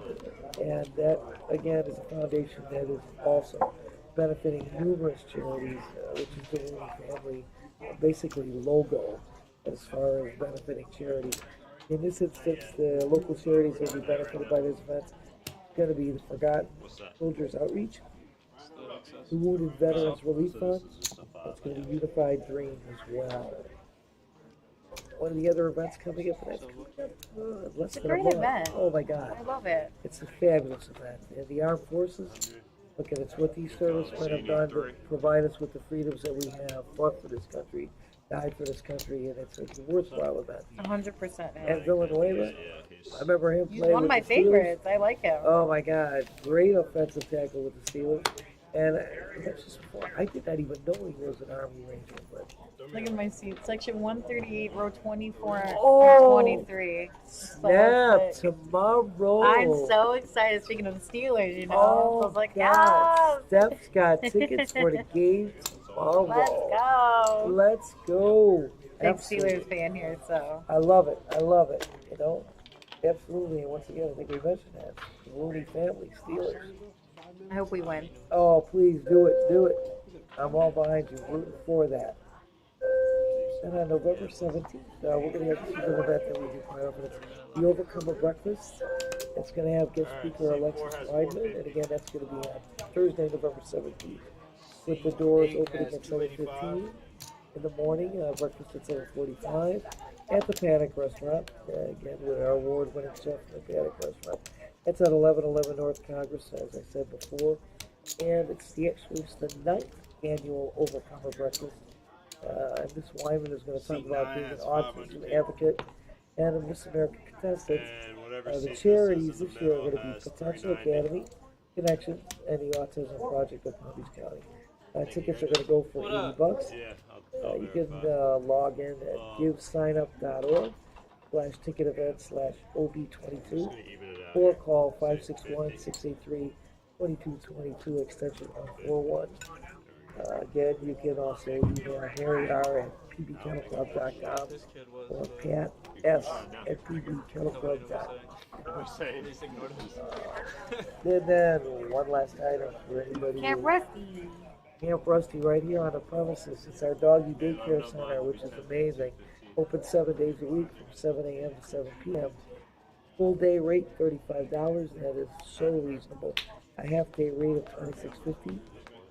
and that, again, is a foundation that is also benefiting numerous charities, which is the Rooney family, basically logo as far as benefiting charities. In this instance, the local charities that will be benefited by this event is going to be the Forgotten Soldiers Outreach, the Wounded Veterans Relief Fund, it's going to be Unified Dream as well. one of the other events coming up that's coming up less It's a than great month. event. Oh my God. I love it. It's a fabulous event. And the armed forces, look at it's what these servicemen have done to provide us with the freedoms that we have, fought for this country, died for this country, and it's a worthwhile event. 100%. And Villanueva, I remember him He's playing one of with my the Steelers. favorites. I like him. Oh my God, great offensive tackle with the Steelers. And that's just, I did not even know he was an Army Ranger. But Look at my seat. Section 138, row 24 Oh, and 23. snap, So tomorrow. I'm so excited. Speaking of the Steelers, you know. Oh, So I was like, God. yes. Steph's got tickets for the game tomorrow. Let's go. Let's go. Big Absolutely. Steelers fan here, so. I love it. I love it. You know, absolutely. And once again, I think we mentioned that. The Rooney family, Steelers. I hope we win. Oh, please do it. Do it. I'm all behind you, rooting for that. And on November 17th, we're going to have this is an event that we do quite often. It's the Overcomer Breakfast. It's going to have guest speaker Alexis Weidman. And again, that's going to be on Thursday, November 17th. With the doors opening at 7:15 in the morning. Breakfast at 7:45 at the Panic Restaurant. Again, with our award-winning chef from the Panic Restaurant. That's at 1111 North Congress, as I said before. And it's the 9th annual Overcomer Breakfast. And Miss Wyman is going to talk about being an autism advocate and a Miss America contestant. The charities this year are going to be Potential Academy, Connections, and the Autism Project of Palm Beach County. Tickets are going to go for $80. You can log in at givesignup.org /ticket event /OB22 or call 561-683-2222 extension 141. Again, you can also email Harry R at pbkennelclub.com or Pat S at pbkennelclub.com. And then one last item for anybody. Camp Rusty. Camp Rusty right here on the premises. It's our doggy daycare center, which is amazing. Open 7 days a week from 7 a.m. to 7 p.m. Full day rate $35. That is so reasonable. A half day rate of $26.50.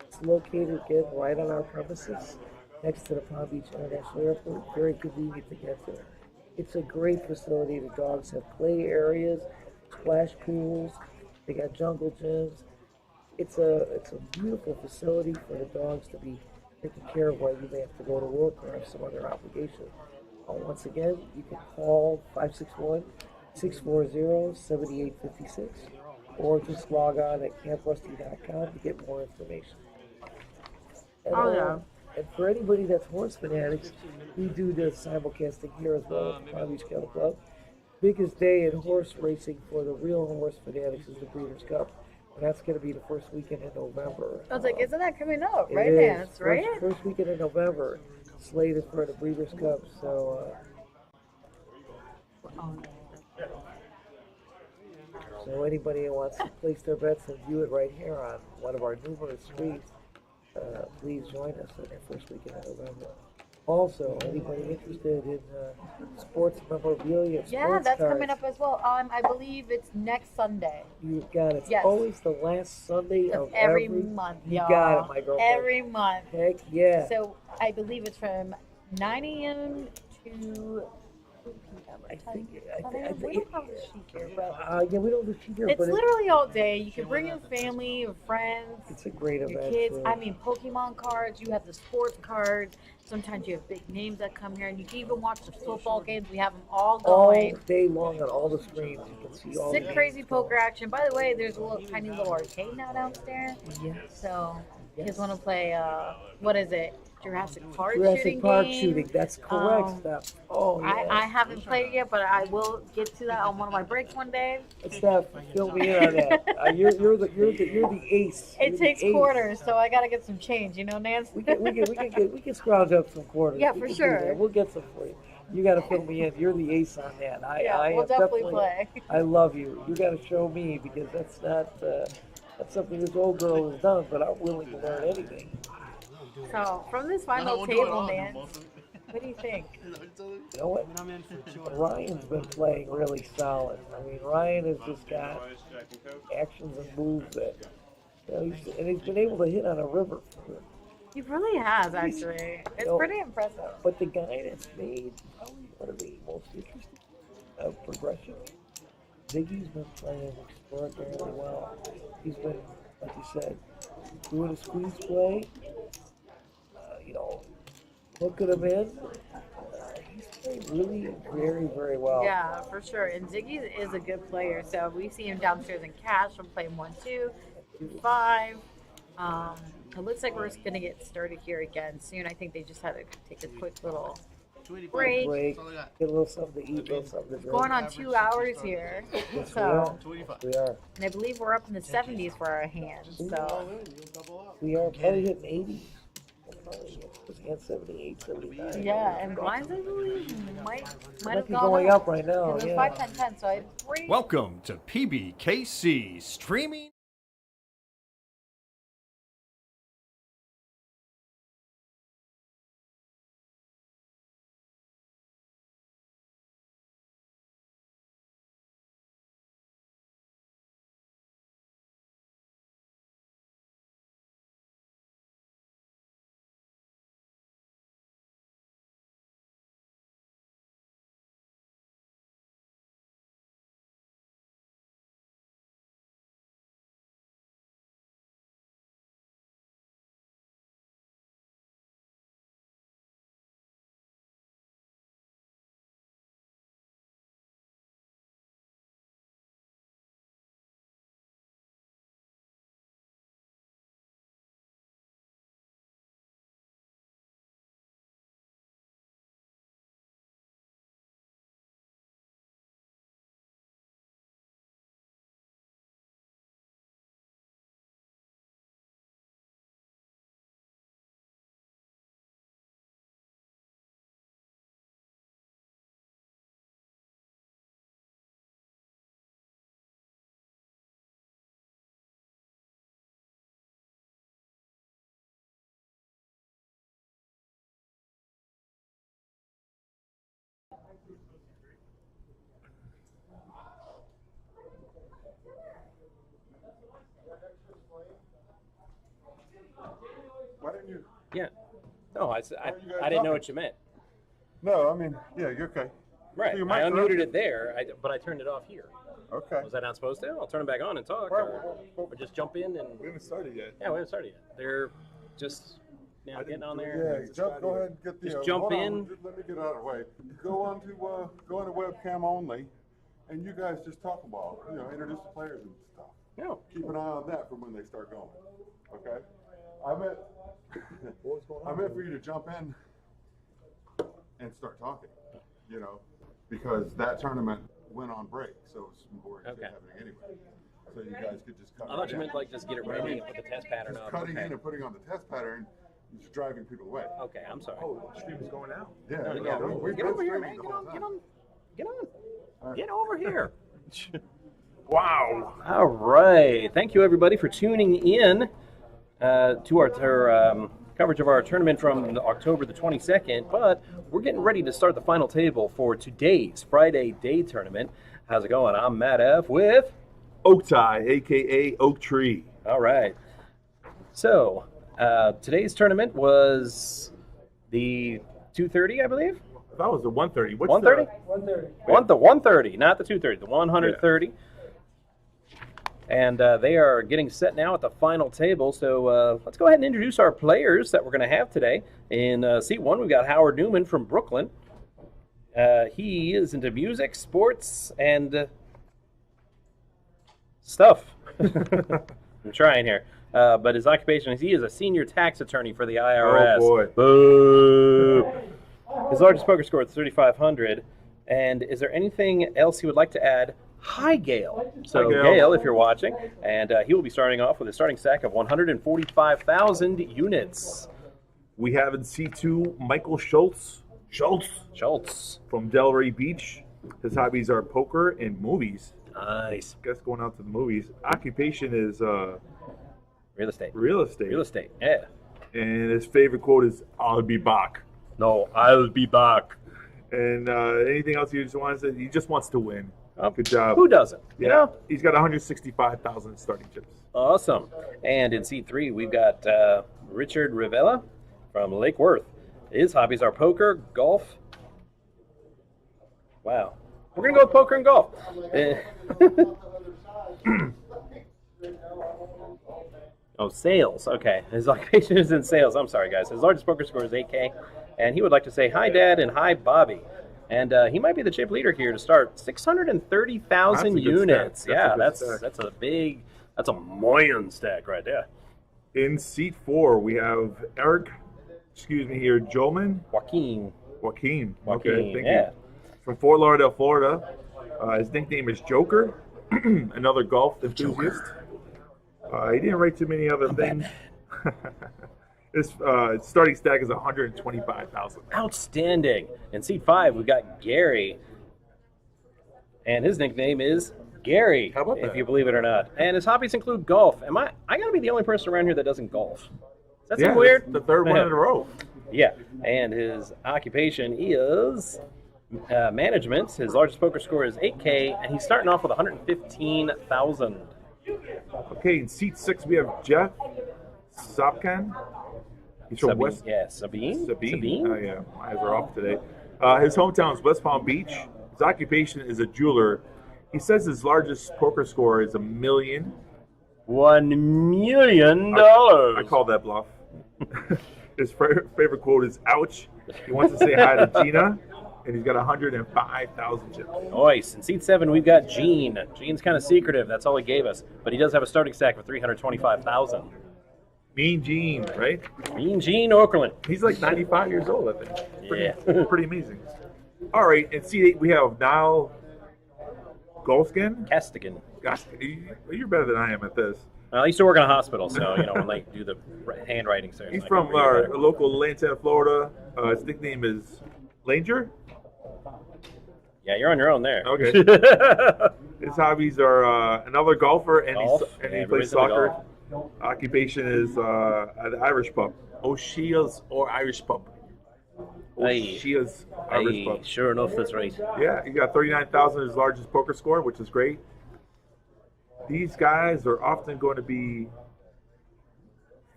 It's located again right on our premises, next to the Palm Beach International Airport. Very convenient to get to. It's a great facility. The dogs have play areas, splash pools. They got jungle gyms. It's a beautiful facility for the dogs to be taken care of while you may have to go to work or have some other obligation. Once again, you can call 561-640-7856 or just log on at camprusty.com to get more information. And, and for anybody that's horse fanatics, we do the simulcasting here as well at the Palm Beach Kennel Club. Biggest day in horse racing for the real horse fanatics is the Breeders' Cup. And that's going to be the first weekend in November. I was like, isn't that coming up? Right, It is. Nance, right? First weekend in November, slated for the Breeders' Cup. So anybody who wants to place their bets and view it right here on one of our numerous streets, please join us on that first weekend in November. Also, anybody interested in sports memorabilia, Yeah, sports that's cards, coming up as well. I believe it's next Sunday. You've got it. It's Yes. always the last Sunday of Every month, You y'all. got it, my girlfriend. Every month. Heck yeah. So I believe it's from 9 a.m. to 2 p.m. I think we don't have a sheet here, but yeah, we don't do sheet here, it's but literally all day. You can bring your family, your friends, it's a great your event. kids. too. I mean, Pokemon cards. You have the sports cards. Sometimes you have big names that come here, and you can even watch the football games. We have them all going. all day long on all the screens. You can see all Sick the crazy poker action. By the way, there's a little tiny little arcade now downstairs. Yes. So kids want to play. What is it? Jurassic Park Jurassic shooting Park game. shooting. That's correct, Steph. Oh, yeah. I haven't played it yet, but I will get to that on one of my breaks one day. Steph, fill me in on that. You're the ace. It You're the takes ace. quarters, so I gotta get some change. You know, Nance. We can scrounge up some quarters. Yeah, We for can do sure. that. We'll get some for you. You got to fill me in. You're the ace on that. I we'll am definitely play. I love you. You got to show me because that's not that's something this old girl has done, but I'm willing to learn anything. So from this final table, Nance, what do you think? You know what? Ryan's been playing really solid. I mean, Ryan has just got actions and moves that, he's been able to hit on a river He really has, actually. It's know, pretty impressive. But the guy that's made probably one of the most interesting progression, Ziggy's been playing extraordinarily well. He's been, like you said, doing a squeeze play, hooking him in. He's playing really very, very well. Yeah, for sure. And Ziggy is a good player. So we see him downstairs in cash. We're playing 1-2, 2-5. It looks like we're just going to get started here again soon. I think they just had to take a quick little break. Get a little something to eat, a little something to drink. Going on 2 hours here. Yes, So, we are. and I believe we're up in the 70s for our hands. So We are probably hitting 80. Against 78, 79. yeah, and blinds I believe might have be gone going up right now, It was yeah. 5, 10, 10. So I agree. Welcome to PBKC Streaming. Why didn't you? Yeah. No, I Why are you guys didn't know talking? what you meant. No, I mean, yeah, you're okay. Right. So your I mic's unmuted around- it there, but I turned it off here. Okay. Was I not supposed to? I'll turn it back on and talk. Right, Or just jump in and. We haven't started yet. Yeah, we haven't started yet. They're just getting on there. Yeah, go ahead and get the. Just jump hold on, in. let me get out of the way. Go on to webcam only, and you guys just talk about, introduce the players and stuff. No. Keep an eye on that from when they start going. Okay. I meant for you to jump in and start talking. Because that tournament went on break, so some boring shit happening anyway. So you guys could just cut. I thought you meant just get it ready and put the test pattern just up. cutting Okay. in and putting on the test pattern is driving people away. Okay, I'm sorry. Oh, the stream is going out. Yeah, Get been over here, streaming man. the Get whole on. time. Get over here. Wow. All right. Thank you, everybody, for tuning in to our coverage of our tournament from October the 22nd. But we're getting ready to start the final table for today's Friday Day tournament. How's it going? I'm Matt F. with Oak Tie, a.k.a. Oak Tree. All right. So today's tournament was the 230, I believe. That was the 130. What's 130? The 130, not the 230, the 130. Yeah. And they are getting set now at the final table. So let's go ahead and introduce our players that we're going to have today. In seat one, we've got Howard Newman from Brooklyn. He is into music, sports, and stuff. I'm trying here. But his occupation is he is a senior tax attorney for the IRS. Oh, boy. Boo! His largest poker score is 3,500. And is there anything else he would like to add? Hi, Gail. So, Hi, Gail. Gail, if you're watching, and he will be starting off with a starting stack of 145,000 units. We have in C2 Michael Schultz from Delray Beach. His hobbies are poker and movies. Nice. Guess going out to the movies. Occupation is real estate. Real estate. Real estate, yeah. And his favorite quote is, "I'll be back." No, I'll be back. And anything else he just wants to? He just wants to win. Good job. Who doesn't? Yeah. You know? He's got 165,000 starting chips. Awesome. And in C3, we've got Richard Rivella from Lake Worth. His hobbies are poker, golf. Wow. We're going to go with poker and golf. Oh, sales. Okay. His occupation is in sales. I'm sorry, guys. His largest poker score is 8K. And he would like to say hi, Dad, and hi, Bobby. And he might be the chip leader here to start. 630,000 units. Yeah, that's a million stack right there. In seat 4, we have Eric, Jolman. Joaquin. Okay, thank you. From Fort Lauderdale, Florida. His nickname is Joker, another golf enthusiast. He didn't write too many other things. His starting stack is 125,000. Outstanding. In seat 5, we've got Gary. And his nickname is Gary, How about if that? you believe it or not. And his hobbies include golf. I got to be the only person around here that doesn't golf. Does that seem weird? The third one in a row. Yeah. And his occupation is management. His largest poker score is 8K, and he's starting off with 115,000. Okay, in seat 6, we have Jeff Sopkan. He's from West. Yeah, Sabine. Oh, yeah. My eyes are off today. His hometown is West Palm Beach. His occupation is a jeweler. He says his largest poker score is $1 million. $1 million. I call that bluff. His favorite quote is "Ouch." He wants to say hi to Gina, and he's got 105,000 chips. Nice. In seat 7, we've got Gene. Gene's kind of secretive. That's all he gave us. But he does have a starting stack of 325,000. Mean Gene, right? Mean Gene Okerlund. He's like 95 years old, I think. Yeah. Pretty amazing. All right, in seat 8, we have Niall Golskin. Castigan. You're better than I am at this. I used to work in a hospital, so, when they do the handwriting ceremony. He's from a local Lantana, Florida. His nickname is Langer. Yeah, you're on your own there. Okay. His hobbies are another golfer, and he plays soccer. Occupation is an Irish pub. O'Shea's or Irish pub. O'Shea's Irish pub. Sure enough, that's right. Yeah, he got 39,000, his largest poker score, which is great. These guys are often going to be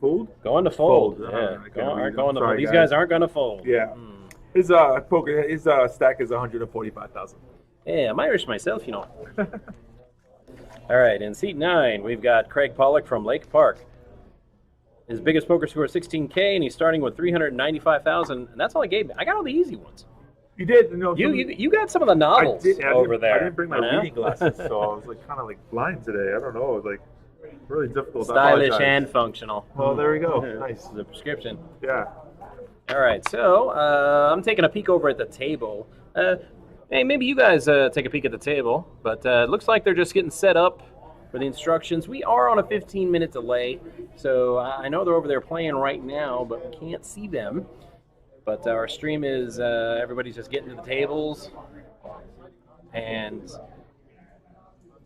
fold. Going to fold. Fold. Yeah, Sorry, fold. These guys aren't going to fold. Yeah. His stack is 145,000. Yeah, I'm Irish myself, All right, in seat 9, we've got Craig Pollock from Lake Park. His biggest poker score is 16K, and he's starting with 395,000, and that's all he gave me. I got all the easy ones. You did. You got some of the novels over there. I didn't bring my reading glasses, so I was kind of blind today. I don't know. It was really difficult. Stylish and functional. Well, there we go. Nice. The prescription. Yeah. All right, so I'm taking a peek over at the table. Hey, maybe you guys take a peek at the table, but it looks like they're just getting set up for the instructions. We are on a 15-minute delay, so I know they're over there playing right now, but we can't see them. But our stream is everybody's just getting to the tables, and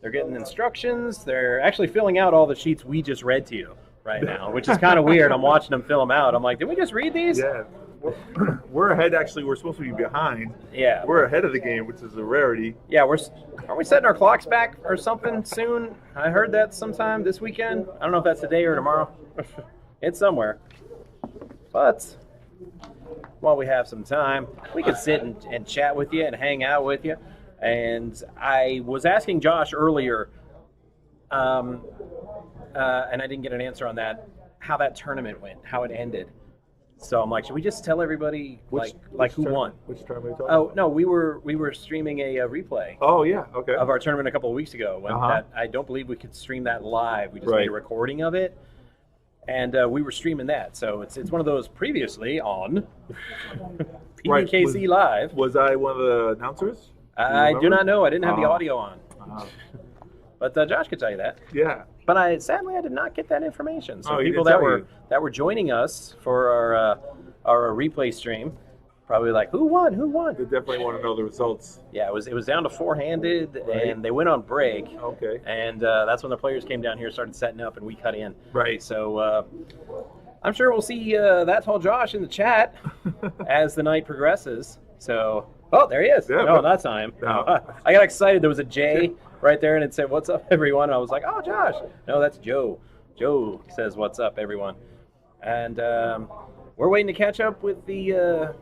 they're getting instructions. They're actually filling out all the sheets we just read to you right now, which is kind of weird. I'm watching them fill them out. I'm like, did we just read these? Yeah. We're ahead, actually. We're supposed to be behind. Yeah. We're ahead of the game, which is a rarity. Yeah, are we setting our clocks back or something soon? I heard that sometime this weekend. I don't know if that's today or tomorrow. It's somewhere. But while we have some time, we could sit and chat with you and hang out with you. And I was asking Josh earlier, and I didn't get an answer on that, how that tournament went, how it ended. So I'm like, should we just tell everybody who won? Which tournament are you talking about? Oh no, we were streaming a replay. Oh yeah, okay. Of our tournament a couple of weeks ago. When I don't believe we could stream that live. We just made a recording of it, and we were streaming that. So it's one of those previously on PBKC Live. Was I one of the announcers? I do not know. I didn't have the audio on. But Josh could tell you that. Yeah. But sadly I did not get that information. So he people didn't that were joining us for our replay stream, probably like, who won? They definitely want to know the results. Yeah, it was down to four-handed, and they went on break. Okay. And that's when the players came down here, started setting up, and we cut in. Right. So I'm sure we'll see that tall Josh in the chat as the night progresses. So, there he is. Yeah, no, that's not him. No. I got excited. There was a J right there, and it said, "What's up, everyone?" And I was like, "Oh, Josh." No, that's Joe. Joe says, "What's up, everyone?" And we're waiting to catch up with the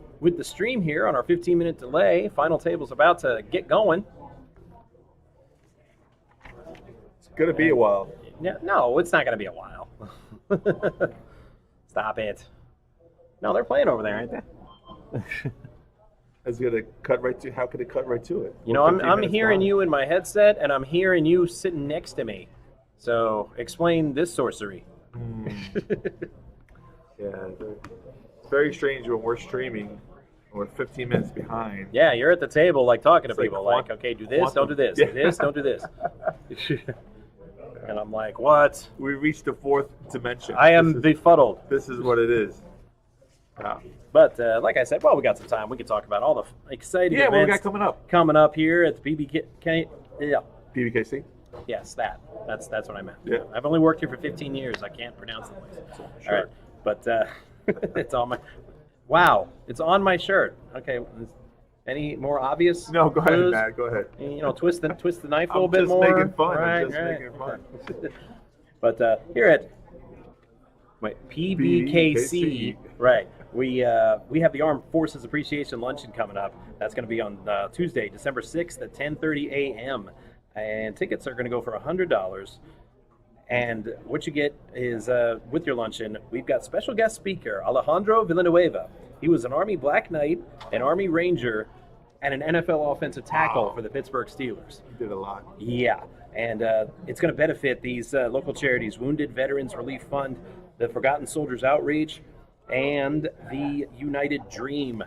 stream here on our 15-minute delay. Final table's about to get going. It's gonna be a while. No, it's not gonna be a while. Stop it. No, they're playing over there, aren't they? It's gonna cut right to. How could it cut right to it? You know, I'm hearing you in my headset, and I'm hearing you sitting next to me. So explain this sorcery. Yeah, it's very strange when we're streaming and we're 15 minutes behind. Yeah, you're at the table, like talking to It's like people, like, okay, do this, don't do this, do this, don't do this. And I'm like, what? We reached the fourth dimension. I am befuddled. This is what it is. Yeah. But like I said, well, we got some time. We can talk about all the exciting events. What we got coming up? Coming up here at the PBK. Yeah. PBKC? Yes, that's what I meant. Yeah. I've only worked here for 15 years. I can't pronounce the place. Sure. All right. But it's on my. Wow, it's on my shirt. Okay. Any more obvious? No, go ahead, clues? Matt. Go ahead. You know, twist the knife a little bit just more. making fun. Right, I'm just making fun. But here at PBKC, right? We have the Armed Forces Appreciation Luncheon coming up. That's going to be on Tuesday, December 6th at 10:30 a.m. And tickets are going to go for $100. And what you get is, with your luncheon, we've got special guest speaker, Alejandro Villanueva. He was an Army Black Knight, an Army Ranger, and an NFL offensive tackle for the Pittsburgh Steelers. He did a lot. Yeah, and it's going to benefit these local charities, Wounded Veterans Relief Fund, the Forgotten Soldiers Outreach, and the United Dream.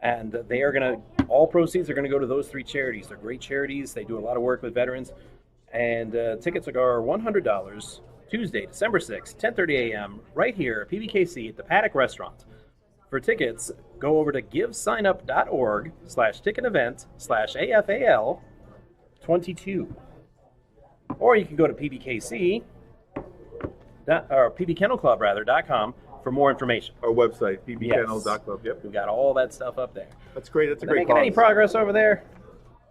And they are going to, all proceeds are going to go to those three charities. They're great charities. They do a lot of work with veterans. And tickets are $100 Tuesday, December 6th, 10:30 a.m. right here at PBKC at the Paddock Restaurant. For tickets, go over to givesignup.org/ticketevent/AFAL22. Or you can go to PBKC, or PBKennelClub.com for more information. Our website, pbkennel.club. Yep. We've got all that stuff up there. That's great. That's a Are they great making any cause. progress over there?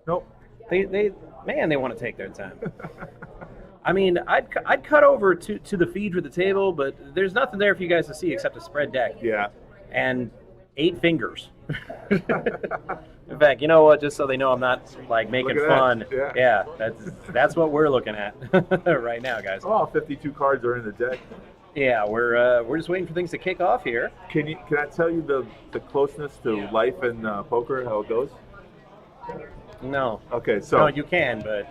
Nope. They want to take their time. I mean, I'd cut over to the feed for the table, but there's nothing there for you guys to see except a spread deck. Yeah. And 8 fingers. In fact, you know what? Just so they know I'm not like making Look at fun. that. Yeah, that's what we're looking at right now, guys. Oh, 52 cards are in the deck. Yeah, we're just waiting for things to kick off here. Can I tell you the closeness to life and poker, how it goes? No. Okay, so. No, you can, but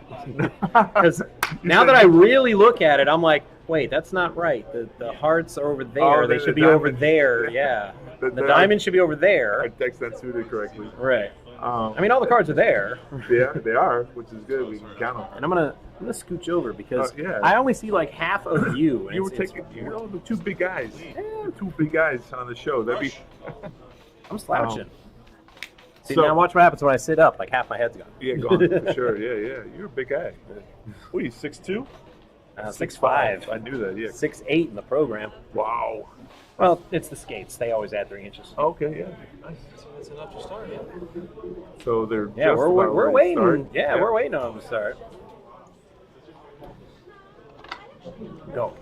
because now that I really look at it, I'm like, wait, that's not right. The hearts are over there. Oh, they should be over there. Yeah. The diamond should be over there. Our deck's not suited correctly. Right. I mean, all the cards are there. Yeah, they are, which is good. We can count them. And I'm gonna scooch over because yeah. I only see like half of you. And You were it's taking, the two big guys. The two big guys on the show. That'd be. I'm slouching. See, So- now watch what happens when I sit up. Like half my head's gone. Yeah, gone for sure. Yeah. You're a big guy. What are you, 6'2"? 6'5". I knew that. Yeah. 6'8" in the program. Wow. Well, it's the skates. They always add 3 inches. Okay. Yeah. Nice. That's enough to start, yeah. So they're. Yeah, just we're about we're ready to waiting. start. Yeah, we're waiting on them to start. Go.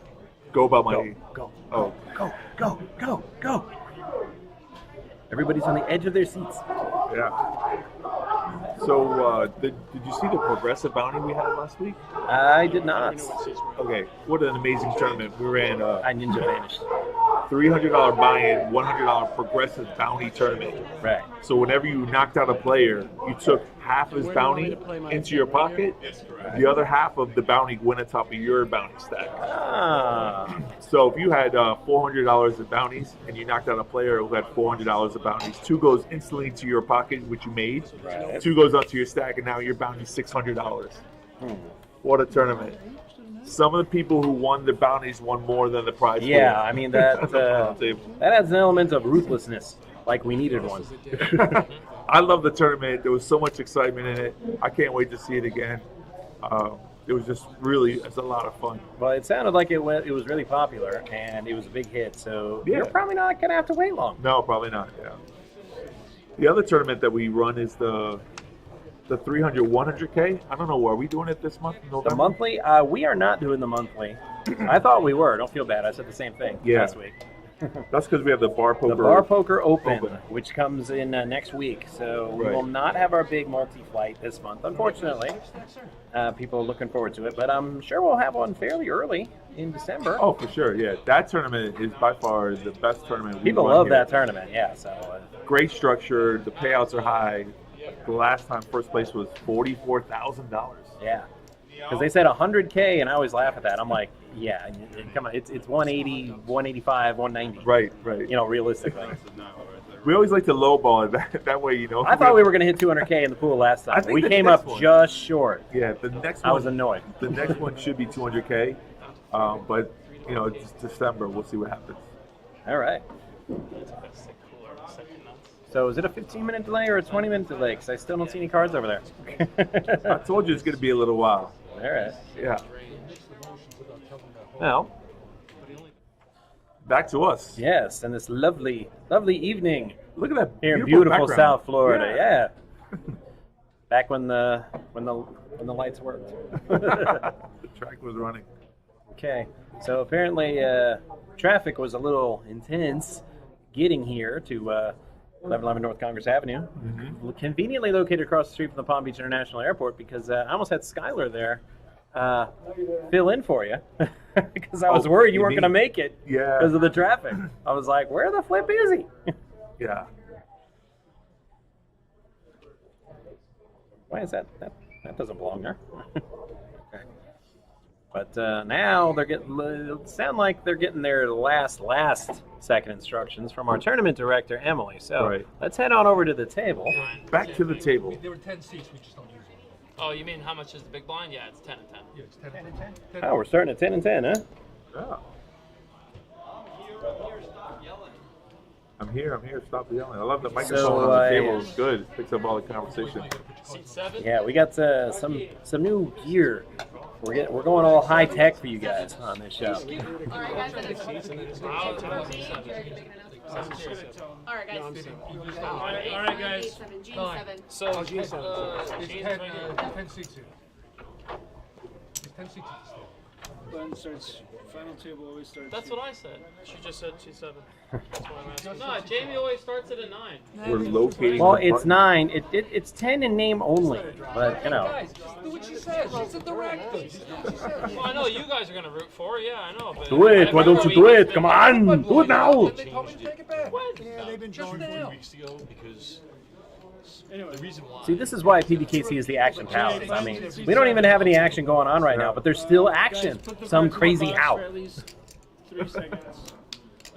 Go about my. Go. Oh. Go. Everybody's on the edge of their seats. Yeah. So did you see the progressive bounty we had last week? I did not. Okay. What an amazing tournament. We ran I ninja vanished. $300 buy-in, $100 progressive bounty tournament. Right. So whenever you knocked out a player, you took half his bounty into your pocket. The other half of the bounty went on top of your bounty stack. Ah. So if you had $400 of bounties and you knocked out a player who had $400 of bounties, 2 goes instantly to your pocket, which you made. Right. 2 goes onto your stack, and now your bounty's $600. What a tournament. Some of the people who won the bounties won more than the prize pool. Yeah, I mean that that adds an element of ruthlessness, like we needed one. I love the tournament. There was so much excitement in it. I can't wait to see it again. It was just really, it's a lot of fun. Well, it sounded like it was really popular and it was a big hit. So Yeah. you're probably not gonna have to wait long. No, probably not. Yeah. The other tournament that we run is the 300, 100K. I don't know. Are we doing it this month? November? The monthly, we are not doing the monthly. I thought we were. Don't feel bad. I said the same thing last week. That's because we have the bar poker. The Bar Poker Open, which comes in next week. So we will not have our big multi-flight this month, unfortunately. People are looking forward to it, but I'm sure we'll have one fairly early in December. Oh, for sure, yeah. That tournament is by far the best tournament. People love that tournament, yeah. So great structure. The payouts are high. The last time first place was $44,000. Yeah. Because they said 100K, and I always laugh at that. I'm like, yeah, come on, it's 180, 185, 190. Right. You know, realistically. We always like to lowball it that way, you know. I thought we were going to hit 200K in the pool last time. We came up just short. Yeah, the next one. I was annoyed. The next one should be 200K, but you know, it's December. We'll see what happens. All right. So is it a 15-minute delay or a 20-minute delay? Because I still don't see any cards over there. I told you it's going to be a little while. All right. Yeah. Now, back to us. Yes, and this lovely, lovely evening. Look at that here in beautiful background. South Florida. Yeah. Back when the lights worked. The track was running. Okay, so apparently traffic was a little intense getting here to 1111 North Congress Avenue, conveniently located across the street from the Palm Beach International Airport, because I almost had Skylar there fill in for you because I was worried you weren't going to make it because of the traffic. I was like, where the flip is he? Yeah. Why is that? That doesn't belong there. But now they're getting, sound like they're getting their last second instructions from our tournament director, Emily. So let's head on over to the table. Back to the table. There were 10 seats, we just don't use them. Oh, you mean how much is the big blind? Yeah, it's 10 and 10. Yeah, it's 10 and 10. Oh, we're starting at 10 and 10, huh? Yeah. I'm here. Stop yelling. I love the microphone on the table. It's good. It picks up all the conversation. Seat 7? Yeah, we got some new gear. We're going all high tech for you guys on this show. All right, guys. All right, guys. So, there's 10 seats here. There's 10 seats at the stand. Glenn starts, final table always starts. That's what I said. She just said she's 7. That's why I'm asking. No, Jamie always starts at a 9. We're locating. Well, it's 9. It's 10 in name only, but you know. Guys, do what she says. She's a director. Well, I know you guys are gonna root for her. Yeah, I know. But Do it. Why don't you do it? Come on, do it now. They told me to take it back. Yeah, they've been drawing 4 weeks ago because the reason why. See, this is why PBKC is the action palace. I mean, we don't even have any action going on right now, but there's still action. Some crazy how. 3 seconds.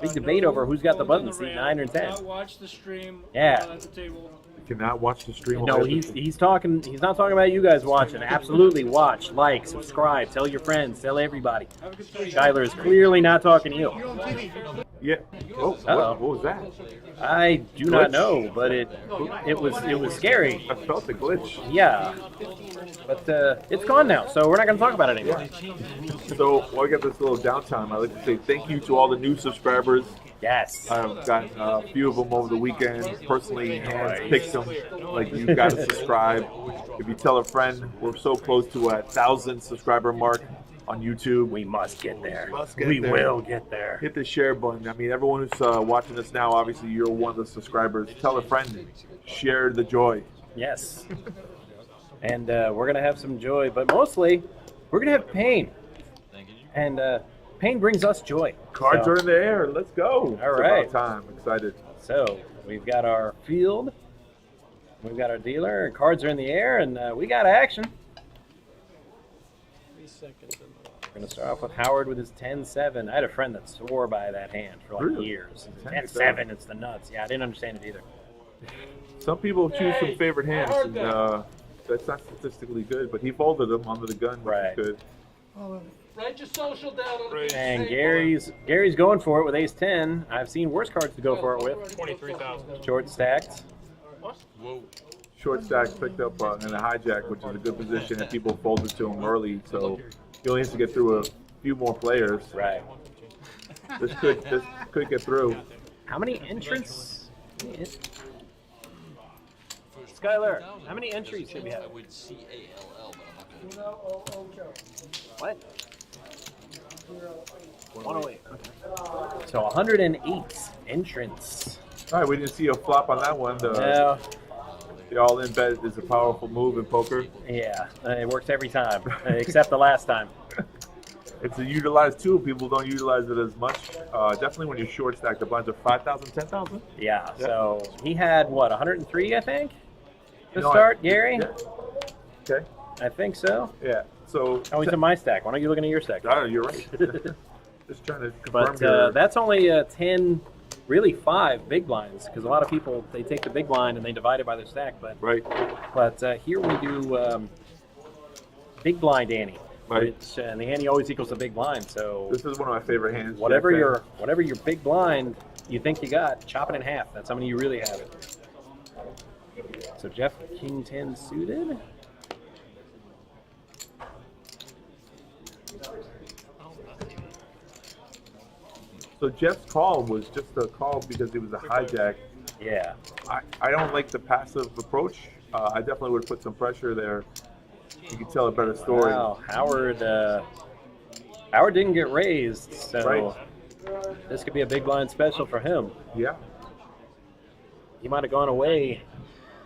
Big debate over who's got the button, seat 9 or 10. Watch the stream. Yeah. At the table. You cannot watch the stream. No, he's talking. He's not talking about you guys watching. Absolutely, watch, like, subscribe, tell your friends, tell everybody. Skylar is clearly not talking to you. Yeah. Oh, what was that? I do not know, but it was scary. I felt the glitch. Yeah, but it's gone now, so we're not going to talk about it anymore. So while we got this little downtime, I'd like to say thank you to all the new subscribers. Yes. I've gotten a few of them over the weekend. Personally, handpicked them. Like, you've got to subscribe. If you tell a friend, we're so close to a 1,000 subscriber mark on YouTube. We must get there. We will get there. Hit the share button. I mean, everyone who's watching us now, obviously you're one of the subscribers. Tell a friend. Share the joy. Yes. And we're going to have some joy, but mostly we're going to have pain. And pain brings us joy. Cards are in the air. Let's go. All right. It's about time. Excited. So we've got our field. We've got our dealer. And cards are in the air, and we got action. 3 seconds. We're going to start off with Howard with his 10-7. I had a friend that swore by that hand for like years. 10-7, it's the nuts. Yeah, I didn't understand it either. Some people choose some favorite hands, and that's not statistically good, but he folded them under the gun, which is good. Write your social down on the And Gary's going for it with ace-10. I've seen worse cards to go for it with. 23,000. Short stacked. Whoa. Short stack picked up in a hijack, which is a good position, and people folded to him early, so he only has to get through a few more players. Right. This could get through. How many entrants? Skylar, how many entries do we have? I would CALL, but I'm not going to. What? 108. So 108 entrants. All right, we didn't see a flop on that one. No. The all-in bet is a powerful move in poker. Yeah, it works every time, except the last time. It's a utilized tool. People don't utilize it as much. Definitely when you're short stack, the blinds are 5,000, 10,000. Yeah, so he had, what, 103, I think, to No, start, Gary? Yeah. Okay. I think so. Yeah, so... Oh, he's in my stack. Why don't you looking at your stack? Oh, you're right. Just trying to confirm But that's only 10, really 5 big blinds, because a lot of people, they take the big blind and they divide it by their stack. But right. But here we do big blind ante. Right. And the ante always equals the big blind, so... This is one of my favorite hands. Whatever your big blind you think you got, chop it in half. That's how many you really have it. So Jeff, King 10 suited. So Jeff's call was just a call because it was a hijack. Yeah. I don't like the passive approach. I definitely would put some pressure there. You could tell a better story. Wow, Howard didn't get raised, so this could be a big blind special for him. Yeah. He might have gone away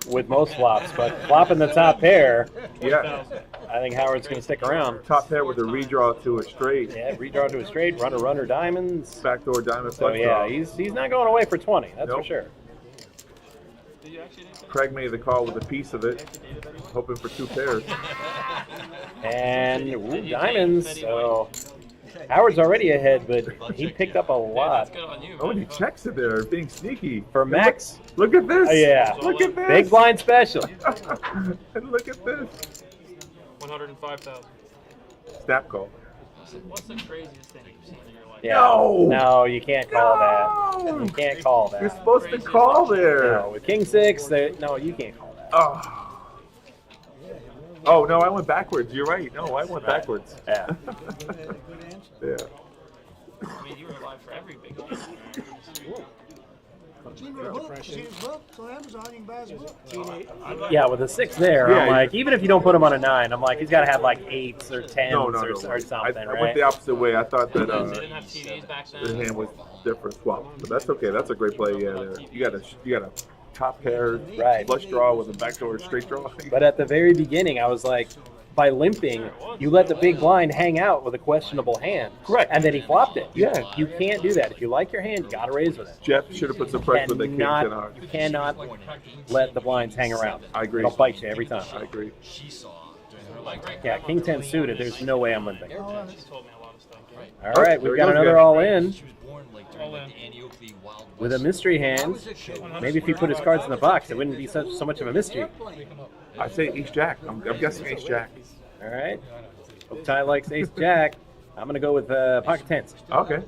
with most flops, but flopping the top pair, yeah, I think Howard's going to stick around. Top pair with a redraw to a straight. Yeah, redraw to a straight, runner diamonds. Backdoor diamond So flush yeah, draw. he's not going away for 20, that's for sure. Craig made the call with a piece of it, hoping for 2 pairs. And ooh, diamonds, so Howard's already ahead, but he picked up a lot. Oh, and he checks it there, being sneaky. For Max. Look at this. Yeah. Look at this. Big blind special. And look at this. 105,000. Snap call. What's the craziest thing you've seen in your life? Yeah. No. No, you can't call that. You can't call that. You're supposed to call there. No, with King 6, no, you can't call that. Oh, no, I went backwards. You're right. No, I went backwards. Yeah. Yeah. I mean, you were alive for every big one. Yeah, with a 6 there, Yeah, I'm like, even if you don't put him on a 9, I'm like, he's got to have like 8s or 10s No. or something, I right? went the opposite way. I thought that They didn't have TVs back then. the hand was different swap, but that's okay. That's a great play. Yeah, there. You got a top pair flush draw with a backdoor straight draw. But at the very beginning, I was like, by limping, you let the big blind hang out with a questionable hand. Correct. And then he flopped it. Yeah. You can't do that. If you like your hand, you got to raise with it. Jeff should have put some pressure with the king 10 hard. You cannot let the blinds hang around. I agree. It'll bite you every time. I agree. Yeah, King 10 suited, there's no way I'm limping. She told me a lot of stuff. All right, there we've he got goes another again. all in All in. with a mystery hand. Maybe if he put his cards in the box, it wouldn't be so much of a mystery. I say ace jack. I'm guessing ace jack. All right. Hope Ty likes ace jack. I'm going to go with pocket tens. Okay.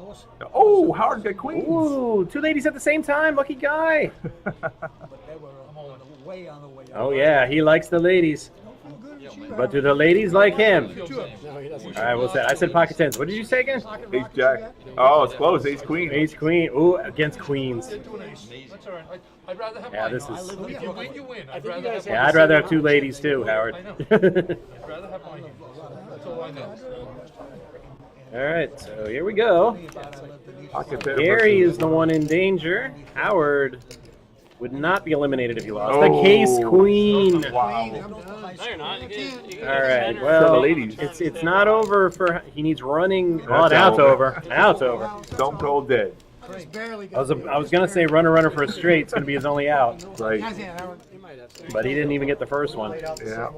Oh, Howard got queens. Ooh, 2 ladies at the same time. Lucky guy. Oh, yeah, he likes the ladies. But do the ladies like him? All right, what's that? I said pocket tens. What did you say again? Ace jack. Oh, it's close. Ace queen. Ace queen. Ooh, against queens. That's all right. I'd rather have Yeah, mine. this is. If you win, you win. I'd rather have Yeah, I'd rather have 2 ladies too, Howard. I'd rather have mine. That's all I know. All right, so here we go. Pocket pair Gary versus- is the one in danger. Howard would not be eliminated if he lost. Oh. The case queen. Wow. No, you're not. You get All right, For well, the ladies. it's not over for. He needs running. Oh, That's now it's over. over. Now it's over. Stone cold dead. I was gonna say runner for a straight. It's gonna be his only out, Right. but he didn't even get the first one. Yeah.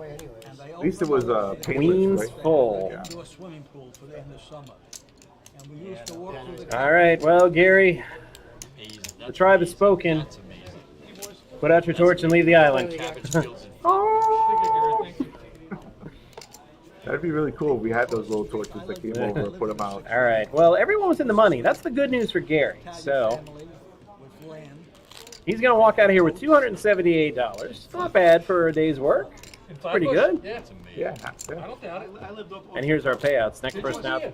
At least it was painless, Queens right? full. Yeah. Do a swimming pool for the end of summer. And we used to walk through the All right, well, Gary, the tribe has spoken. Put out your torch and leave the island. That'd be really cool if we had those little torches that came over and put them out. All right. Well, everyone was in the money. That's the good news for Gary. So with land. he's going to walk out of here with $278. Not bad for a day's work. Pretty good. Yeah. Yeah. I don't doubt it. I lived up on And here's our payouts. Next person out,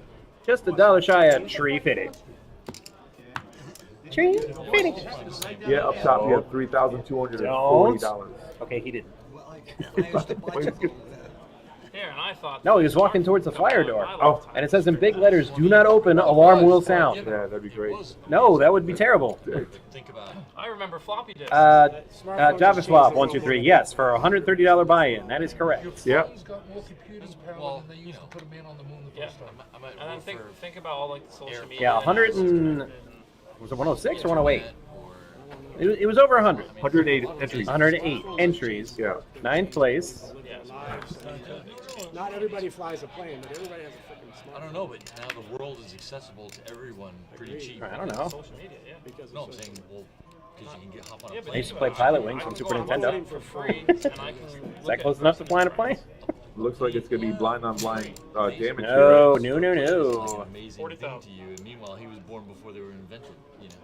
just $1 shy of Tree Fitted. Tree Fitted. Yeah, up top you have $3,240. Okay, he didn't. Here, and I my thoughts. No, he was walking towards the fire door. Oh. And it says in big letters, "Do not open. Alarm will sound." Yeah, that'd be great. No, that would be terrible. Think about it. I remember floppy disks. Java swap 123. Yes, for $130 buy-in. That is correct. Yeah. He's got more computing power than they used to put a man on the moon the Yeah. first time. And then think about all like the social media. Yeah, 100 and was it 106 or 108? It was over 100. 108 entries. 108 entries. Yeah. 9th place. Not everybody flies a plane, but everybody has a freaking smart. I don't know, but now the world is accessible to everyone pretty cheap. I don't know. Social media, yeah. Because no, I'm saying, well, because you can hop on a Yeah, but plane. I used to play Pilot Wings on Super Nintendo. For free, and I can Is that close enough to flying a plane? Looks like it's gonna be blind on blind damage. No, here. no. An amazing thing to you, and meanwhile, he was born before they were invented. You know.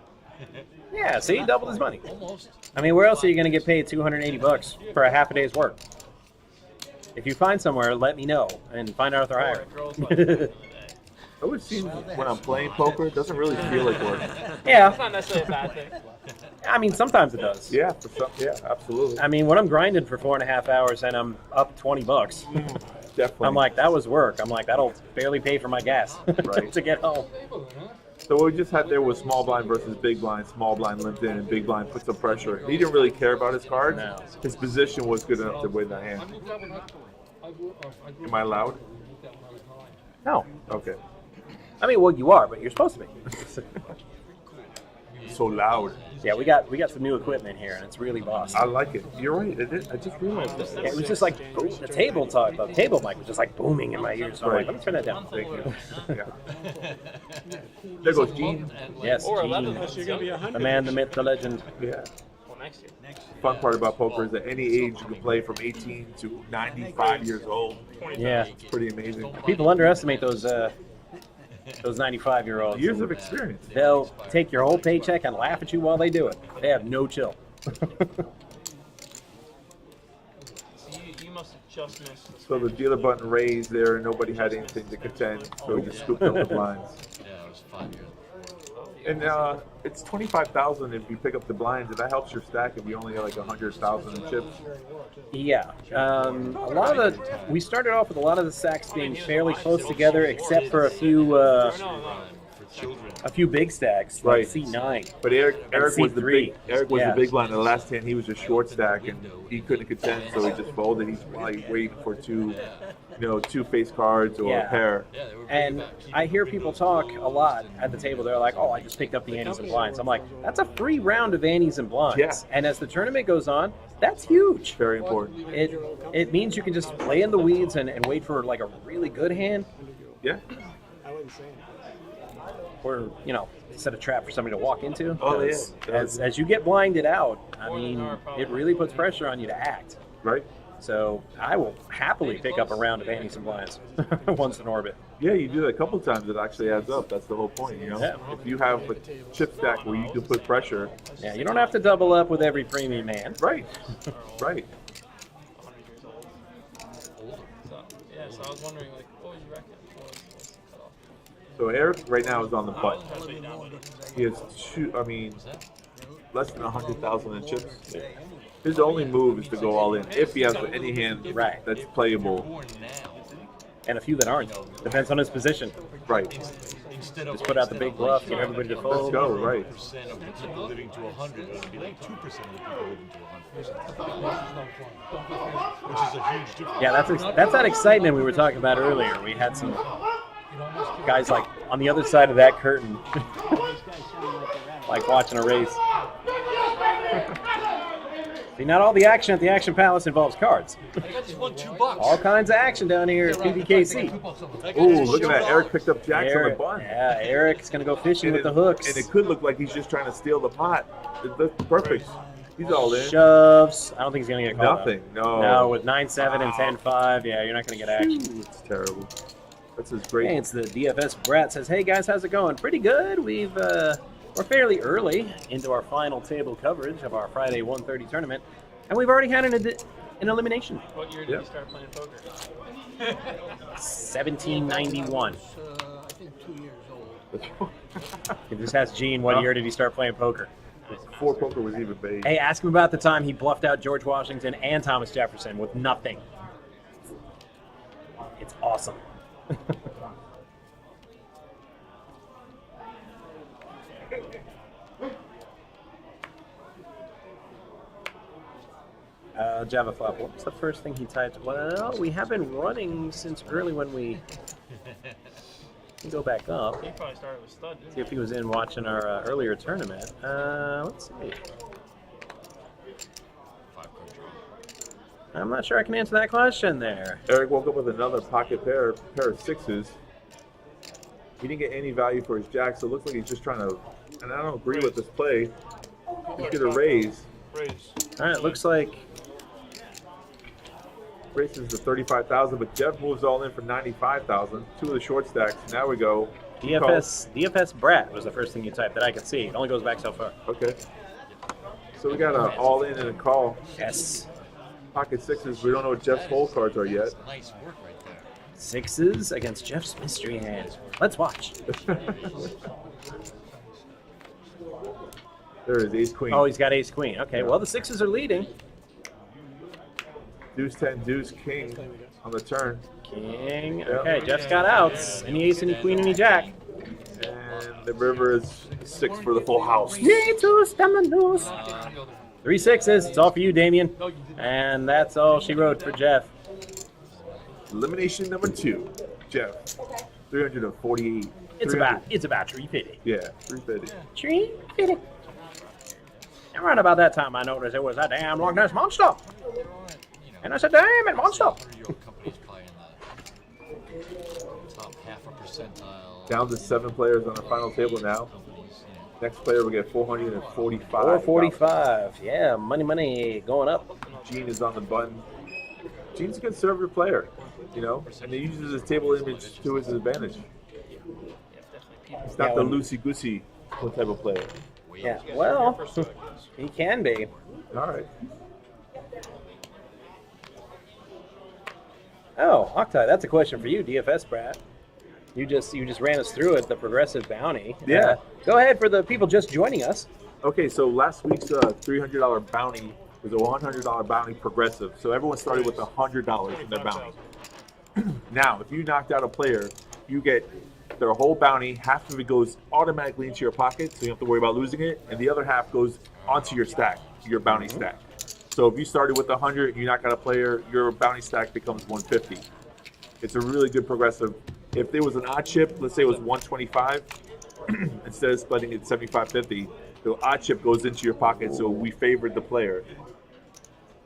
Yeah, see, doubled his money. Almost. I mean, where else are you going to get paid $280 for a half a day's work? If you find somewhere, let me know and find out if they're hiring. It would seem when I'm playing poker, it doesn't really feel like work. Yeah. It's not necessarily a bad thing. I mean, sometimes it does. Yeah, for some, yeah, absolutely. I mean, when I'm grinding for 4.5 hours and I'm up $20, Definitely. I'm like, that was work. I'm like, that'll barely pay for my gas Right. to get home. So what we just had there was small blind versus big blind. Small blind limped in, and big blind put some pressure. He didn't really care about his cards. No. His position was good enough to win the hand. Am I loud? No. Okay. I mean, well, you are, but you're supposed to be. So loud. Yeah, we got some new equipment here, and it's really boss. I like it. You're right. I just realized that. It was just like the table mic was just like booming in my ears. So I'm like, let me turn that down. Thank you. Yeah. There goes Gene. Yes, Or Gene. 11. The man, the myth, the legend. Yeah. Well, next year. Fun part about poker is at any age you can play from 18 to 95 years old. Yeah. It's pretty amazing. People underestimate those 95-year-olds. Years of experience. They'll take your whole paycheck and laugh at you while they do it. They have no chill. So you must have just missed this. So the dealer button raised there, and nobody had anything to contend, so we just scooped up the blinds. Yeah, it was 5 years. And it's 25,000 if you pick up the blinds, and that helps your stack if you only got like 100,000 in chips. Yeah. A lot of we started off with a lot of the stacks being fairly close together, except for a few big stacks, like Right. C9. But Eric was the C3. big blind. The last hand he was a short stack, and he couldn't contend, so he just folded. He's probably waiting for two face cards or a pair. And I hear people talk a lot at the table. They're like, "Oh, I just picked up the antes and blinds." I'm like, "That's a free round of antes and blinds." Yeah. And as the tournament goes on, that's huge. Very important. It means you can just play in the weeds and wait for like a really good hand. Yeah. I wouldn't say it. Or, set a trap for somebody to walk into. Oh, yeah. 'Cause As you get blinded out, I mean, it really puts pressure on you to act. Right. So I will happily pick up a round of antes and blinds once in orbit. Yeah, you do that a couple times, it actually adds up. That's the whole point, Yeah. If you have a chip stack where you can put pressure. Yeah, you don't have to double up with every premium man. Right. Right. So I was wondering, like, what would you reckon? What's the cutoff? So Eric right now is on the button. He has less than 100,000 in chips. His only move is to go all in if he has any hand that's playable. And a few that aren't. Depends on his position. Right. Just put out the big bluff, get everybody to fold. Let's go, right. Percent of the people living to 100, it would be like 2% of the people living to 100. Which is a huge difference. Yeah, that's that excitement we were talking about earlier. We had some guys like on the other side of that curtain, like watching a race. See, not all the action at the Action Palace involves cards. I just won $2. All kinds of action down here at PBKC. Ooh, look at that. Eric picked up jacks on the button. Yeah, Eric's going to go fishing with the hooks. And it could look like he's just trying to steal the pot. That's perfect. He's all in. Shoves. I don't think he's going to get called Nothing. out. No. No, with 9-7 and 10-5, yeah, you're not going to get action. It's terrible. That's his great. Hey, it's the DFS Brat says, "Hey guys, how's it going? Pretty good. We're fairly early into our final table coverage of our Friday 1:30 tournament, and we've already had an elimination. What year did you start playing poker? 1791. I think 2 years old. If this has Gene, what year did he start playing poker? Before poker was even big. Hey, ask him about the time he bluffed out George Washington and Thomas Jefferson with nothing. It's awesome. Java flop. What was the first thing he typed? Well, we have been running since early when we can go back up. He probably started with stud. See if he was in watching our earlier tournament. Let's see. I'm not sure I can answer that question there. Eric woke up with another pocket pair of sixes. He didn't get any value for his jack, so it looks like he's just trying to, and I don't agree with this play. He's get a raise. All right, looks like raises to 35,000, but Jeff moves all in for 95,000. Two of the short stacks. Now we go. DFS Brat was the first thing you typed that I could see. It only goes back so far. Okay. So we got an all in and a call. Yes. Pocket sixes. We don't know what Jeff's hole cards are yet. Nice work right there. Sixes against Jeff's mystery hand. Let's watch. There is ace queen. Oh, he's got ace queen. Okay, well the sixes are leading. Deuce 10, deuce king on the turn. King. Okay, Jeff's got outs. Any ace, any queen, any jack. And the river is 6 for the full house. Three sixes. It's all for you, Damien. And that's all she wrote for Jeff. Elimination number 2. Jeff. 348. It's about 350. Yeah, 350. 350. And right about that time, I noticed it was a damn Loch Ness monster. And I said, damn it, monster. Your company's probably in the top half a percentile. Down to 7 players on the final table now. Next player will get 445. 445. Yeah, money going up. Gene is on the button. Gene's a conservative player, you know, and he uses his table image to his advantage. He's not the loosey-goosey type of player. Yeah, well, he can be. All right. Oh, Octai, that's a question for you, DFS Brat. You just ran us through it, the progressive bounty. Yeah. Go ahead for the people just joining us. Okay, so last week's $300 bounty was a $100 bounty progressive. So everyone started with $100 in their bounty. Now, if you knocked out a player, you get their whole bounty. Half of it goes automatically into your pocket, so you don't have to worry about losing it. And the other half goes onto your stack, your bounty stack. So if you started with 100 and you knock out a player, your bounty stack becomes 150. It's a really good progressive. If there was an odd chip, let's say it was 125, instead of splitting it 75-50, the odd chip goes into your pocket, so we favored the player.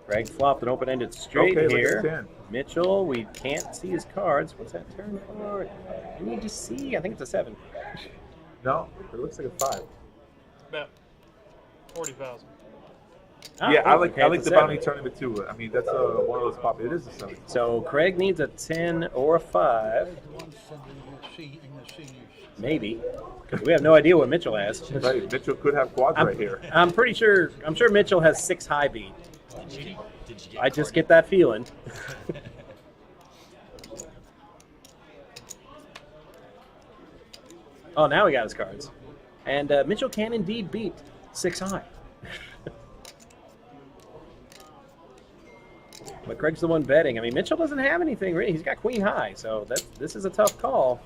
Greg flopped an open-ended straight Okay, here. Mitchell, we can't see his cards. What's that turn for? I need to see. I think it's a 7. No, it looks like a 5. About 40,000. Yeah, I like it's the a bounty 7. tournament too. I mean, that's one of those pop. It is a 7. So Craig needs a 10 or a 5. Maybe. We have no idea what Mitchell has. Right, Mitchell could have quads right here. I'm sure Mitchell has 6 high beat. I just get that feeling. Oh, now we got his cards. And Mitchell can indeed beat 6 high. But Craig's the one betting. I mean, Mitchell doesn't have anything really. He's got queen high, so this is a tough call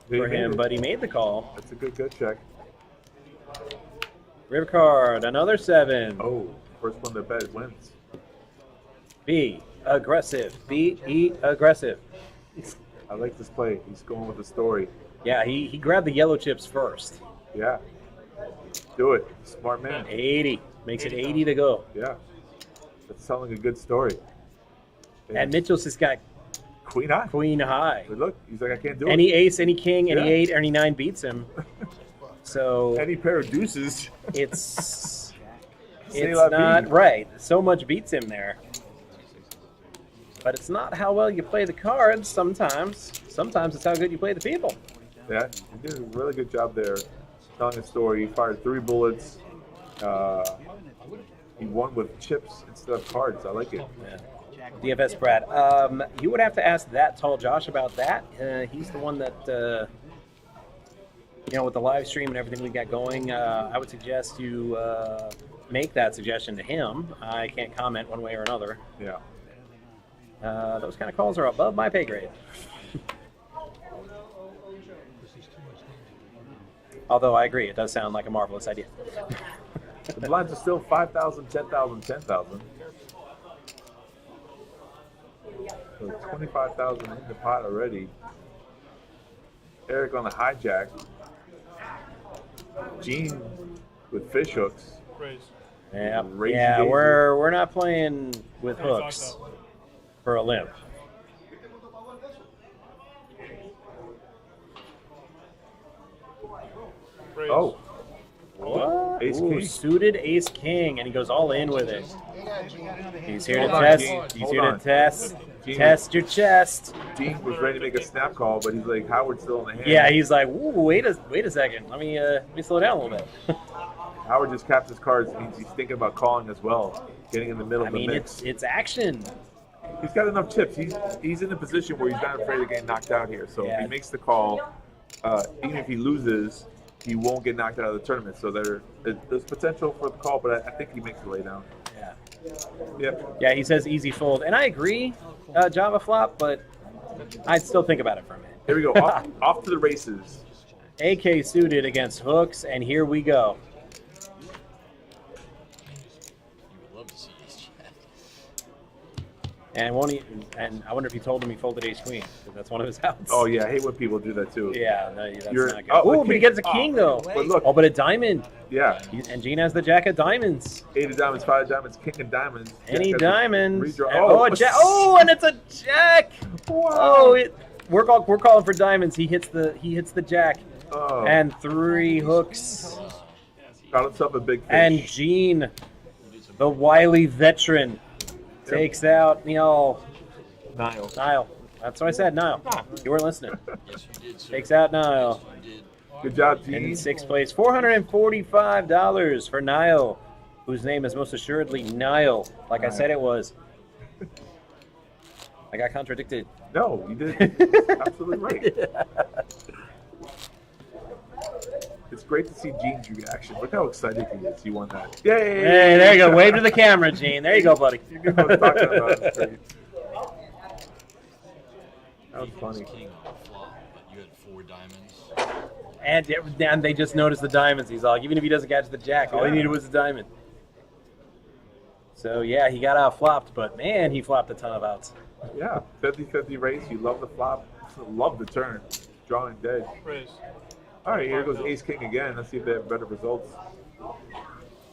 for him, but he made the call. That's a good check. River card, another 7. Oh, first one to bet wins. Be aggressive. Be aggressive. I like this play. He's going with the story. Yeah, he grabbed the yellow chips first. Yeah. Do it. Smart man. 80. Makes it 80 to go. Yeah. That's telling a good story. And Mitchell's just got queen high. Queen high. But look, he's like, I can't do it. Any ace, any king, any 8, any 9 beats him. So any pair of deuces. It's not not right. So much beats him there. But it's not how well you play the cards sometimes. Sometimes it's how good you play the people. Yeah, he did a really good job there telling a story. He fired 3 bullets. He won with chips instead of cards. I like it. Yeah. DFS Brad, you would have to ask that tall Josh about that. He's the one that, with the live stream and everything we got going, I would suggest you make that suggestion to him. I can't comment one way or another. Yeah. Those kind of calls are above my pay grade. Although I agree, it does sound like a marvelous idea. The blinds are still 5,000, 10,000, 10,000. So 25,000 in the pot already. Eric on the hijack. Gene with fish hooks. Raise. Yeah, Raise yeah, daisy. we're not playing with hooks for a limp. Raise. Oh, What? Ace Ooh, king. suited ace king, and he goes all in with it. He's here to Hold on, test. Gene. He's Hold here on. to test. Gene. Test your chest. Dean was ready to make a snap call, but he's like, Howard's still in the hand. Yeah, he's like, ooh, wait a second. Let me slow down a little bit. Howard just capped his cards. Means he's thinking about calling as well, getting in the middle I of the mean, mix. it's action. He's got enough chips. He's in a position where he's not afraid of getting knocked out here. So if Yeah. he makes the call, even if he loses, he won't get knocked out of the tournament. So there's potential for the call, but I think he makes the lay down. Yeah. Yep. Yeah, he says easy fold, and I agree, Java flop, but I'd still think about it for a minute. Here we go. Off to the races. AK suited against hooks, and here we go. You would love to see ace jack. And and I wonder if he told him he folded ace queen, because that's one of his outs. Oh yeah, I hate when people do that too. Yeah, no, that's You're- not good. oh, Oh, the but he king. gets a king though. But look, Oh, but a diamond. yeah, And Gene has the jack of diamonds. 8 of diamonds, 5 of diamonds, king of diamonds. Any Jack has a diamonds. redraw. And- oh, a jack. Oh, and it's a jack. Oh, we're calling for diamonds. He hits the jack. Oh. And 3 hooks. Got himself a big fish. And Gene, the wily veteran, takes out Niall. Niall. That's what I said, Niall. You weren't listening. Yes, you did, sir. Takes out Niall. Yes, you did. Good job, And in Gene. 6th place, $445 for Niall, whose name is most assuredly Niall, like I said it was. I got contradicted. No, you did. Absolutely right. It's great to see Gene's reaction. Look how excited he is. He won that. Yay! Hey, there you go. Wave to the camera, Gene. There you go, buddy. You know what I'm talking about. It's great. That was funny. King on the flop, but you had 4 diamonds. And they just noticed the diamonds. He's all, even if he doesn't catch the jack, all he needed was a diamond. So, yeah, he got out flopped, but man, he flopped a ton of outs. Yeah, 50-50 race. You love the flop. Love the turn. Drawing dead. Raise. All right, here goes Ace King again. Let's see if they have better results.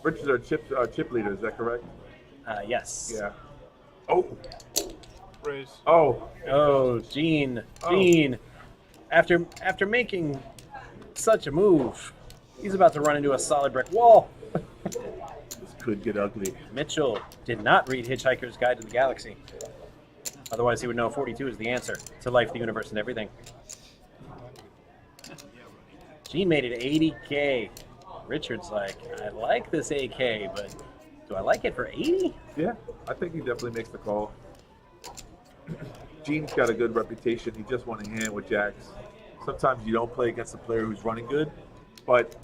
Richards are chip leader. Is that correct? Yes. Yeah. Oh. Raise. Oh. Oh, Gene. Gene. After making such a move, he's about to run into a solid brick wall. This could get ugly. Mitchell did not read Hitchhiker's Guide to the Galaxy. Otherwise, he would know 42 is the answer to life, the universe, and everything. Gene made it 80K. Richard's like, I like this AK, but do I like it for 80? Yeah, I think he definitely makes the call. Gene's got a good reputation. He just won a hand with jacks. Sometimes you don't play against a player who's running good, but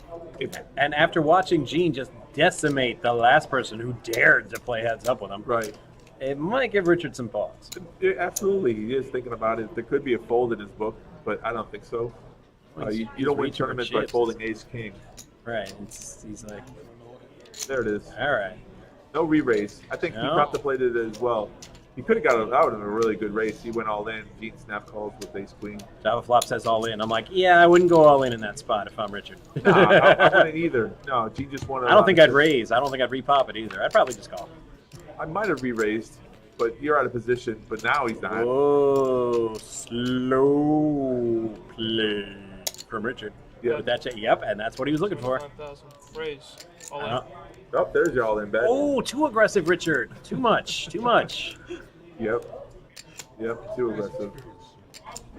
And after watching Gene just decimate the last person who dared to play heads up with him, right, it might give Richard some pause. Yeah, absolutely, he is thinking about it. There could be a fold in his book, but I don't think so. You don't win reaching for tournaments by chips. folding Ace King. Right. He's like, there it is. all right. No re-raise. I think he No. contemplated it as well. He could have got it out in a really good race. He went all in. Gene snap calls with Ace Queen. Java Flop says all in. I'm like, yeah, I wouldn't go all in that spot if I'm Richard. Nah, I wouldn't either. No, Gene just wanted. I don't think I'd raise. I don't think I'd repop it either. I'd probably just call. I might have re-raised, but you're out of position. But now he's not. Oh, slow play from Richard. Yeah. With that check. Yep, and that's what he was looking for. 5,000. Raise. All in. Oh, there's your all in bet. Oh, too aggressive, Richard. Too much. Too much. Yep. Yep. Too aggressive.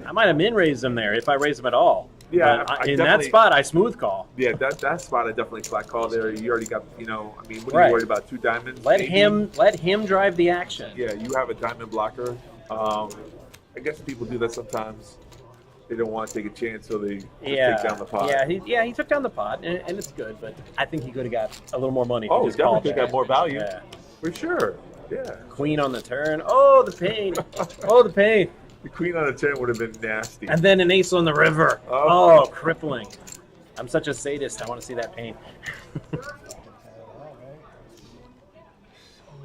I might have min raised him there if I raised him at all. Yeah, But I in that definitely- spot, I smooth call. Yeah, that spot I definitely flat call there. You already got, I mean, what are Right. you worried about? 2 diamonds? Let maybe? him drive the action. Yeah, you have a diamond blocker. I guess people do that sometimes. They don't want to take a chance, so they just take down the pot. Yeah, he took down the pot, and it's good. But I think he could have got a little more money. If Oh, he he just called definitely back. got more value. Yeah. For sure. Yeah. Queen on the turn. Oh, the pain. Oh, the pain. The queen on a 10 would have been nasty. And then an ace on the river. Oh. Oh, crippling. I'm such a sadist. I want to see that pain.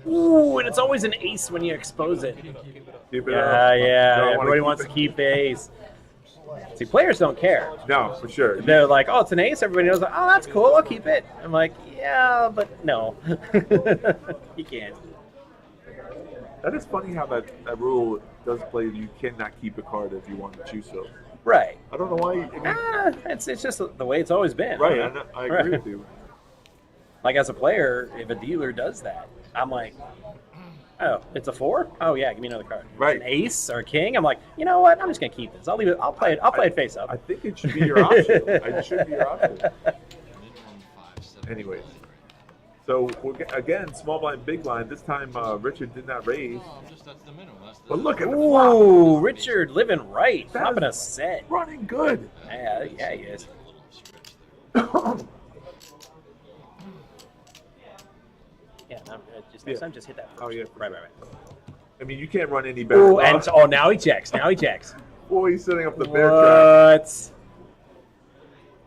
Ooh, and it's always an ace when you expose it. Keep it Yeah, up. yeah. Everybody wants to keep the ace. See, players don't care. No, for sure. They're like, oh, it's an ace. Everybody knows, like, oh, that's cool. I'll keep it. I'm like, yeah, but no. You can't. That is funny how that rule does play. You cannot keep a card if you want to choose so. Right. I don't know why. It's just the way it's always been. Right. I agree with you. Like, as a player, if a dealer does that, I'm like, oh, it's a 4? Oh yeah, give me another card. Right. An ace or a king. I'm like, you know what? I'm just gonna keep this. I'll leave it. I'll play it face up. I think it should be your option. It should be your option. Anyways, so again, small blind, big blind. This time, Richard did not raise. But look at the flop. Ooh, Richard living right, flopping a set. Running good. Yeah, he is. Yeah, next time just hit that first. Oh yeah, right. I mean, you can't run any better. Ooh, and now he checks. Now he checks. Boy, he's setting up the bear trap. What?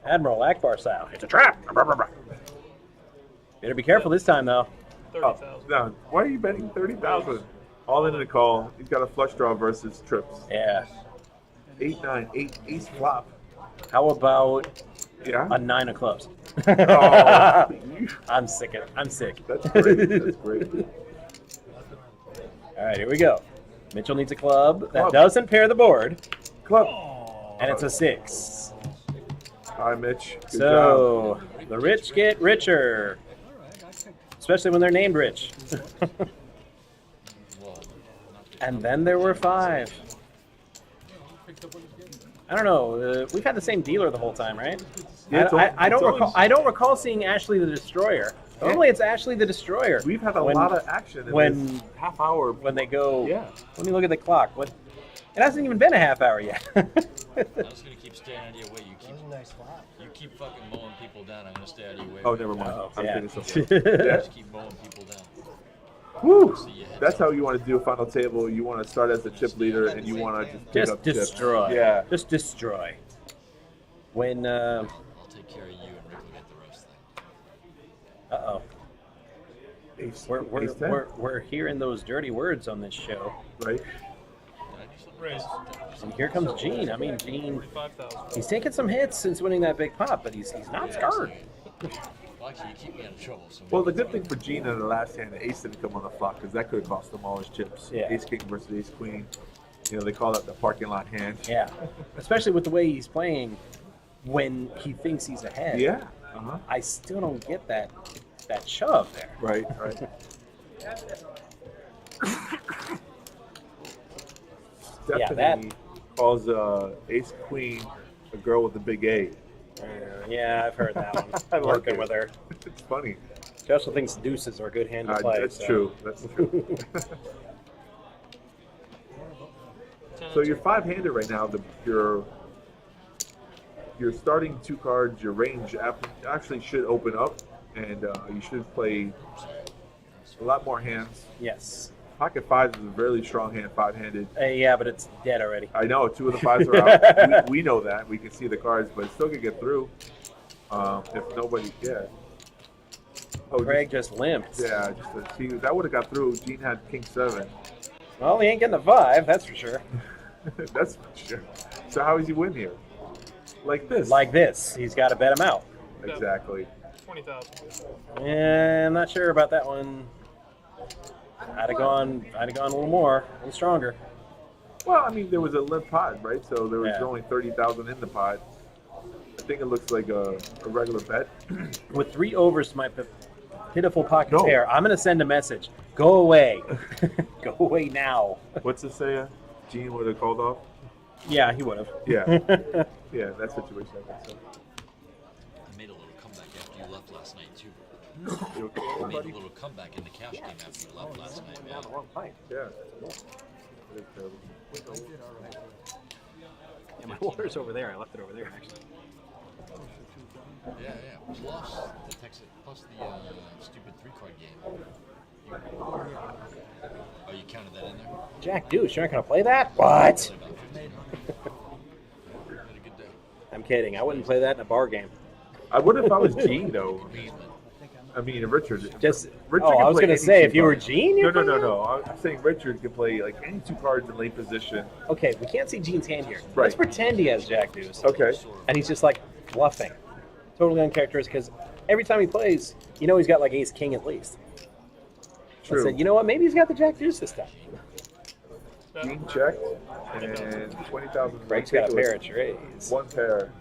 Admiral Akbar style. It's a trap. Better be careful this time, though. 30,000. Now, why are you betting 30,000? All in the call. He's got a flush draw versus trips. Yeah. 8-9, 8 ace flop. How about a 9 of clubs? Oh. I'm sick. I'm sick. That's great. That's great. All right, here we go. Mitchell needs a club that doesn't pair the board. Club. And it's a 6. Hi, Mitch. Good so job. the rich get richer, especially when they're named Rich. And then there were 5. I don't know. We've had the same dealer the whole time, right? Yeah, I don't recall seeing Ashley the Destroyer. Normally, it's Ashley the Destroyer. We've had a lot of action in this half hour. When they go. Yeah. Let me look at the clock. It hasn't even been a half hour yet. I'm just gonna keep staying out of your way. You keep fucking mowing people down. I'm gonna stay out of your way. Oh, never mind. I'm yeah. thinking something. Yeah. Just keep mowing people down. Woo! That's how you want to do a final table. You want to start as the chip leader, and you want to just pick up destroy. Chips. Yeah. Just destroy. When. I'll take care of you, and Rick will get the rest. Uh-oh. We're hearing those dirty words on this show. Right. And here comes Gene. I mean, Gene, he's taken some hits since winning that big pop, but he's not scarred. Well, actually, you keep me out of trouble. So Well, the good thing for Gene in the last hand, the ace didn't come on the flop because that could have cost him all his chips. Yeah. Ace king versus ace queen. You know, they call that the parking lot hand. Yeah. Especially with the way he's playing when he thinks he's ahead. Yeah. I still don't get that shove there. Right. Stephanie calls ace queen a girl with a big A. Yeah, I've heard that one. I I'm like working it. with her. It's funny. She also thinks deuces are a good hand to play. That's so. true. That's true. So you're 5-handed right now. You're starting 2 cards. Your range actually should open up, and you should play a lot more hands. Yes. Pocket 5 is a really strong hand, 5-handed. Yeah, but it's dead already. I know 2 of the 5s are out. We know that. We can see the cards, but it's still gonna get through. If nobody, Oh, Greg just limped. Yeah, that would have got through. Gene had king 7. Well, he ain't getting a 5, that's for sure. That's for sure. So how does he win here? Like this. Like this. He's got to bet him out. Exactly. 20,000. Yeah, I'm not sure about that one. I'd have gone a little more, a little stronger. Well, I mean, there was a limp pot, right? So there was only 30,000 in the pot. I think it looks like a regular bet. With 3 overs to my pitiful pocket pair, I'm going to send a message. Go away. Go away now. What's it say? Gene would have called off? Yeah, he would have. Yeah. Yeah, that situation, I think so. I made a little comeback after you left last night, too. I made a little comeback in the cash game after you left last night, man. Yeah. Yeah, my water's over there. I left it over there, actually. Yeah. Plus the stupid 3-card game. Oh, you counted that in there? Jack Deuce, you're not going to play that? What? Had a good day. I'm kidding. I wouldn't play that in a bar game. I wonder if I was Gene though. I mean, Richard. Just. Richard Oh, can I was play gonna any say two if you were cards. Gene. No. I'm saying Richard can play like any 2 cards in late position. Okay, we can't see Gene's hand here. Right. Let's pretend he has Jack Deuce. Okay. And he's just like bluffing, totally uncharacteristic. Because every time he plays, you know he's got like Ace King at least. True. I said, you know what? Maybe he's got the Jack Deuce this time. Gene checked and 20,000. Frank's got a pair of charades. 1 pair.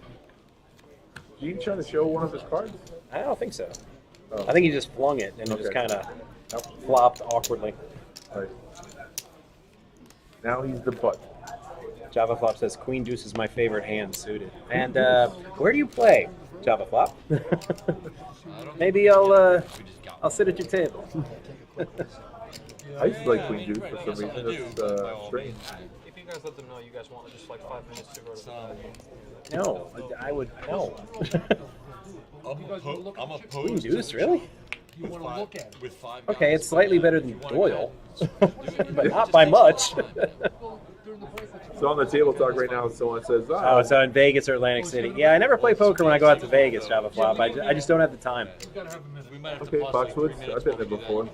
Gene trying to show one of his cards? I don't think so. Oh. I think he just flung it and it just kind of flopped awkwardly. Right. Now he's the butt. Java Flop says Queen Deuce is my favorite hand suited. And where do you play, Java Flop? Maybe I'll sit at your table. I used to like Queen Deuce for some reason. That's strange. If you guys let them know you guys want just like 5 minutes to go to the No, I would no. I'm opposed. Queen Deuce, really? You want to look at it. With 5 Okay, it's slightly better than Doyle, but not by much. So on the table talk right now, someone says, Oh, so in Vegas or Atlantic City. Yeah, I never play poker when I go out to Vegas, Java Flop. I just don't have the time. Okay, Foxwoods, I've been there before.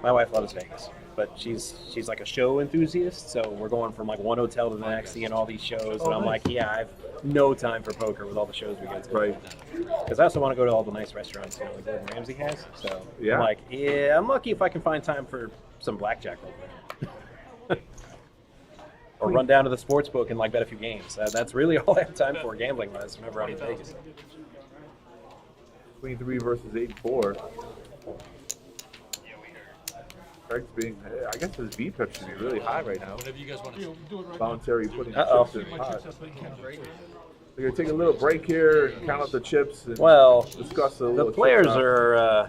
My wife loves Vegas, but she's like a show enthusiast, so we're going from like one hotel to the next, seeing all these shows, and I'm like, yeah, I have no time for poker with all the shows we go to. Right. Because I also want to go to all the nice restaurants, like Gordon Ramsay has. So Yeah. I'm like, yeah, I'm lucky if I can find time for some blackjack real quick. Or run down to the sports book and like bet a few games. That's really all I have time for gambling wise whenever I'm in Vegas. Queen 3 versus 8-4. Craig's being, I guess his VPEP should be really high right now. Whatever you guys want to do. Voluntary putting Uh-oh. chips in the pot. We're going to take a little break here and count out the chips and Well, discuss a the little players chip are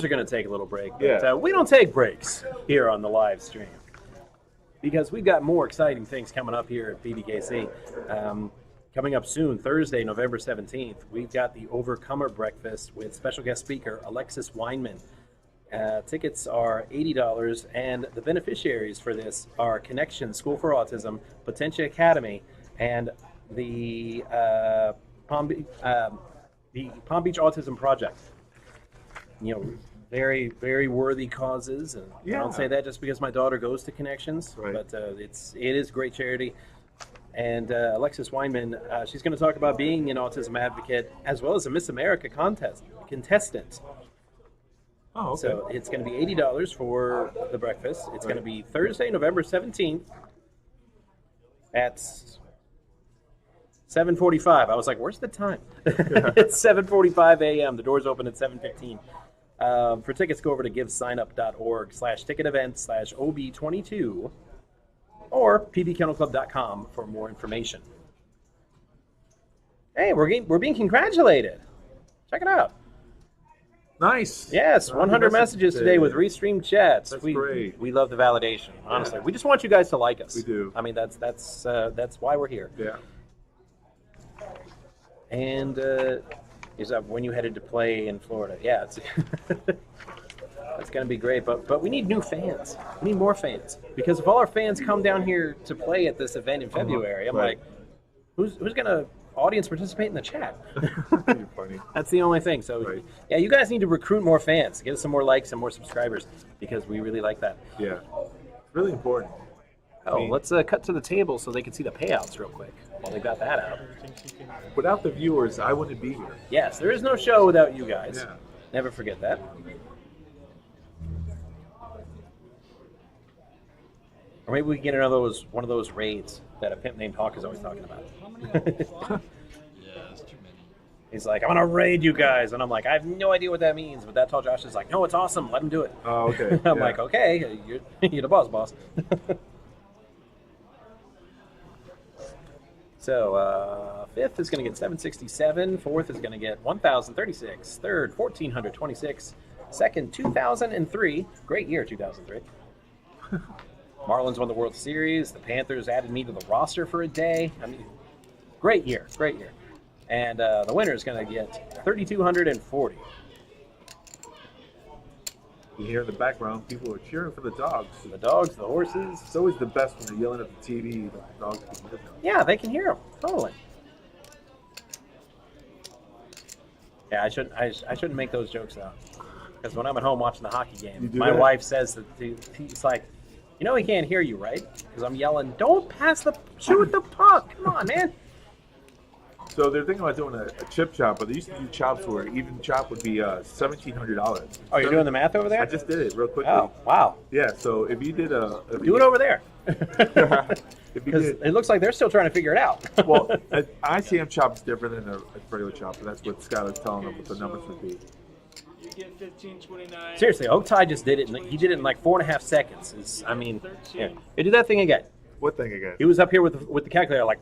going to take a little break. But, Yeah. we don't take breaks here on the live stream because we've got more exciting things coming up here at PBKC. Coming up soon, Thursday, November 17th, we've got the Overcomer Breakfast with special guest speaker Alexis Weinman. Tickets are $80, and the beneficiaries for this are Connection School for Autism, Potentia Academy, and the Palm Beach Autism Project. You know, very, very worthy causes, and I don't say that just because my daughter goes to Connections, but it is great charity. And Alexis Weinman, she's going to talk about being an autism advocate as well as a Miss America contestant. Oh, okay. So it's going to be $80 for the breakfast. It's going to be Thursday, November 17th at 7:45. I was like, where's the time? It's 7:45 a.m. The doors open at 7:15. For tickets, go over to givesignup.org/ticket-event/OB22 or pbkennelclub.com for more information. Hey, we're being congratulated. Check it out. Nice. Yes, 100 messages today with restreamed chats. That's great. We love the validation. Honestly, we just want you guys to like us. We do. I mean, that's why we're here. Yeah. And is that when you headed to play in Florida? Yeah, it's that's going to be great. But we need new fans. We need more fans because if all our fans come down here to play at this event in February, I'm like, who's going to audience participate in the chat? You're funny. That's the only thing. So yeah, you guys need to recruit more fans, get us some more likes and more subscribers because we really like that. Yeah, it's really important. Oh, let's cut to the table so they can see the payouts real quick while they got that out. Without the viewers, I wouldn't be here. Yes, there is no show without you guys. Yeah. Never forget that. Or maybe we can get one of those raids that a pimp named Hawk is always talking about. Yeah, that's too many. He's like, I'm gonna raid you guys, and I'm like, I have no idea what that means. But that's all Josh is like, no, it's awesome. Let him do it. Oh, okay. I'm like, okay, you're the boss. So fifth is going to get 767. Fourth is going to get 1,036. Third, 1,426. Second, 2003. Great year, 2003. Marlins won the World Series. The Panthers added me to the roster for a day. I mean, great year. And the winner is going to get 3,240. You hear in the background, people are cheering for the dogs. The dogs, the horses. It's always the best when they're yelling at the TV. The dogs can hear them. Yeah, they can hear them. Totally. Yeah, I shouldn't make those jokes though, because when I'm at home watching the hockey game, do my that? wife says that he's like, you know, he can't hear you, right? Because I'm yelling, "Don't shoot the puck! Come on, man!" So they're thinking about doing a chip chop, but they used to do chops where even chop would be $1,700. Oh, you're doing the math over there? I just did it real quickly. Oh, wow. Yeah. So if you did Do it over there. if you Because did, it looks like they're still trying to figure it out. well, an ICM chop is different than a regular chop, and that's what Scott was telling them what the numbers would be. You get 15.29. Seriously, Oaktai just did it. He did it in like 4.5 seconds. Yeah. Hey, do that thing again. What thing again? He was up here with the calculator, like,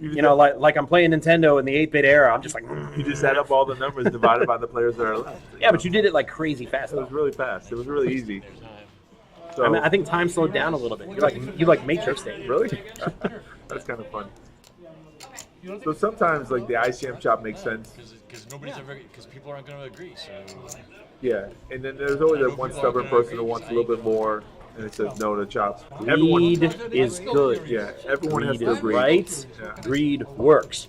you know, like I'm playing Nintendo in the 8-bit era. I'm just like, You just add up all the numbers divided by the players that are left. yeah, but you did it like crazy fast. It was really fast. It was really easy. So, I mean, I think time slowed down a little bit. You like Matrix thing. Really? That's kind of fun. So sometimes, like, the ICM chop makes sense. Because people aren't going to agree. So Yeah, and then there's always that one stubborn person who wants a little bit more, and it says no to chops. Greed is good. Yeah, everyone has Greed to is agree. right. Yeah. Greed works.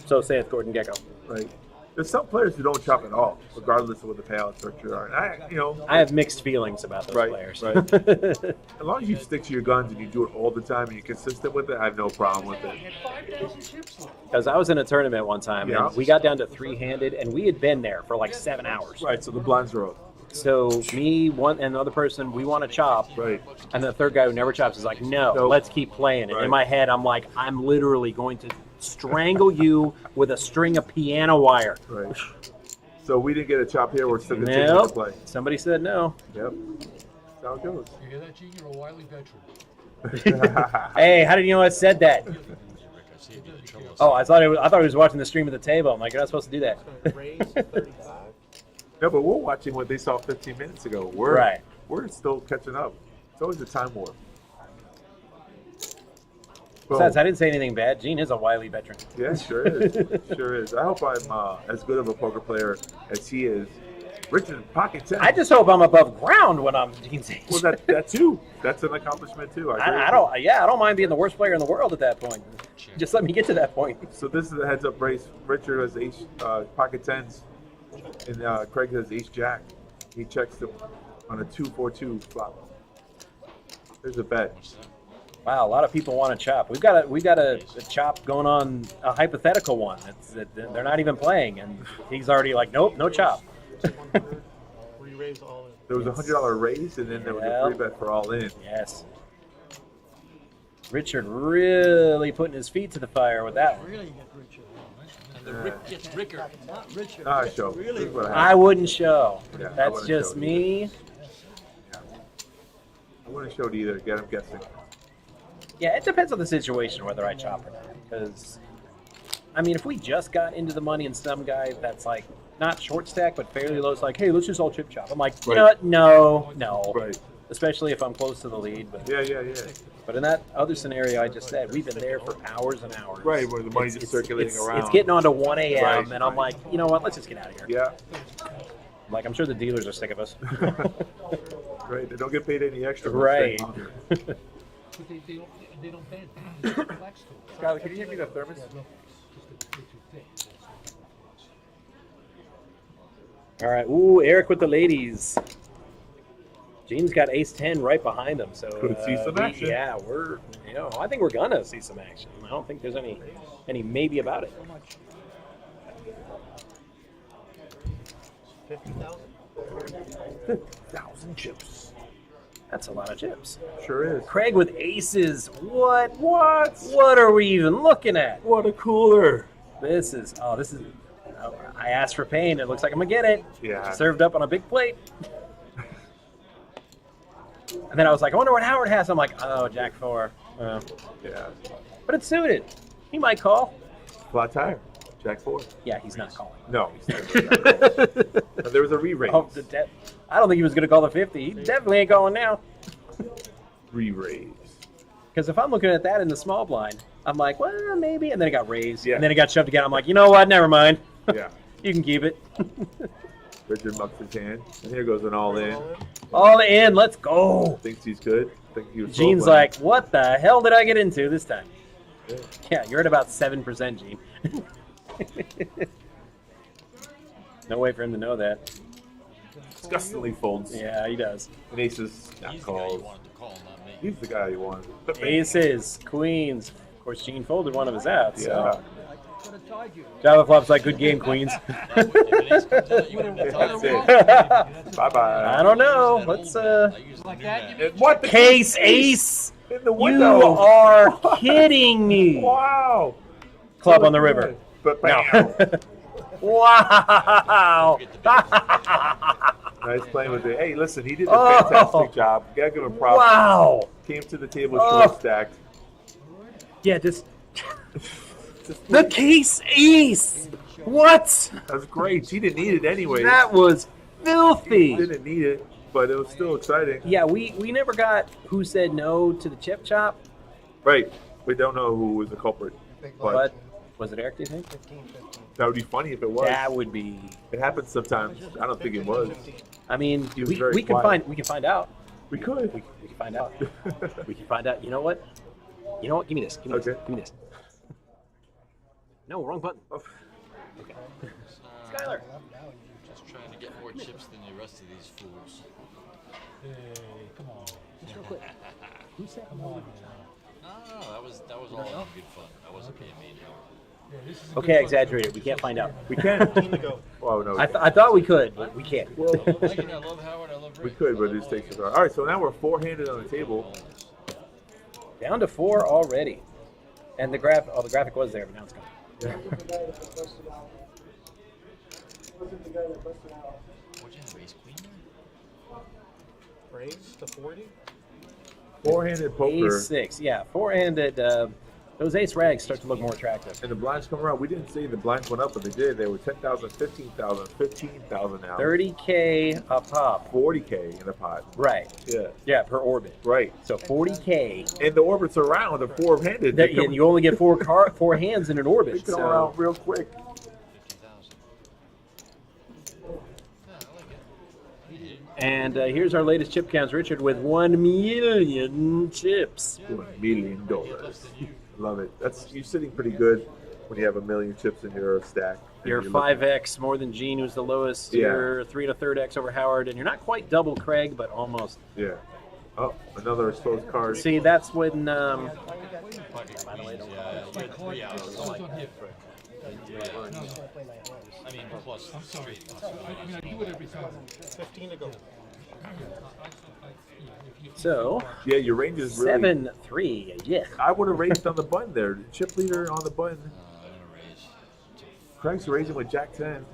So saith Gordon Gekko. Right. There's some players who don't chop at all, regardless of what the payout structure are. And I have mixed feelings about those players. Right. As long as you stick to your guns and you do it all the time and you're consistent with it, I have no problem with it. Because I was in a tournament one time, Yeah. and we got down to 3-handed, and we had been there for like 7 hours. Right, so the blinds are up. So me, one, and another person, we want to chop. Right. And the third guy who never chops is like, no, Nope. let's keep playing. And Right. in my head, I'm like, I'm literally going to strangle you with a string of piano wire. Right. So we didn't get a chop here. We're still continuing to Nope. play. Somebody said no. Yep. That's how it goes. You hear that, Gene? You're a wily veteran. Hey, how did you know I said that? Oh, I thought he was watching the stream at the table. I'm like, you're not supposed to do that. No, but we're watching what they saw 15 minutes ago. We're still catching up. It's always a time warp. Besides, I didn't say anything bad. Gene is a wily veteran. Yeah, sure is. Sure is. I hope I'm as good of a poker player as he is. Richard, pocket 10. I just hope I'm above ground when I'm Gene's age. Well, that too. That's an accomplishment too. I don't mind being the worst player in the world at that point. Just let me get to that point. So this is a heads-up race. Richard has ace, pocket 10s, and Craig has ace jack. He checks them on a 2-4-2 flop. There's a bet. Wow, a lot of people want to chop. We've got a chop going on, a hypothetical one. They're not even playing, and he's already like, nope, no chop. Re-raise all in. There was a $100 raise, and then there was a free bet for all in. Yes. Richard really putting his feet to the fire with that one. Really get Richard. And the Rick gets Ricker. Not Richard. I show. Really? I wouldn't show. Yeah, I That's wouldn't just show me. I wouldn't show it either. Get him guessing. Yeah, it depends on the situation whether I chop or not. Because, I mean, if we just got into the money and some guy that's like not short stack but fairly low, it's like, hey, let's just all chip chop. I'm like, you know what? No. Right. Especially if I'm close to the lead. But Yeah. But in that other scenario I just said, we've been there for hours and hours. Right, where the money's just circulating around. It's getting on to 1 a.m. Right, and I'm like, you know what? Let's just get out of here. Yeah. Like, I'm sure the dealers are sick of us. Right. They don't get paid any extra. Right. But they don't ban Blackstone. Skylar, can you give me the thermos? All right. Ooh, Eric with the ladies. Gene's got ace 10 right behind him. So Could see some action. Yeah, I think we're gonna see some action. I don't think there's any maybe about it. 50,000. 1,000 chips. That's a lot of chips. Sure is. Craig with aces. What? What are we even looking at? What a cooler. This is. I asked for pain. It looks like I'm gonna get it. Yeah. Served up on a big plate. And then I was like, I wonder what Howard has. I'm like, oh, Jack 4. Yeah. But it's suited. He might call. Flat tire. Jack 4. Yeah, he's not calling. No, he's not. There was a re-raise. Oh, I don't think he was going to call the 50. He definitely ain't calling now. Re-raise. Because if I'm looking at that in the small blind, I'm like, well, maybe. And then it got raised. Yeah. And then it got shoved again. I'm like, you know what? Never mind. Yeah. You can keep it. Richard mucks his hand. And here goes an all-in. All in. Let's go. Thinks he's good. Think he was Gene's slow like, what the hell did I get into this time? Yeah. Yeah, you're at about 7%, Gene. No way for him to know that. Disgustingly folds. Yeah, he does. And aces, not calls. He's the guy you wanted. Aces, queens. Of course, Gene folded one of his outs. Yeah. So. Java Flop's like, good game, queens. That's it. Bye-bye. I don't know. Let's, What? Case ace! In the You window. are kidding me. Wow. Club on the river. But No. Wow. Nice playing with it. Hey, listen, he did a fantastic job. Gotta give him props. Wow. Came to the table short stacked. Yeah, just the case ace. What? That was great. He didn't need it anyway. That was filthy. Didn't need it, but it was still exciting. Yeah, we never got who said no to the chip chop. Right. We don't know who was the culprit. But was it Eric, do you think? That would be funny if it was. That would be. It happens sometimes. I don't think it was. I mean, He was we very can quiet. find out. We could. We can find out. We can find out. You know what? You know what? Give me this. Give me this. Give me this. No, wrong button. Okay. Skylar. Just trying to get more chips than the rest of these fools. Hey, come on. Just real quick. Who said Come on. No, that was all in good fun. That wasn't being mean. Yeah, this is a Okay, good fun. exaggerated. We can't find out. We can. Oh, no. I thought we could, but we can't. I love Howard. I love Ray. We could, but it just takes us hard. All right, so now we're four-handed on the table. Down to 4 already. And the graphic was there, but now it's gone. What'd you have, ace queen? Raise to 40? Four-handed poker. Ace 6, yeah. Four-handed. Those ace rags start to look more attractive. And the blinds come around. We didn't say the blinds went up, but they did. They were 10,000, 15,000, 15,000 now. 30K a pop. 40K in a pot. Right. Yeah. Yeah, per orbit. Right. So 40K. And the orbits around the four-handed. And you only get four hands in an orbit. They come So. around real quick. 50,000. And here's our latest chip counts, Richard, with 1 million chips. $1 million. Love it. You're sitting pretty good when you have 1 million chips in your stack. You're 5x more than Gene, who's the lowest. Yeah. You're 3 1/3 x over Howard, and you're not quite double Craig, but almost. Yeah. Oh, another exposed card. See, that's when. Pocket queens, yeah. You had 3 hours. I mean, plus straight. I mean, I do it every time. 15 to go. So. Yeah, your range is really. 7-3. Yeah. I would have raised on the button there. Chip leader on the button. Craig's raising with Jack 10.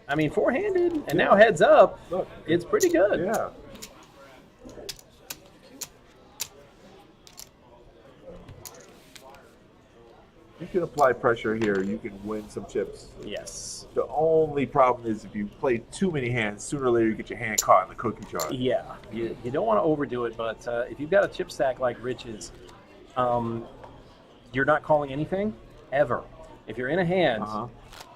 I mean, four-handed, and now heads up. Look, it's pretty good. Yeah. You can apply pressure here. You can win some chips. Yes. The only problem is if you play too many hands, sooner or later you get your hand caught in the cookie jar. Yeah. You don't want to overdo it, but if you've got a chip stack like Rich's, you're not calling anything ever. If you're in a hand,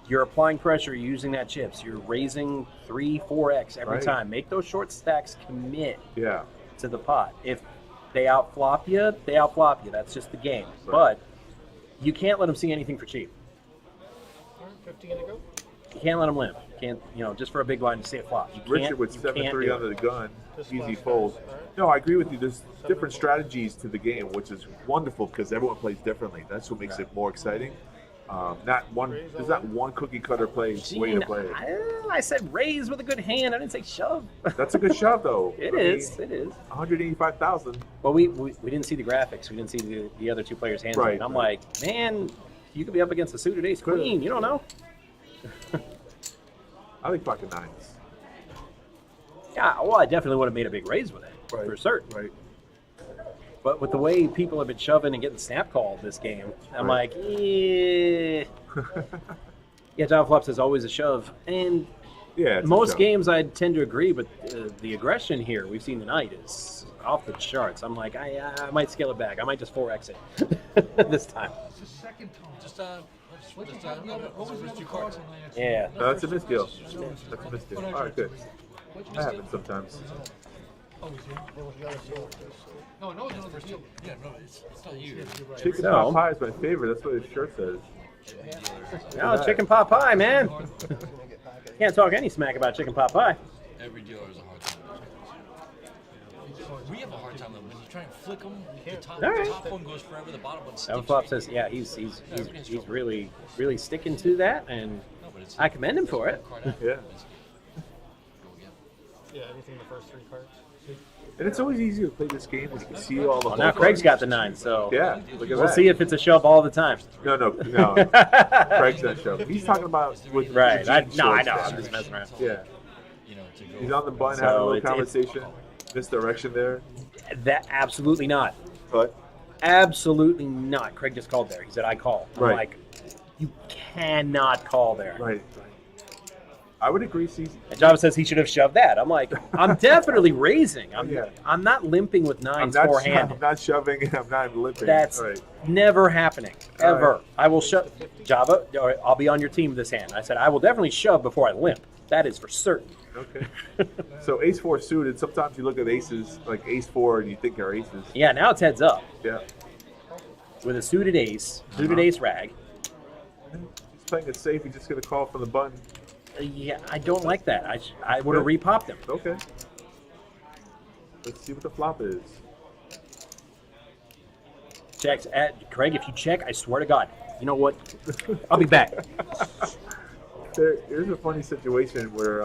you're applying pressure using that chips. You're raising 3-4x every time. Make those short stacks commit to the pot. If they outflop you, they outflop you. That's just the game. Right. But you can't let them see anything for cheap. 15 to go. You can't let them limp. You can't, just for a big line to see it flop. Richard with 7-3 under the gun, easy fold. No, I agree with you. There's different strategies to the game, which is wonderful because everyone plays differently. That's what makes it more exciting. There's not one cookie cutter way to play it. I said raise with a good hand. I didn't say shove. That's a good shove, though. It is. 185,000. Well, we didn't see the graphics. We didn't see the other two players' hands. Right. And I'm like, man, you could be up against a suited ace queen. You don't know. I think pocket nines. Yeah, well, I definitely would have made a big raise with it, for certain. Right. But with the way people have been shoving and getting snap called this game, I'm like, yeah. Yeah, John Flops is always a shove. And most games I tend to agree, but the aggression here we've seen tonight is off the charts. I'm like, I might scale it back. I might just 4x it this time. It's the second time. Just two cards. Yeah. No, that's a misdeal. That's a misdeal. All right, good. That happens sometimes. No, it's not deal. Yeah, no, it's not you. Chicken pot pie is my favorite. That's what his shirt says. No, chicken pot pie, man. Can't talk any smack about chicken pot pie. Every dealer has a hard time. We have a hard time when you try and flick them. The top one goes forever, the bottom one sticks. Flop says, yeah, he's really sticking to that, and I commend him for it. Yeah. Yeah, anything the first 3 cards. And it's always easier to play this game when you can see all the. Well, now Craig's got the 9, so yeah, look at we'll that. see if it's a shove all the time. No. Craig's not shove. He's talking about with right. I know. I'm I'm just messing around. Yeah. He's on the button having a little conversation. Misdirection there. That absolutely not. But absolutely not. Craig just called there. He said I call. I'm Right. like, you cannot call there. Right. I would agree, CC. And Java says he should have shoved that. I'm like, I'm definitely raising. I'm not limping with 9s forehand. I'm not shoving and I'm not limping. That's right. never happening, ever. Right. I will shove. Java, or I'll be on your team with this hand. I said, I will definitely shove before I limp. That is for certain. Okay. So ace 4 suited, sometimes you look at aces, like ace 4, and you think they're aces. Yeah, now it's heads up. Yeah. With a suited ace ace rag. He's playing it safe. He's just going to call from the button. Yeah, I don't like that. I would have repopped him. Okay. Let's see what the flop is. Checks at Craig. If you check, I swear to God, you know what? I'll be back. Here's a funny situation where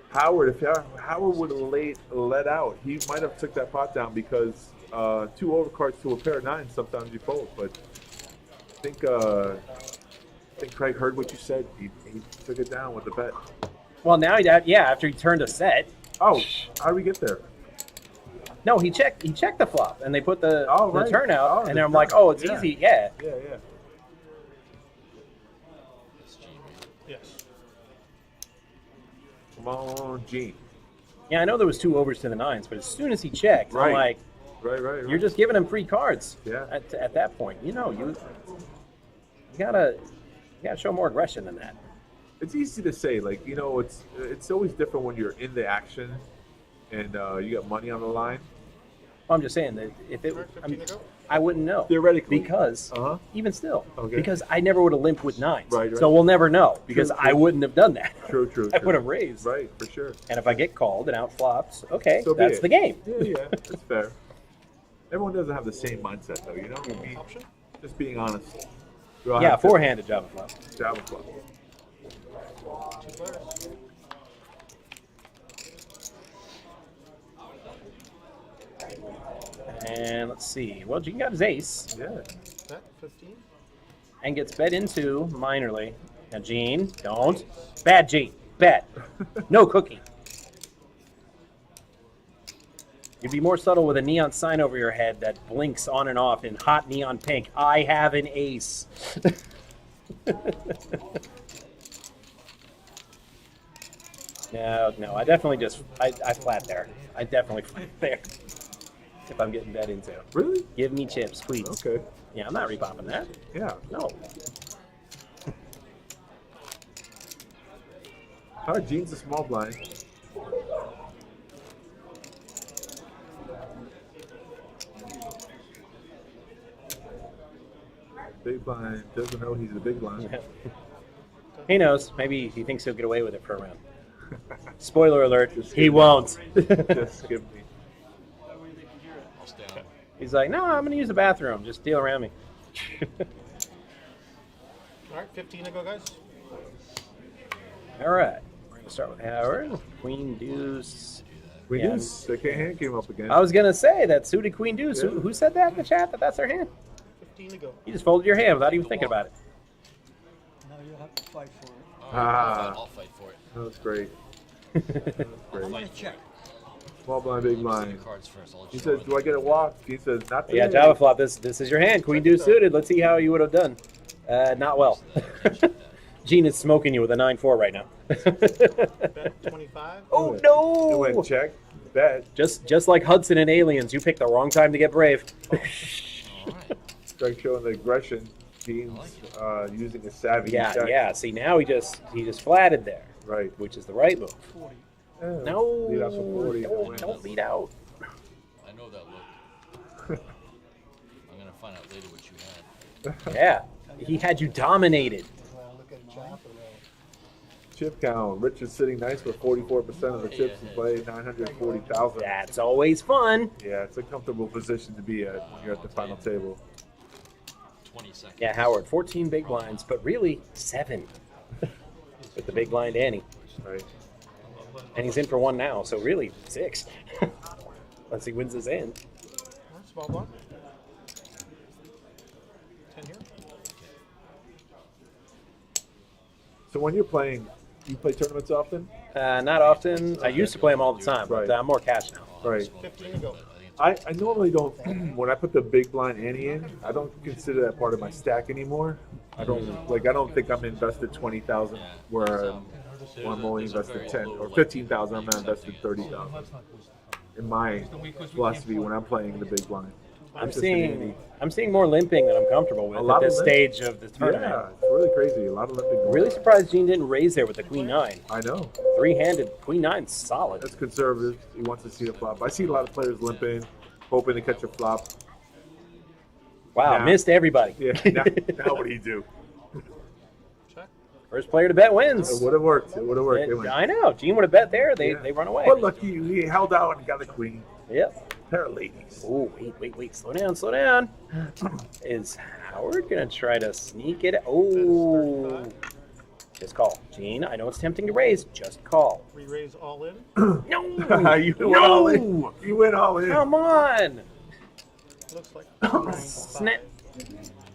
Howard, if Howard would have let out, he might have took that pot down because 2 overcards to a pair of 9s, sometimes you fold. But I think Craig heard what you said. He took it down with the bet. Well, now after he turned a set. Oh, how did we get there? No, he checked the flop, and they put the right. turnout, and the I'm like, turn. oh, it's easy, yeah. Yeah. Yes. Come on, Gene. Yeah, I know there was 2 overs to the 9s, but as soon as he checked, I'm like, right. You're just giving him free cards. Yeah. At that point, you gotta show more aggression than that. It's easy to say, like, it's always different when you're in the action and you got money on the line. Well, I'm just saying that I wouldn't know. Theoretically. Because, even still, Okay. because I never would have limped with 9s. Right. So we'll never know because True. I wouldn't have done that. True. I would have raised. Right, for sure. And if I get called and out flops, okay, So be that's it. the game. Yeah, that's fair. Everyone doesn't have the same mindset, though, Just being honest. Yeah, four-handed Java flop. Java flop. 2 players. And let's see. Well, Gene got his ace. Yeah. That 15. And gets bet into minorly. Now, Gene, don't. Bad Gene. Bet. No cookie. You'd be more subtle with a neon sign over your head that blinks on and off in hot neon pink. I have an ace. No, I definitely I flat there. I definitely flat there. If I'm getting bet into. Really? Give me chips, please. Okay. Yeah, I'm not repopping that. Yeah. No. All right, Gene's a small blind. Big blind doesn't know he's a big blind. He knows. Maybe he thinks he'll get away with it for a round. Spoiler alert, he won't. Just skip me. He's like, no, I'm going to use the bathroom. Just deal around me. All right, 15 to go, guys. All right. We're going to start with Howard. Queen deuce. Queen deuce. The hand came up again. I was going to say that suited queen deuce. Yeah. Who said that in the chat, that that's their hand? 15 to go. You just folded your hand without even thinking about it. Now you'll have to fight for it. I'll fight for it. That was great. That was great. Check. Small blind, big blind. Cards first. He says, do I get a walk? He says, not today. Yeah, Java flop, this is your hand. Queen deuce suited. Let's see how you would have done. Not well. Gene is smoking you with a 9-4 right now. Bet 25. Oh, no! It went check, bet. Just like Hudson and Aliens, you picked the wrong time to get brave. Greg showing the aggression. Gene's using a savvy check. Yeah. See, now he just flatted there. Right. Which is the right move. Yeah, No. lead out for 40. Don't lead out. I know that look. I'm gonna find out later what you had. Yeah. He had you dominated. Chip count. Richard's sitting nice with 44% of the chips in play, 940,000. That's always fun. Yeah, it's a comfortable position to be at when you're at the final table. 20 seconds. Yeah, Howard, 14 big blinds, but really 7 with the big blind Annie. Right. And he's in for 1 now, so really 6. Unless he wins his end. Small blind. 10 here. So when you're playing, do you play tournaments often? Not often. I used to play them all the time, but I'm more cash now. Right. 15 to go. I normally don't, when I put the big blind ante in, I don't consider that part of my stack anymore. I don't think I'm invested 20,000 where I'm only invested 10 or 15,000. I'm not invested 30,000. In my philosophy, when I'm playing the big blind, I'm seeing more limping than I'm comfortable with at this stage of the tournament. Yeah, it's really crazy. A lot of limping. Really surprised Gene didn't raise there with the Queen 9. I know. 3-handed Queen 9's solid. That's conservative. He wants to see a flop. I see a lot of players limping, hoping to catch a flop. Wow, missed everybody. Yeah. Now what do you do? First player to bet wins. It would have worked. It would have worked. They went. I know. Gene would have bet there. They run away. But lucky he held out and got a queen. Yep. Pair of ladies. Oh, wait. Slow down. Is Howard going to try to sneak it? Oh. Just call. Gene, I know it's tempting to raise. Just call. Re-raise all in? No. You went all in. You went all in. Come on. Looks like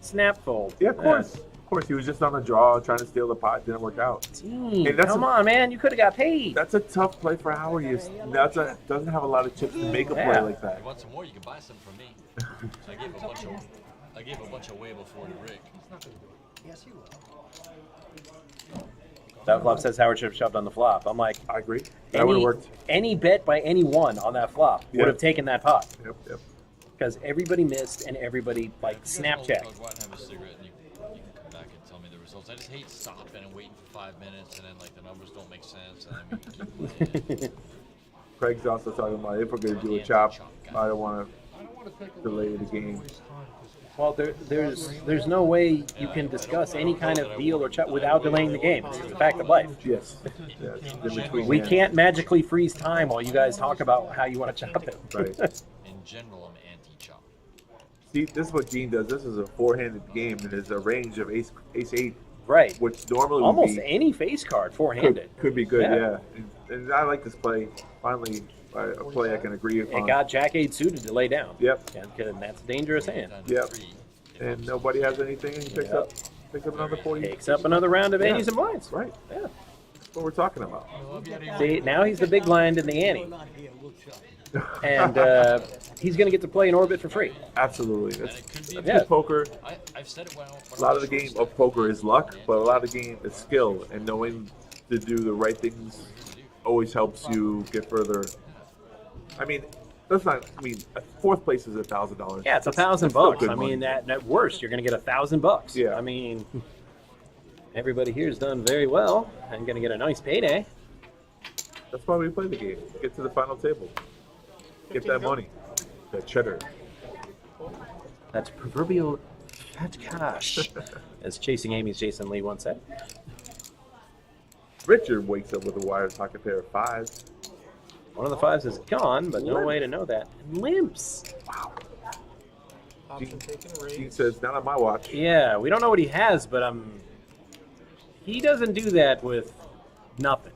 Snap fold. Yeah, of course. Of course, he was just on a draw trying to steal the pot. Didn't work out. Gene, come on, man. You could have got paid. That's a tough play for Howard. He doesn't have a lot of chips to make a play like that. If you want some more, you can buy some from me. I gave a bunch away before to Rick. Yes, he will. That flop says Howard should have shoved on the flop. I'm like, I agree. That would have worked. Any bet by anyone on that flop would have taken that pot. Yep. Because everybody missed and everybody Snapchat. Go out and have a cigarette and you can come back and tell me the results. I just hate stopping and waiting for 5 minutes and then the numbers don't make sense and then we can keep playing. Craig's also talking about if we're going to do a chop, I don't want to delay the game. Well, there's no way you can discuss any kind of deal or chop without delaying the game. It's the fact of life. Yes. We can't magically freeze time while you guys talk about how you want to chop it. Right. In general, I'm anti-chop. See, this is what Gene does. This is a 4-handed game, and there's a range of ace-8. Right. Which normally almost would be, any face card 4-handed. Could be good, yeah. And I like this play. Finally, a play I can agree upon. It got Jack-8 suited to lay down. Yep. And that's a dangerous hand. Yep. And nobody has anything, and he picks up another 40. Takes up another round of 80s and blinds. Right. Yeah. That's what we're talking about. See, now he's the big blind in the ante. And he's going to get to play in orbit for free. Absolutely. That's good poker. I've said it a lot of the game of poker is luck, but a lot of the game is skill, and knowing to do the right things always helps you get further. I mean, fourth place is $1,000. Yeah, it's $1,000. I mean, at worst, you're going to get $1,000. Yeah. I mean, everybody here has done very well and going to get a nice payday. That's why we play the game. Get to the final table. Get that money. That cheddar. That's proverbial fat cash, as Chasing Amy's Jason Lee once said. Richard wakes up with a wire pocket pair of 5s. One of the 5s is gone, but no way to know that. Limps. Wow. Gene says, not on my watch. Yeah, we don't know what he has, but he doesn't do that with nothing.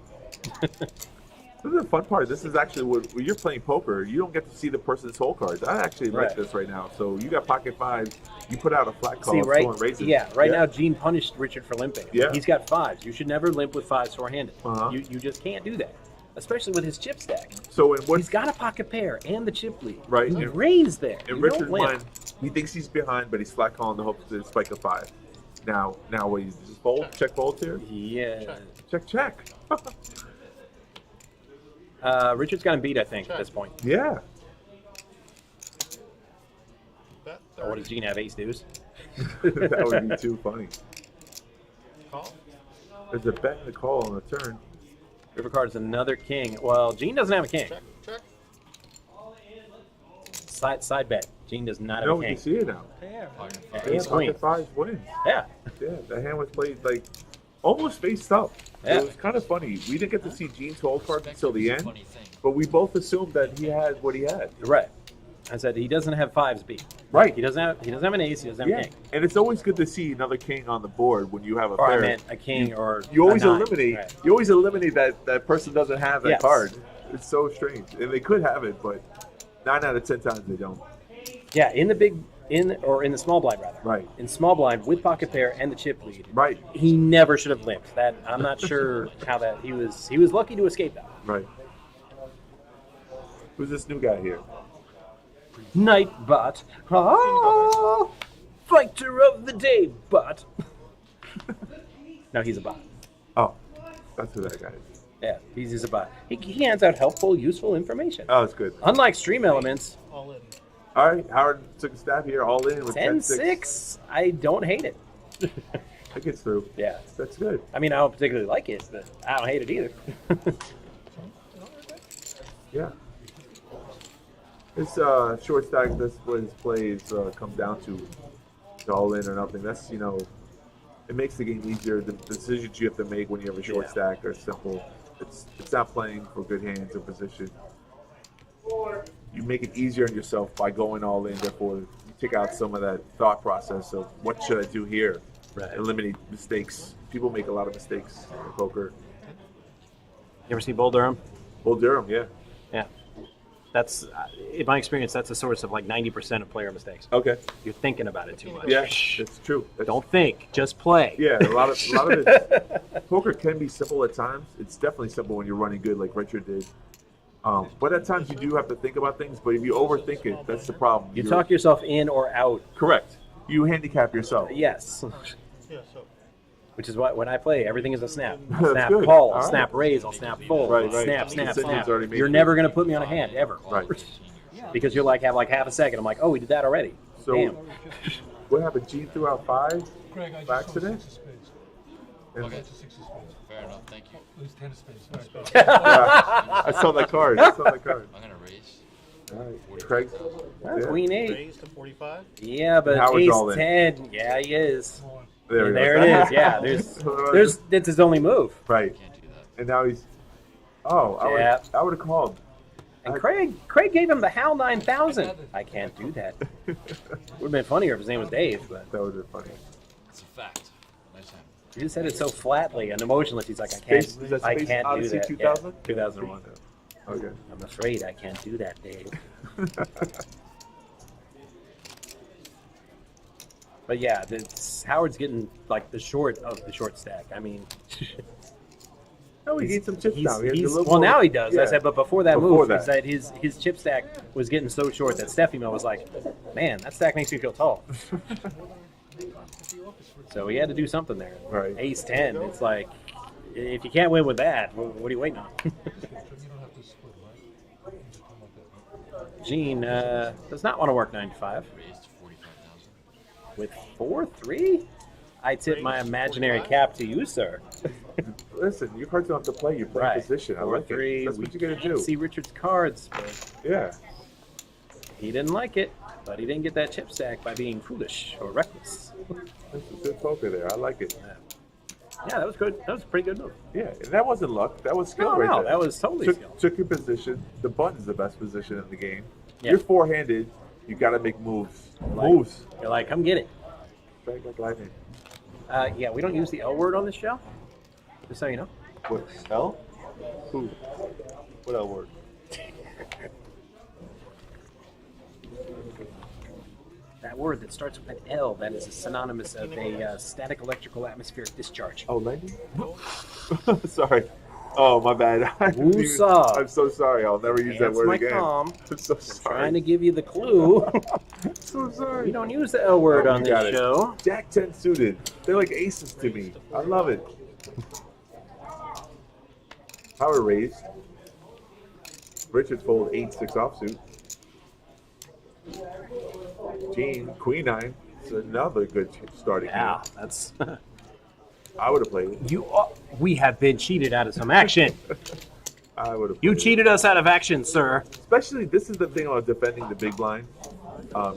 This is the fun part. This is actually when you're playing poker, you don't get to see the person's hole cards. I actually like this right now. So you got pocket 5s, you put out a flat call, someone raises. Right now Gene punished Richard for limping. Yeah. He's got 5s. You should never limp with 5s four-handed. You just can't do that, especially with his chip stack. So he's got a pocket pair and the chip lead. Right. He raised there. In Richard's mind, he thinks he's behind, but he's flat calling the hope to spike a 5. Now what, he's just fold? Check folds here? Yeah. Check. Richard's got him beat, I think, at this point. Yeah. Or what does Gene have, ace deuce? That would be too funny. Call. There's a bet and a call on the turn. River card is another king. Well, Gene doesn't have a king. Check. Side bet. Gene does not have No, a we king. can see it now. Ace queen. Pocket 5 wins. Yeah. Yeah, the hand was played like almost faced up. Yeah. It was kind of funny. We didn't get to see Gene's hold card until the end, but we both assumed that he had what he had. Right. I said he doesn't have fives beat. Right. He doesn't have an ace. He doesn't have a king. And it's always good to see another king on the board when you have a Or I pair. meant a king or You always a nine. eliminate. Right. You always eliminate that person doesn't have that Yes. card. It's so strange, and they could have it, but 9 out of 10 times they don't. Yeah, in the small blind rather. Right. In small blind with pocket pair and the chip lead. Right. He never should have limped. That I'm not sure how that he was lucky to escape that. Right. Who's this new guy here? Nightbot. Oh, fighter of the day, bot. No, he's a bot. Oh, that's who that guy is. Yeah, he's just a bot. He hands out helpful, useful information. Oh, that's good. Unlike Stream Elements. All in. All right, Howard took a stab here, all in with 10-6. I don't hate it. That gets through. Yeah. That's good. I mean, I don't particularly like it, but I don't hate it either. Yeah. This short stack, this what his plays come down to all in or nothing. That's, it makes the game easier. The decisions you have to make when you have a short stack are simple. It's not playing for good hands or position. You make it easier on yourself by going all in. Therefore, you take out some of that thought process of what should I do here. Right. Eliminate mistakes. People make a lot of mistakes in poker. You ever see Bull Durham? Bull Durham, yeah. Yeah. That's, in my experience, that's a source of like 90% of player mistakes. Okay. You're thinking about it too much. Yeah, that's true. Don't think, just play. Yeah, a lot of it. Poker can be simple at times. It's definitely simple when you're running good, like Richard did. But at times you do have to think about things. But if you overthink it, that's the problem. You talk yourself in or out. Correct. You handicap yourself. Yes. Yeah, so. Which is why when I play, everything is a snap. That's Snap good. call, All right. snap raise, I'll snap fold. Right. Snap, The snap, decision's snap. already made You're for never you. going to put me on a hand, ever. Right. Because you'll have half a second. I'm like, oh, we did that already. So, Damn. what happened? Gene threw out 5 Greg, I by just saw accident? 6 of spades. And- Okay. 6 of spades. Fair enough, thank you. It was 10 of spades. Sorry. Yeah, I saw that card. I'm gonna raise. All right. Craig? Yeah. Queen 8. Raised to 45. Yeah, but Howard's ace all in. 10. Yeah, he is. There, we go. There it is. Yeah, that's his only move. Right. And now he's. Oh, Yeah. I would have called. And Craig gave him the HAL 9000. I can't do that. Would have been funnier if his name was Dave, but That would have been funny. It's a fact. Nice hand. he just said it so flatly and emotionless. He's like, I can't, Space- is that I Space can't do Odyssey that. 2000? Yeah, 2001. Okay. I'm afraid I can't do that, Dave. But yeah, Howard's getting like the short of the short stack. I mean, Oh, he needs some chips now. He has a he's- little well, more- now he does. I yeah. said, but before that Before move, that. he said his chip stack was getting so short that Stefimo was like, man, that stack makes me feel tall. So he had to do something there. Right. Ace 10. It's like, if you can't win with that, what are you waiting on? Gene does not want to work 9 to 5. Raised to 45,000. With 4-3? I tip my imaginary cap to you, sir. Listen, your cards don't have to play. You play Right. position. I like 4-3. it. That's what you got to can't do. see Richard's cards, but Yeah. he didn't like it. But he didn't get that chip stack by being foolish or reckless. That's a good poker there. I like it. Yeah, that was good. That was a pretty good move. Yeah, and that wasn't luck. That was skill No, right no, there. that was totally skill. Took your position. The button's the best position in the game. Yeah. You're four-handed. You got to make moves. Like- Moves. You're like, come get it. Strike like lightning. Yeah, we don't use the L word on this show. Just so you know. What? L? Who? What L word? That word that starts with an L, that is synonymous of a static electrical atmospheric discharge. Oh, lightning? Sorry. Oh, my bad. Woosah. I'm so sorry. I'll never use that That's word my again. calm. I'm so I'm sorry. trying to give you the clue. So sorry. We don't use the L word Oh, on you got this it. show. Jack 10 suited. They're like aces to me. I love it. Power raised. Richard fold 8-6 offsuit. Gene, Queen 9. It's another good starting Yeah, hand. that's. I would have played it. We have been cheated out of some action. I would have. You cheated us out of action, sir. Especially, this is the thing about defending the big blind.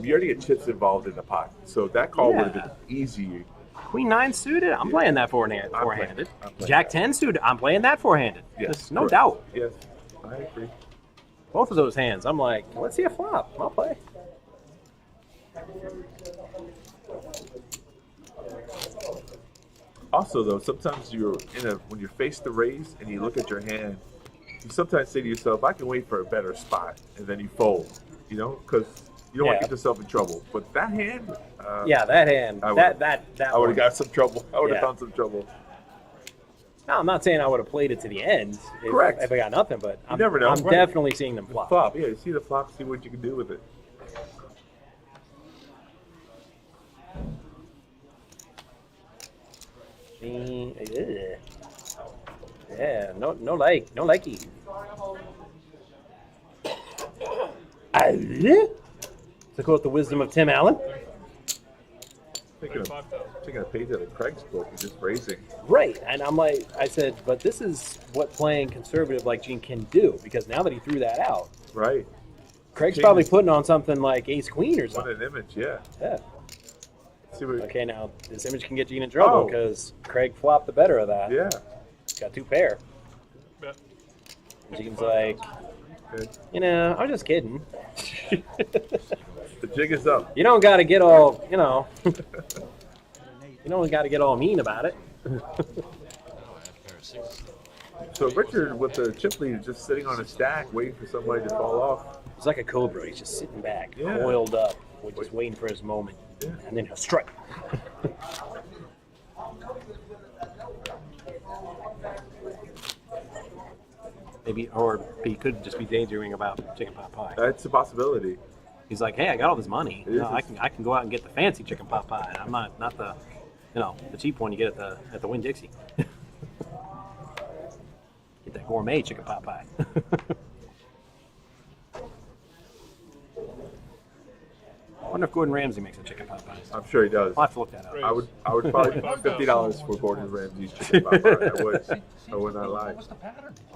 you already get chips involved in the pot. So that call would have been easy. Queen 9 suited, I'm playing that four-handed. Jack 10 suited, I'm playing that four-handed. Yes, No doubt. Yes, I agree. Both of those hands, I'm like, let's see a flop. I'll play. Also, though, sometimes when you're faced the raise and you look at your hand, you sometimes say to yourself, I can wait for a better spot, and then you fold, because you don't want to get yourself in trouble. But that hand, that hand, I would have got some trouble. I would have found some trouble. No, I'm not saying I would have played it to the end. Correct. If I got nothing, but You never know. I'm definitely seeing them flop. Flop, yeah. You see the flop, see what you can do with it. Yeah, no likey. To quote the wisdom of Tim Allen. Taking a page out of Craig's book and just raising. Right, and I said, but this is what playing conservative like Gene can do, because now that he threw that out, right, Craig's probably putting on something like Ace Queen or something. What an image, yeah. Yeah. See what Okay, now this image can get Gene in trouble because Craig flopped the better of that. Yeah. Got 2 pair. Gene's like, I was just kidding. The jig is up. You don't got to get all, you don't got to get all mean about it. So Richard with the chip lead is just sitting on a stack waiting for somebody to fall off. It's like a cobra. He's just sitting back, Yeah. coiled up, just waiting for his moment. Yeah. And then he'll strike. Maybe, or he could just be daydreaming about chicken pot pie. That's a possibility. He's like, hey, I got all this money. It is I can go out and get the fancy chicken pot pie. And I'm not the, the cheap one you get at the Winn-Dixie. Get that gourmet chicken pot pie. I wonder if Gordon Ramsay makes a chicken pot pie. I'm sure he does. I'll have to look that up. I would probably $50 for Gordon Ramsay's chicken pot pie. I would not lie.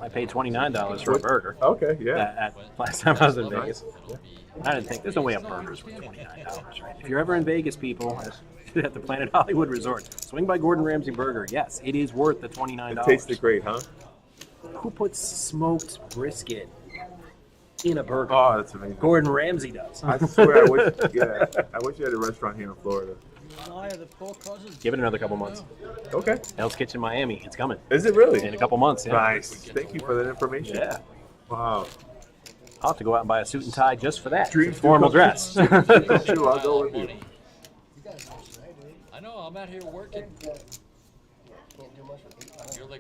I paid $29 for a burger. Okay, yeah. At last time I was in Vegas. I didn't think there's no way a burger's worth $29, right? If you're ever in Vegas, people, at the Planet Hollywood Resort, swing by Gordon Ramsay Burger. Yes, it is worth the $29. It tasted great, huh? Who puts smoked brisket in a burger? Oh, that's amazing. Gordon Ramsay does. I swear, I wish you had a restaurant here in Florida. Give it another couple months. Okay. Hell's Kitchen Miami. It's coming. Is it really? In a couple months, yeah. Nice. Thank you for that information. Yeah. Wow. I'll have to go out and buy a suit and tie just for that. Dreams Formal do come dress. true. I'll go with you. I know, I'm out here working.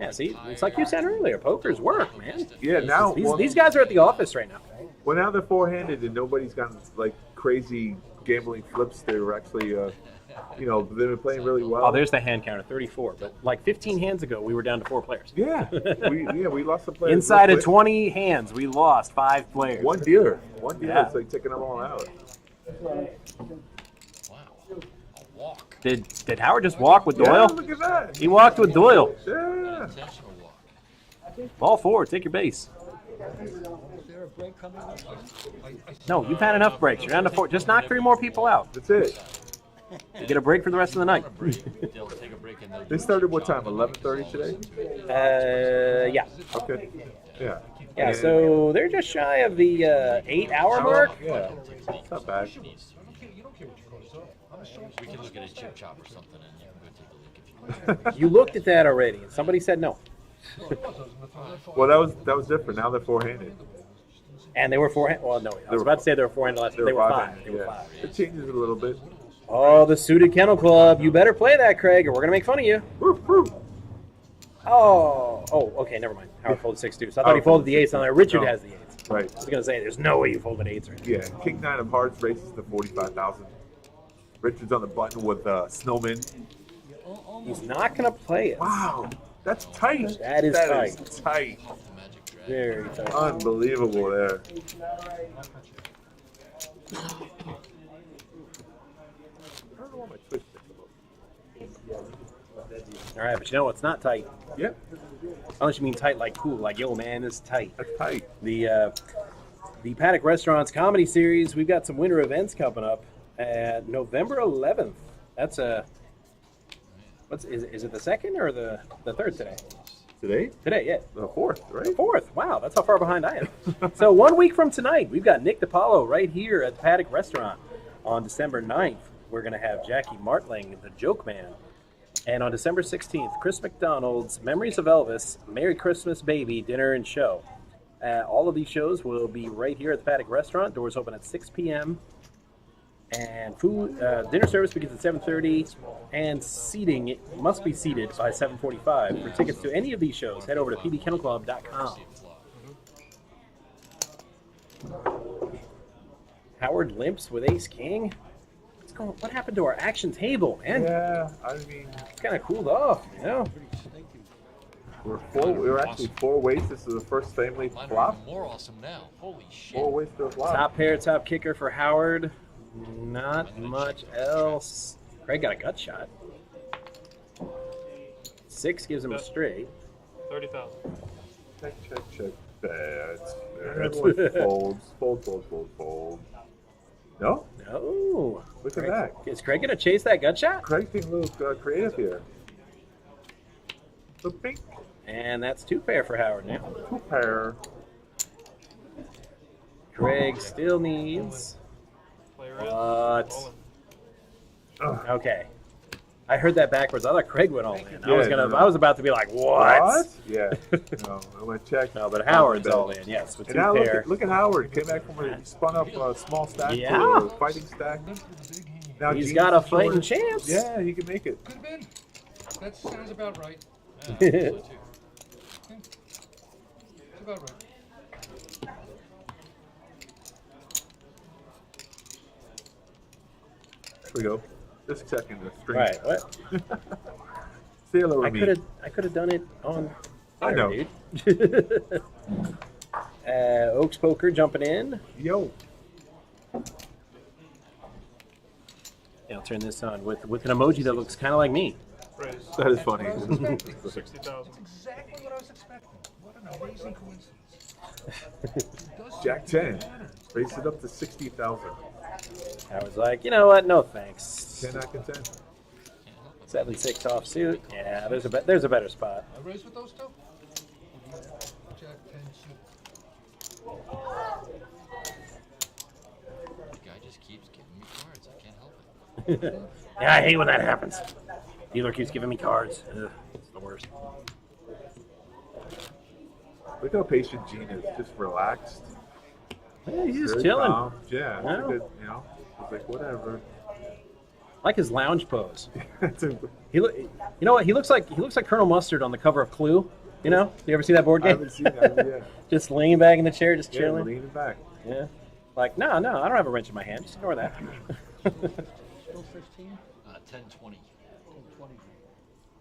Yeah, see, it's like you said earlier, poker's work, man. Yeah, now These guys are at the office right now. Well, now they're four-handed and nobody's got like crazy gambling flips. They're actually, they've been playing really well. Oh, there's the hand counter, 34. But like 15 hands ago, we were down to 4 players. Yeah, we lost some players. Inside of 20 hands, we lost 5 players. One dealer. Yeah. It's like taking them all out. Did Howard just walk with Doyle? Yeah, look at that. He walked with Doyle. Yeah. Ball forward, take your base. No, you've had enough breaks. You're down to 4. Just knock 3 more people out. That's it. You get a break for the rest of the night. They started what time? 11:30 today? Yeah. Okay. Yeah. Yeah, so they're just shy of the 8-hour mark. Yeah. It's not bad. We can look at a chip chop or something and you can go take a look if you want. You looked at that already, and somebody said no. Well, that was different. Now they're four-handed. And they were 4-handed. Well, no, I was about to say they were 4-handed last time. They were 5. They were 5. It changes a little bit. Oh, the Suited Kennel Club. You better play that, Craig, or we're going to make fun of you. Oh, okay, never mind. Howard folded 6 deuce. I thought he folded the 8s. Now Richard has the 8s. Right. I was going to say, there's no way you folded 8s right now. Yeah, King 9 of Hearts races to 45,000. Richard's on the button with Snowman. He's not going to play it. Wow, that's tight. That is tight. Very tight. Unbelievable there. All right, but you know what's not tight? Yeah. Unless you mean tight like cool, like, yo, man, it's tight. That's tight. The the Paddock Restaurants Comedy Series. We've got some winter events coming up at November 11th. That's is it the 2nd or the 3rd today? Today? Today, yeah. The 4th, right? The 4th. Wow, that's how far behind I am. So 1 week from tonight, we've got Nick DiPaolo right here at the Paddock Restaurant. On December 9th, we're going to have Jackie Martling, the Joke Man. And on December 16th, Chris McDonald's Memories of Elvis, Merry Christmas Baby, Dinner and Show. All of these shows will be right here at the Paddock Restaurant. Doors open at 6 p.m. And dinner service begins at 7:30, and seating must be seated by 7:45. For tickets to any of these shows, head over to pbkennelclub.com. Howard limps with Ace King. What happened to our action table, man? Yeah, I mean, it's kind of cooled off, you know. We're actually 4 ways. This is the first family flop. More awesome now. Holy shit. 4 ways to a flop. Top pair, top kicker for Howard. Not much else. Craig got a gut shot. 6 gives him a straight. 30,000. Check. Bets. Everyone fold. No? No. Look Craig, at that. Is Craig going to chase that gut shot? Craig being a little creative here. So pink. And that's 2 pair for Howard now. 2 pair. Craig still needs. What? Okay. I heard that backwards. I thought Craig went all in. I was about to be like, what? Yeah. No, I went check. No, but Howard's all in. Yes, with 2 now pair. look at Howard. Came back from he spun up a small stack to a fighting stack. Now He's got a fighting chance. Yeah, he can make it. Could have been. That sounds about right. Yeah, It's about right. There we go. Just a second. The string. Right. What? Say hello to I me. could have done it on. I know. Dude. Oaks Poker jumping in. Yo. Yeah, I'll turn this on with an emoji that looks kind of like me. That is funny. 60,000. That's exactly what I was expecting. What an amazing coincidence. Jack 10. Raised it up to 60,000. I was like, you know what? No thanks. 10 out of 10. 7-6 offsuit. Yeah, there's a better spot. I raised with those 2. Jack 10 suit. The guy just keeps giving me cards. I can't help it. Yeah, I hate when that happens. Dealer keeps giving me cards. Ugh, it's the worst. Look how patient Gene is. Just relaxed. Yeah, he's just Very chilling. calm. Yeah, Yeah. it's a good, it's like whatever. I like his lounge pose. You know what? He looks like Colonel Mustard on the cover of Clue. You know? You ever see that board I game? haven't seen that, yeah. Just leaning back in the chair, just Yeah, chilling. leaning back. Yeah. Like, no, I don't have a wrench in my hand. Just ignore that. Still 16? 10-20.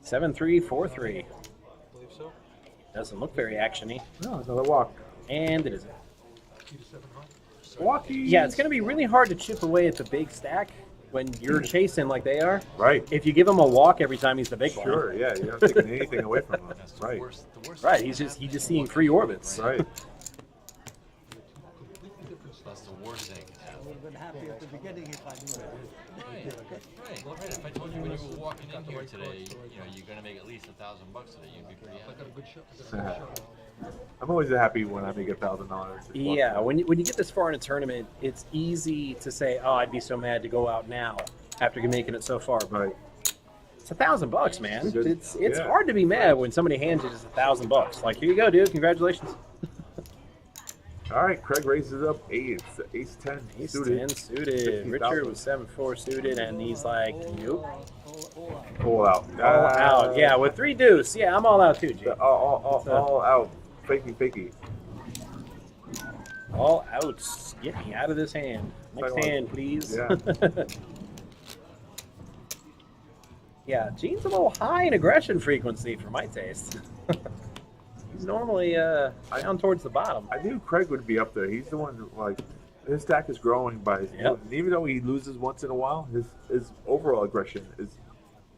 7-3-4-3. Believe so. Doesn't look very actiony. No, another walk. And it isn't. Walkie. Yeah, it's going to be really hard to chip away at the big stack when you're chasing like they are. Right. If you give him a walk every time he's the big one. Sure, yeah, you're not taking anything away from him. Right. Right, he's just seeing free orbits. Right. That's the worst thing. I would have been happy at the beginning if I knew that. Right. If I told you when you were walking in here today, you're gonna make at least $1,000 today, you'd be pretty happy. I got a good shot. I'm always happy when I make $1,000. Yeah, when you get this far in a tournament, it's easy to say, "Oh, I'd be so mad to go out now after making it so far." Right. It's $1,000, man. It's yeah. hard to be mad when somebody hands you just $1,000. Like, here you go, dude. Congratulations. All right, Craig raises up ace 10 Ace suited. 10 suited. 15,000. Richard was 7-4 suited, and he's like, nope. All out. All out. Yeah, with 3 deuce. Yeah, I'm all out too, G. All out. Fakey. All out. Get me out of this hand. Next Second hand, one. please. Yeah. Yeah, Gene's a little high in aggression frequency for my taste. He's normally down towards the bottom. I knew Craig would be up there. He's the one who, like, his stack is growing by his Yep. and even though he loses once in a while, his overall aggression is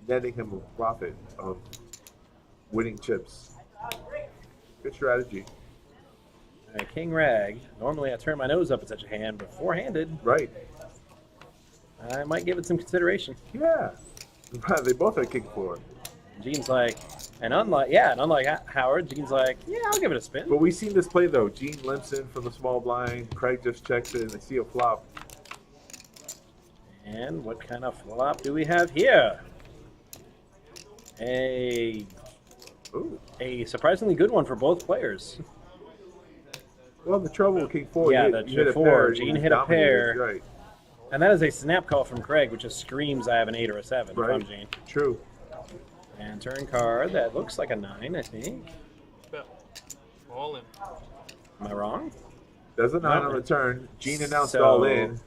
netting him a profit of winning chips. Good strategy. King Rag. Normally I turn my nose up at such a hand, but four-handed. Right. I might give it some consideration. Yeah. They both had King 4. Gene's like, and unlike Howard, Gene's like, yeah, I'll give it a spin. But we've seen this play though. Gene limps in from the small blind. Craig just checks it, and they see a flop. And what kind of flop do we have here? A surprisingly good one for both players. Well, the trouble with King 4, yeah, you hit a 4. pair, Gene you hit a dominated, pair. right. And that is a snap call from Craig, which just screams I have an 8 or a 7 Right. from Gene. True. And turn card, that looks like a 9, I think. Bet. All in. Am I wrong? There's a 9 on the turn. Gene announced all in.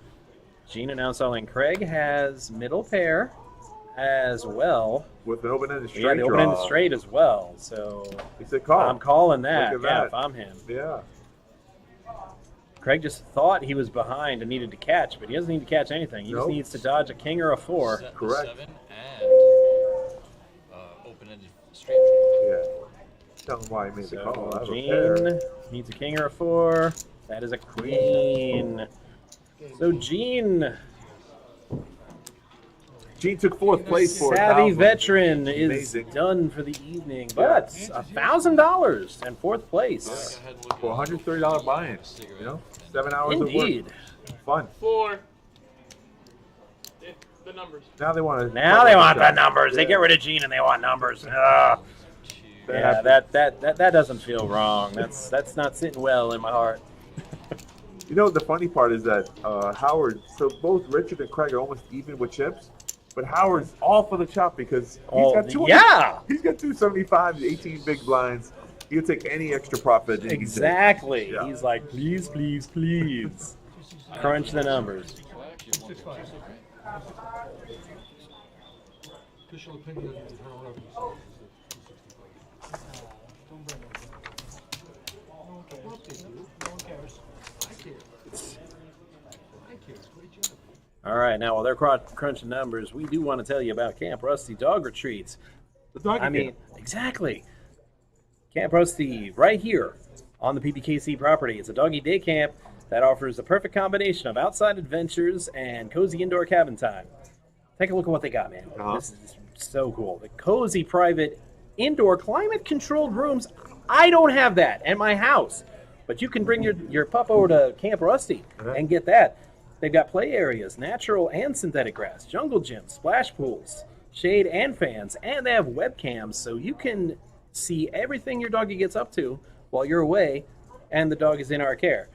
Gene announced all in. Craig has middle pair as well. With an open-ended straight Yeah, the draw. open-ended straight as well. So he said call. I'm calling that. Look at Yeah, that. if I'm him. Yeah. Craig just thought he was behind and needed to catch, but he doesn't need to catch anything. He just needs to dodge a king or a 4. Correct. 7 and open-ended straight. Yeah. Tell him why he made the call. I have a Gene pair. needs a king or a 4. That is a queen. So Gene took 4th place for Savvy 1,000. Veteran is Amazing. done for the evening, but $1,000 and 4th place. For a $130 buy-in. You know, 7 hours Indeed. of work. Fun. 4. The numbers. Now they want to. Now they want the numbers. They get rid of Gene and they want numbers. Ugh. Yeah, that doesn't feel wrong. That's not sitting well in my heart. You know, the funny part is that Howard, so both Richard and Craig are almost even with chips, but Howard's all for the chop because he's got 275, 18 big blinds. He'll take any extra profit. that he can take. Exactly. Yeah. He's like, please, please, please. Crunch the numbers. Official opinion of the internal revenue. No one cares. I care. Great job. All right, now while they're crunching numbers, we do want to tell you about Camp Rusty Dog Retreats. The doggy camp. Exactly. Camp Rusty, right here on the PBKC property. It's a doggy day camp that offers the perfect combination of outside adventures and cozy indoor cabin time. Take a look at what they got, man. This is so cool. The cozy, private, indoor, climate-controlled rooms. I don't have that at my house, but you can bring your pup over to Camp Rusty and get that. They've got play areas, natural and synthetic grass, jungle gyms, splash pools, shade and fans, and they have webcams so you can see everything your doggy gets up to while you're away and the dog is in our care.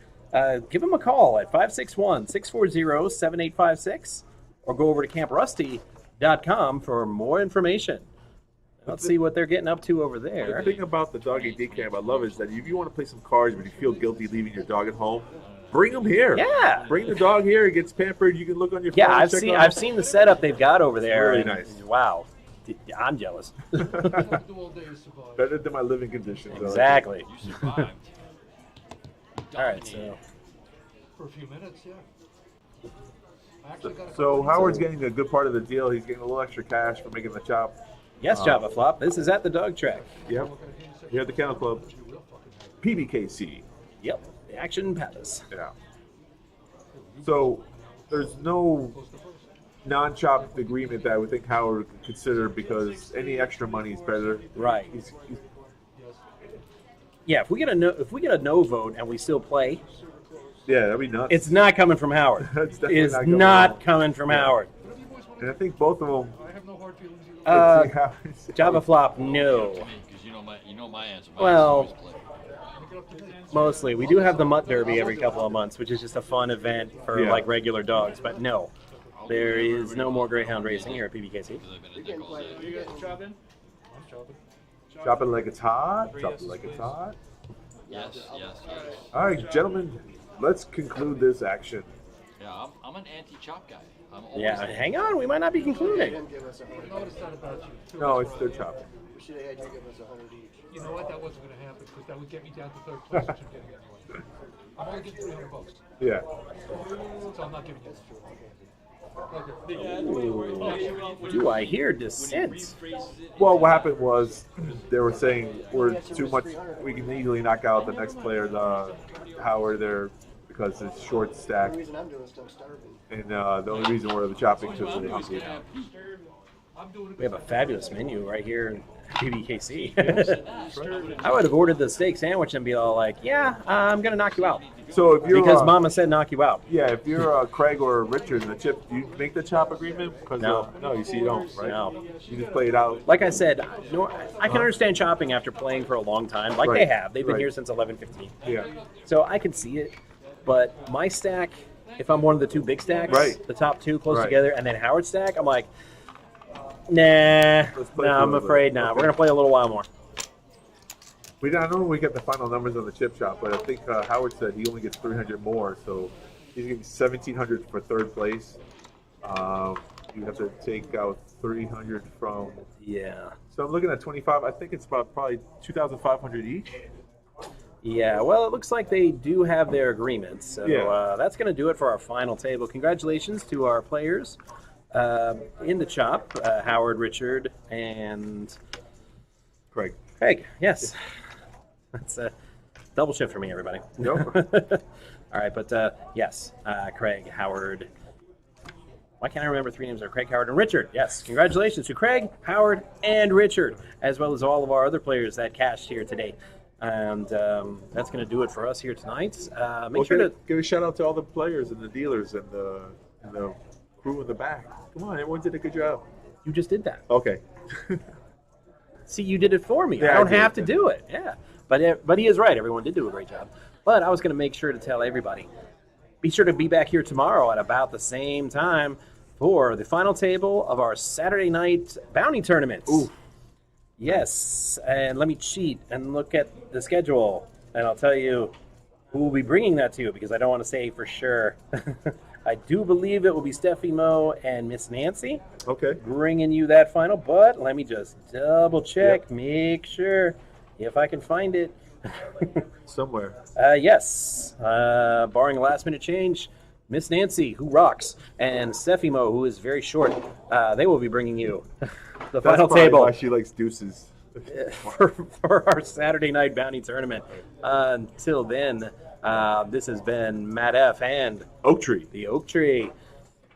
Give them a call at 561-640-7856 or go over to camprusty.com for more information. Let's see what they're getting up to over there. The thing about the doggy day camp I love is that if you want to play some cards but you feel guilty leaving your dog at home, bring him here. Yeah. Bring the dog here. It gets pampered. You can look on your phone. Yeah, and check on I've him. seen the setup they've got over there. Really and nice. Wow. I'm jealous. Better than my living conditions. I like it. Exactly. You survived. All right, so For a few minutes, yeah. I actually got a So couple Howard's getting a good part of the deal. He's getting a little extra cash for making the chop. yes, Java Flop. This is at the dog track. Yep. Here at the Kennel Club. PBKC. Yep. The Action Palace. Yeah. So there's no non-chopped agreement that I would think Howard would consider because any extra money is better. Right. He's Yeah, if we get a no vote and we still play, yeah, that'd be nuts. it's not coming from Howard. That's definitely It's not coming not from- coming from Yeah. Howard. And I think both of them. I have no hard feelings either. Java Flop, no. Because you know my answer. My Well, answer is always play. mostly. We do have the Mutt Derby every couple of months, which is just a fun event for Yeah. like regular dogs. But no, there is no more Greyhound racing here at PBKC. Chop it like it's hot. Chop it like it's hot. Yes. All right, gentlemen, let's conclude this action. Yeah, I'm an anti-chop guy. I'm always Yeah, hang on. We might not be concluding. No, it's not about you. No, it's their chopping. We should have had you give us 100 each. You know what? That wasn't going to happen because that would get me down to third place, which I'm getting anyway. I'm only getting $300. Yeah. So I'm not giving you that. Do I hear dissent? Well, what happened was they were saying we're too much. We can easily knock out the next player, Howard, there because it's short stack. The reason I'm doing stuff starving. And the only reason we're the chopping because of the hungry. We have a fabulous menu right here in PBKC. I would have ordered the steak sandwich and be all like, "Yeah, I'm gonna knock you out." So if you're because Mama said knock you out. Yeah, if you're Craig or Richard in the chip, do you make the chop agreement? No, you see, you don't, right? No, you just play it out. Like I said, I can understand chopping after playing for a long time, like they have. They've been here since 11:15. Yeah. So I can see it, but my stack, if I'm one of the two big stacks, the top two close together, and then Howard's stack, I'm like, nah, I'm afraid not. We're gonna play a little while more. I don't know when we get the final numbers on the chip shop, but I think Howard said he only gets 300 more, so he's getting 1,700 for third place. You have to take out 300 from. Yeah. So I'm looking at 25. I think it's about probably 2,500 each. Yeah, well, it looks like they do have their agreements. So that's going to do it for our final table. Congratulations to our players in the chop, Howard, Richard, and Craig. Craig, yes. That's a double shift for me, everybody. Nope. All right, but yes, Craig, Howard. Why can't I remember three names? Are Craig, Howard, and Richard. Yes, congratulations to Craig, Howard, and Richard, as well as all of our other players that cashed here today. And that's going to do it for us here tonight. Make sure to give a shout out to all the players and the dealers and the crew in the back. Come on, everyone did a good job. You just did that. Okay. See, you did it for me. Yeah, I don't I did. have to do it. Yeah, but he is right. Everyone did do a great job. But I was going to make sure to tell everybody. Be sure to be back here tomorrow at about the same time for the final table of our Saturday night bounty tournament. Ooh. Yes, and let me cheat and look at the schedule, and I'll tell you who will be bringing that to you because I don't want to say for sure. I do believe it will be Steffi Mo and Miss Nancy. Okay. Bringing you that final, but let me just double check, make sure if I can find it. Somewhere. Yes. Barring a last minute change, Miss Nancy, who rocks, and Steffi Mo, who is very short, they will be bringing you the final table. Why she likes deuces. for our Saturday night bounty tournament. Until then, this has been Matt F. and Oak Tree. The Oak Tree.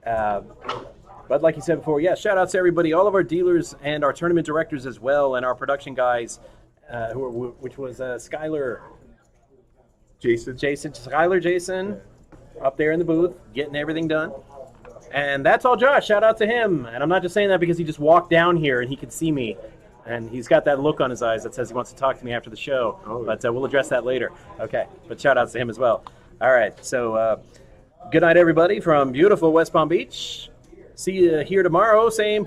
But like you said before, yeah, shout out to everybody, all of our dealers and our tournament directors as well, and our production guys, which was Skylar. Jason, Skylar, Jason, up there in the booth, getting everything done. And that's all Josh. Shout out to him. And I'm not just saying that because he just walked down here and he could see me. And he's got that look on his eyes that says he wants to talk to me after the show. Oh. But we'll address that later. Okay. But shout outs to him as well. All right. So good night, everybody, from beautiful West Palm Beach. See you here tomorrow. Same